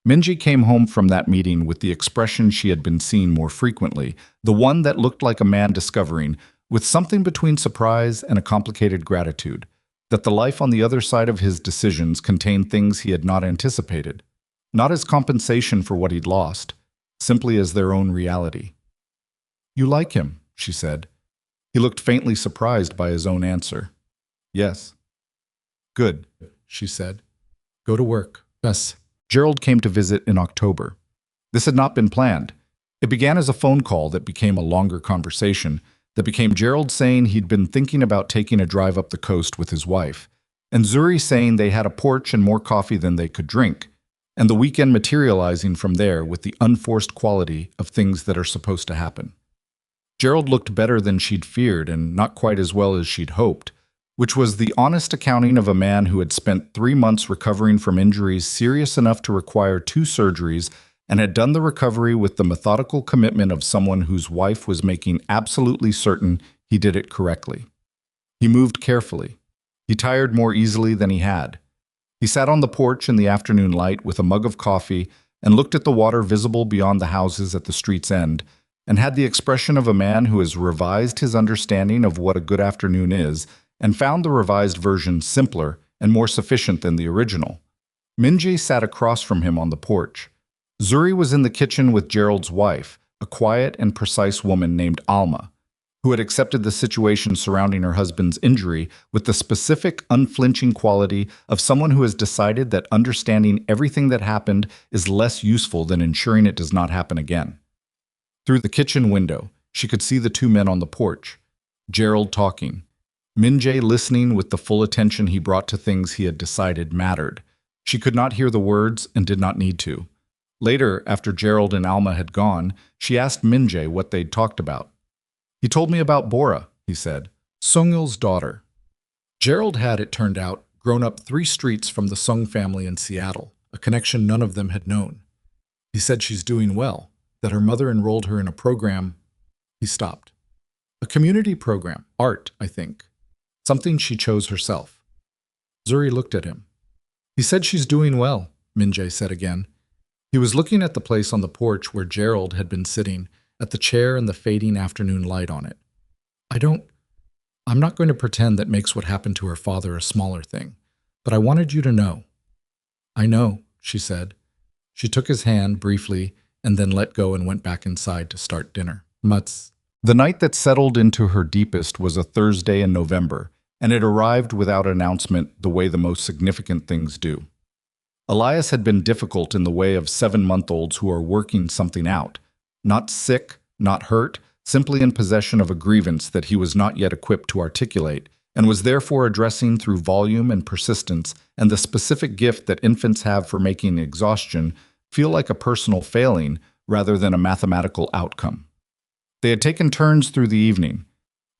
Min-jae came home from that meeting with the expression she had been seeing more frequently, the one that looked like a man discovering, with something between surprise and a complicated gratitude, that the life on the other side of his decisions contained things he had not anticipated, not as compensation for what he'd lost, simply as their own reality. "You like him," she said. He looked faintly surprised by his own answer. "Yes." "Good," she said. "Go to work." "Yes." Gerald came to visit in October. This had not been planned. It began as a phone call that became a longer conversation, that became Gerald saying he'd been thinking about taking a drive up the coast with his wife, and Zuri saying they had a porch and more coffee than they could drink, and the weekend materializing from there with the unforced quality of things that are supposed to happen. Gerald looked better than she'd feared and not quite as well as she'd hoped, which was the honest accounting of a man who had spent 3 months recovering from injuries serious enough to require 2 surgeries and had done the recovery with the methodical commitment of someone whose wife was making absolutely certain he did it correctly. He moved carefully. He tired more easily than he had. He sat on the porch in the afternoon light with a mug of coffee and looked at the water visible beyond the houses at the street's end, and had the expression of a man who has revised his understanding of what a good afternoon is and found the revised version simpler and more sufficient than the original. Min-jae sat across from him on the porch. Zuri was in the kitchen with Gerald's wife, a quiet and precise woman named Alma, who had accepted the situation surrounding her husband's injury with the specific, unflinching quality of someone who has decided that understanding everything that happened is less useful than ensuring it does not happen again. Through the kitchen window, she could see the 2 men on the porch, Gerald talking, Min-jae listening with the full attention he brought to things he had decided mattered. She could not hear the words and did not need to. Later, after Gerald and Alma had gone, she asked Min-jae what they'd talked about. "He told me about Bora," he said, "Sungil's daughter." Gerald had, it turned out, grown up 3 streets from the Sung family in Seattle, a connection none of them had known. He said she's doing well, that her mother enrolled her in a program. He stopped. "A community program, art, I think. Something she chose herself." Zuri looked at him. "He said she's doing well," Min-jae said again. He was looking at the place on the porch where Gerald had been sitting, at the chair and the fading afternoon light on it. I'm not going to pretend that makes what happened to her father a smaller thing, but I wanted you to know." "I know," she said. She took his hand briefly and then let go and went back inside to start dinner. Mutz. The night that settled into her deepest was a Thursday in November, and it arrived without announcement the way the most significant things do. Elias had been difficult in the way of 7-month-olds who are working something out, not sick, not hurt, simply in possession of a grievance that he was not yet equipped to articulate, and was therefore addressing through volume and persistence and the specific gift that infants have for making exhaustion feel like a personal failing rather than a mathematical outcome. They had taken turns through the evening.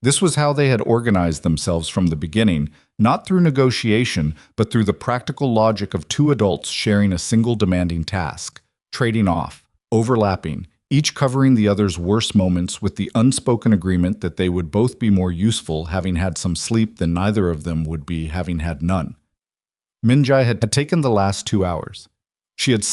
This was how they had organized themselves from the beginning, not through negotiation, but through the practical logic of 2 adults sharing a single demanding task, trading off, overlapping, each covering the other's worst moments with the unspoken agreement that they would both be more useful having had some sleep than neither of them would be having had none. Min-jae had taken the last 2 hours. She had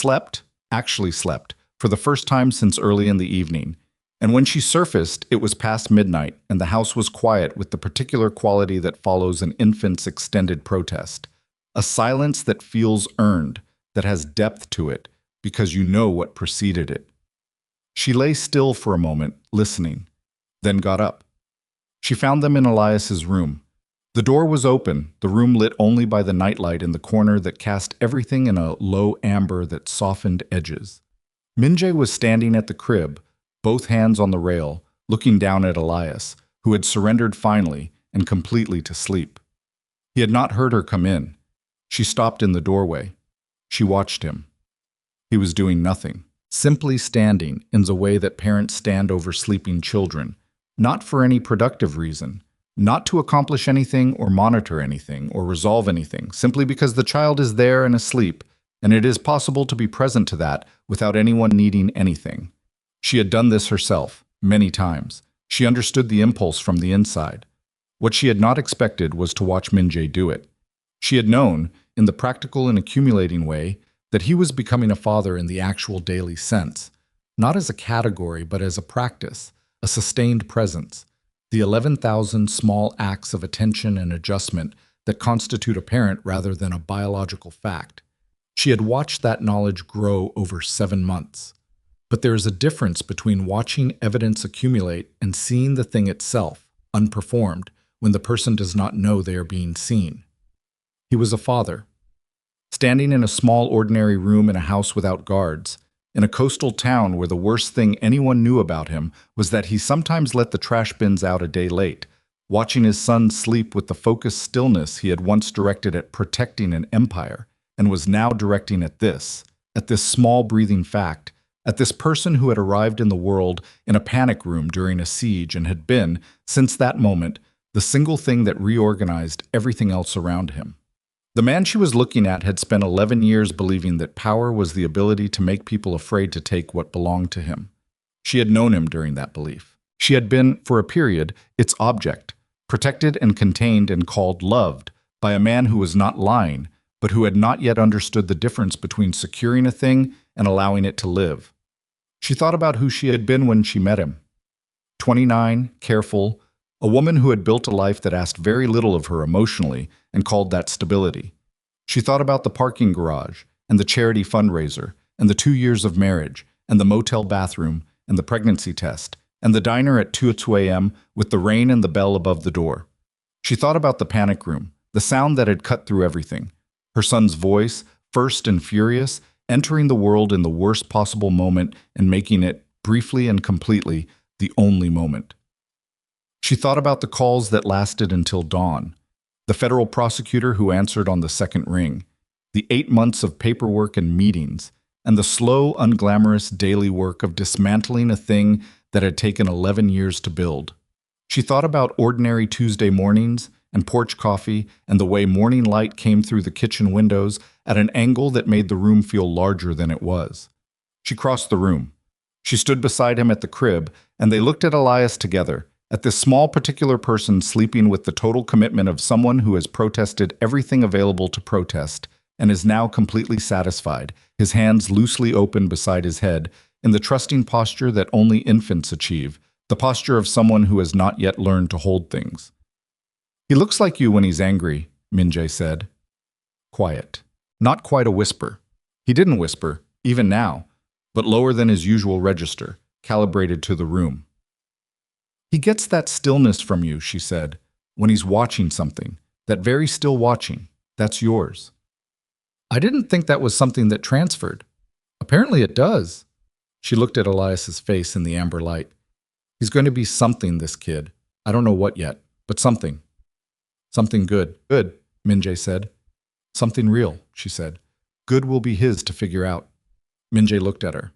actually slept, for the first time since early in the evening, and when she surfaced, it was past midnight, and the house was quiet with the particular quality that follows an infant's extended protest. A silence that feels earned, that has depth to it, because you know what preceded it. She lay still for a moment, listening, then got up. She found them in Elias's room. The door was open, the room lit only by the nightlight in the corner that cast everything in a low amber that softened edges. Min-jae was standing at the crib, both hands on the rail, looking down at Elias, who had surrendered finally and completely to sleep. He had not heard her come in. She stopped in the doorway. She watched him. He was doing nothing, simply standing in the way that parents stand over sleeping children, not for any productive reason, not to accomplish anything or monitor anything or resolve anything, simply because the child is there and asleep, and it is possible to be present to that without anyone needing anything. She had done this herself, many times. She understood the impulse from the inside. What she had not expected was to watch Min-jae do it. She had known, in the practical and accumulating way, that he was becoming a father in the actual daily sense, not as a category but as a practice, a sustained presence, the 11,000 small acts of attention and adjustment that constitute a parent rather than a biological fact. She had watched that knowledge grow over 7 months. But there is a difference between watching evidence accumulate and seeing the thing itself, unperformed, when the person does not know they are being seen. He was a father, standing in a small ordinary room in a house without guards, in a coastal town where the worst thing anyone knew about him was that he sometimes let the trash bins out a day late, watching his son sleep with the focused stillness he had once directed at protecting an empire, and was now directing at this small breathing fact, at this person who had arrived in the world in a panic room during a siege and had been, since that moment, the single thing that reorganized everything else around him. The man she was looking at had spent 11 years believing that power was the ability to make people afraid to take what belonged to him. She had known him during that belief. She had been, for a period, its object, protected and contained and called loved by a man who was not lying, but who had not yet understood the difference between securing a thing and allowing it to live. She thought about who she had been when she met him. 29, careful, a woman who had built a life that asked very little of her emotionally and called that stability. She thought about the parking garage and the charity fundraiser and the 2 years of marriage and the motel bathroom and the pregnancy test and the diner at 2 a.m. with the rain and the bell above the door. She thought about the panic room, the sound that had cut through everything, her son's voice, first and furious, entering the world in the worst possible moment and making it, briefly and completely, the only moment. She thought about the calls that lasted until dawn, the federal prosecutor who answered on the second ring, the 8 months of paperwork and meetings, and the slow, unglamorous daily work of dismantling a thing that had taken 11 years to build. She thought about ordinary Tuesday mornings and porch coffee and the way morning light came through the kitchen windows at an angle that made the room feel larger than it was. She crossed the room. She stood beside him at the crib, and they looked at Elias together, at this small particular person sleeping with the total commitment of someone who has protested everything available to protest and is now completely satisfied, his hands loosely open beside his head, in the trusting posture that only infants achieve, the posture of someone who has not yet learned to hold things. "He looks like you when he's angry," Min-jae said. Quiet. Not quite a whisper. He didn't whisper, even now, but lower than his usual register, calibrated to the room. "He gets that stillness from you," she said, "when he's watching something, that very still watching. That's yours." "I didn't think that was something that transferred. Apparently it does." She looked at Elias's face in the amber light. "He's going to be something, this kid. I don't know what yet, but something. Something good." "Good," Min-jae said. "Something real," she said. "Good will be his to figure out." Min-jae looked at her.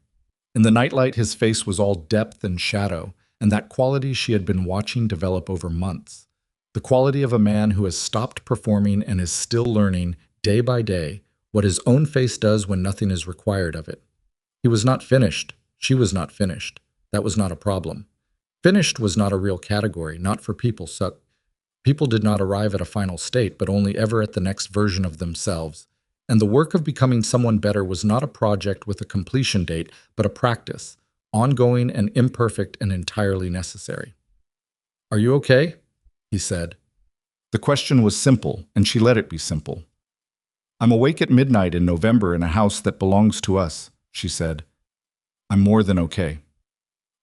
In the nightlight, his face was all depth and shadow, and that quality she had been watching develop over months. The quality of a man who has stopped performing and is still learning, day by day, what his own face does when nothing is required of it. He was not finished. She was not finished. That was not a problem. Finished was not a real category, not for people. People did not arrive at a final state, but only ever at the next version of themselves. And the work of becoming someone better was not a project with a completion date, but a practice, ongoing and imperfect and entirely necessary. "Are you okay?" he said. The question was simple, and she let it be simple. "I'm awake at midnight in November in a house that belongs to us," she said. "I'm more than okay."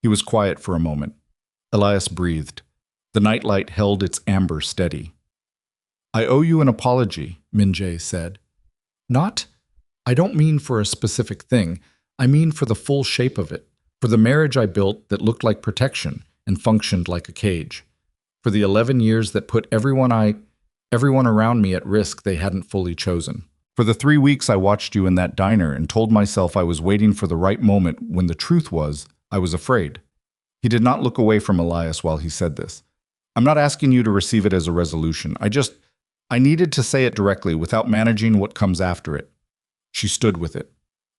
He was quiet for a moment. Elias breathed. The nightlight held its amber steady. "I owe you an apology," Min-jae said. "Not? I don't mean for a specific thing. I mean for the full shape of it. For the marriage I built that looked like protection and functioned like a cage. For the 11 years that put everyone around me at risk they hadn't fully chosen. For the 3 weeks I watched you in that diner and told myself I was waiting for the right moment when the truth was, I was afraid." He did not look away from Elias while he said this. "I'm not asking you to receive it as a resolution. I needed to say it directly without managing what comes after it." She stood with it.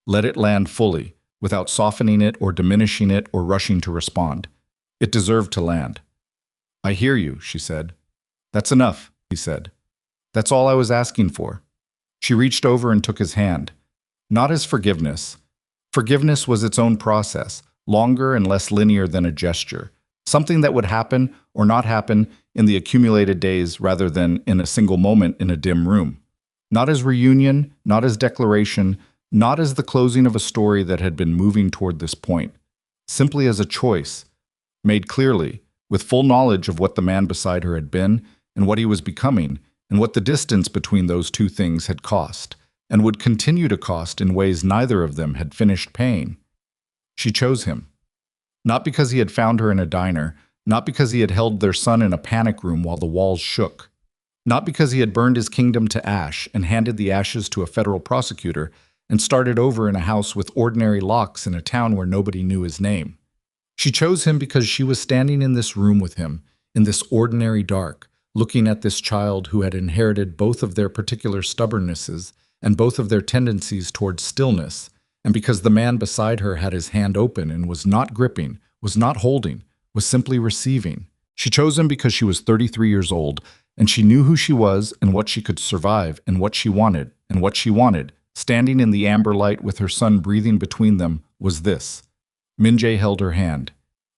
Let it land fully, without softening it or diminishing it or rushing to respond. It deserved to land. "I hear you," she said. "That's enough," he said. "That's all I was asking for." She reached over and took his hand. Not as forgiveness. Forgiveness was its own process, longer and less linear than a gesture. Something that would happen or not happen in the accumulated days rather than in a single moment in a dim room. Not as reunion, not as declaration, not as the closing of a story that had been moving toward this point. Simply as a choice, made clearly, with full knowledge of what the man beside her had been and what he was becoming, and what the distance between those two things had cost, and would continue to cost in ways neither of them had finished paying. She chose him. Not because he had found her in a diner, not because he had held their son in a panic room while the walls shook, not because he had burned his kingdom to ash and handed the ashes to a federal prosecutor and started over in a house with ordinary locks in a town where nobody knew his name. She chose him because she was standing in this room with him, in this ordinary dark, looking at this child who had inherited both of their particular stubbornnesses and both of their tendencies towards stillness, and because the man beside her had his hand open and was not gripping, was not holding, was simply receiving. She chose him because she was 33 years old, and she knew who she was and what she could survive and what she wanted, standing in the amber light with her son breathing between them, was this. Min-jae held her hand.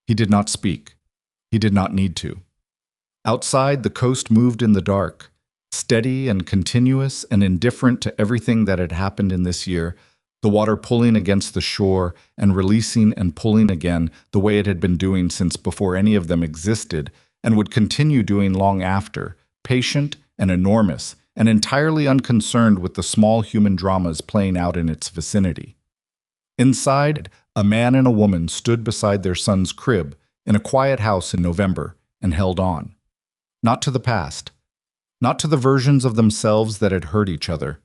He did not speak. He did not need to. Outside, the coast moved in the dark, steady and continuous and indifferent to everything that had happened in this year, the water pulling against the shore and releasing and pulling again the way it had been doing since before any of them existed and would continue doing long after, patient and enormous and entirely unconcerned with the small human dramas playing out in its vicinity. Inside, a man and a woman stood beside their son's crib in a quiet house in November and held on. Not to the past, not to the versions of themselves that had hurt each other,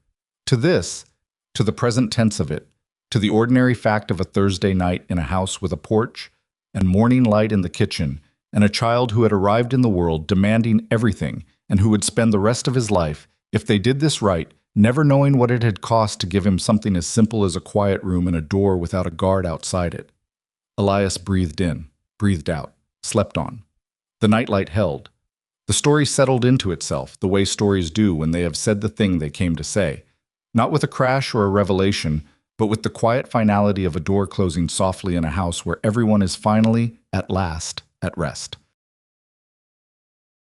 to this, to the present tense of it, to the ordinary fact of a Thursday night in a house with a porch and morning light in the kitchen and a child who had arrived in the world demanding everything and who would spend the rest of his life, if they did this right, never knowing what it had cost to give him something as simple as a quiet room and a door without a guard outside it. Elias breathed in, breathed out, slept on. The nightlight held. The story settled into itself, the way stories do when they have said the thing they came to say, not with a crash or a revelation, but with the quiet finality of a door closing softly in a house where everyone is finally, at last, at rest.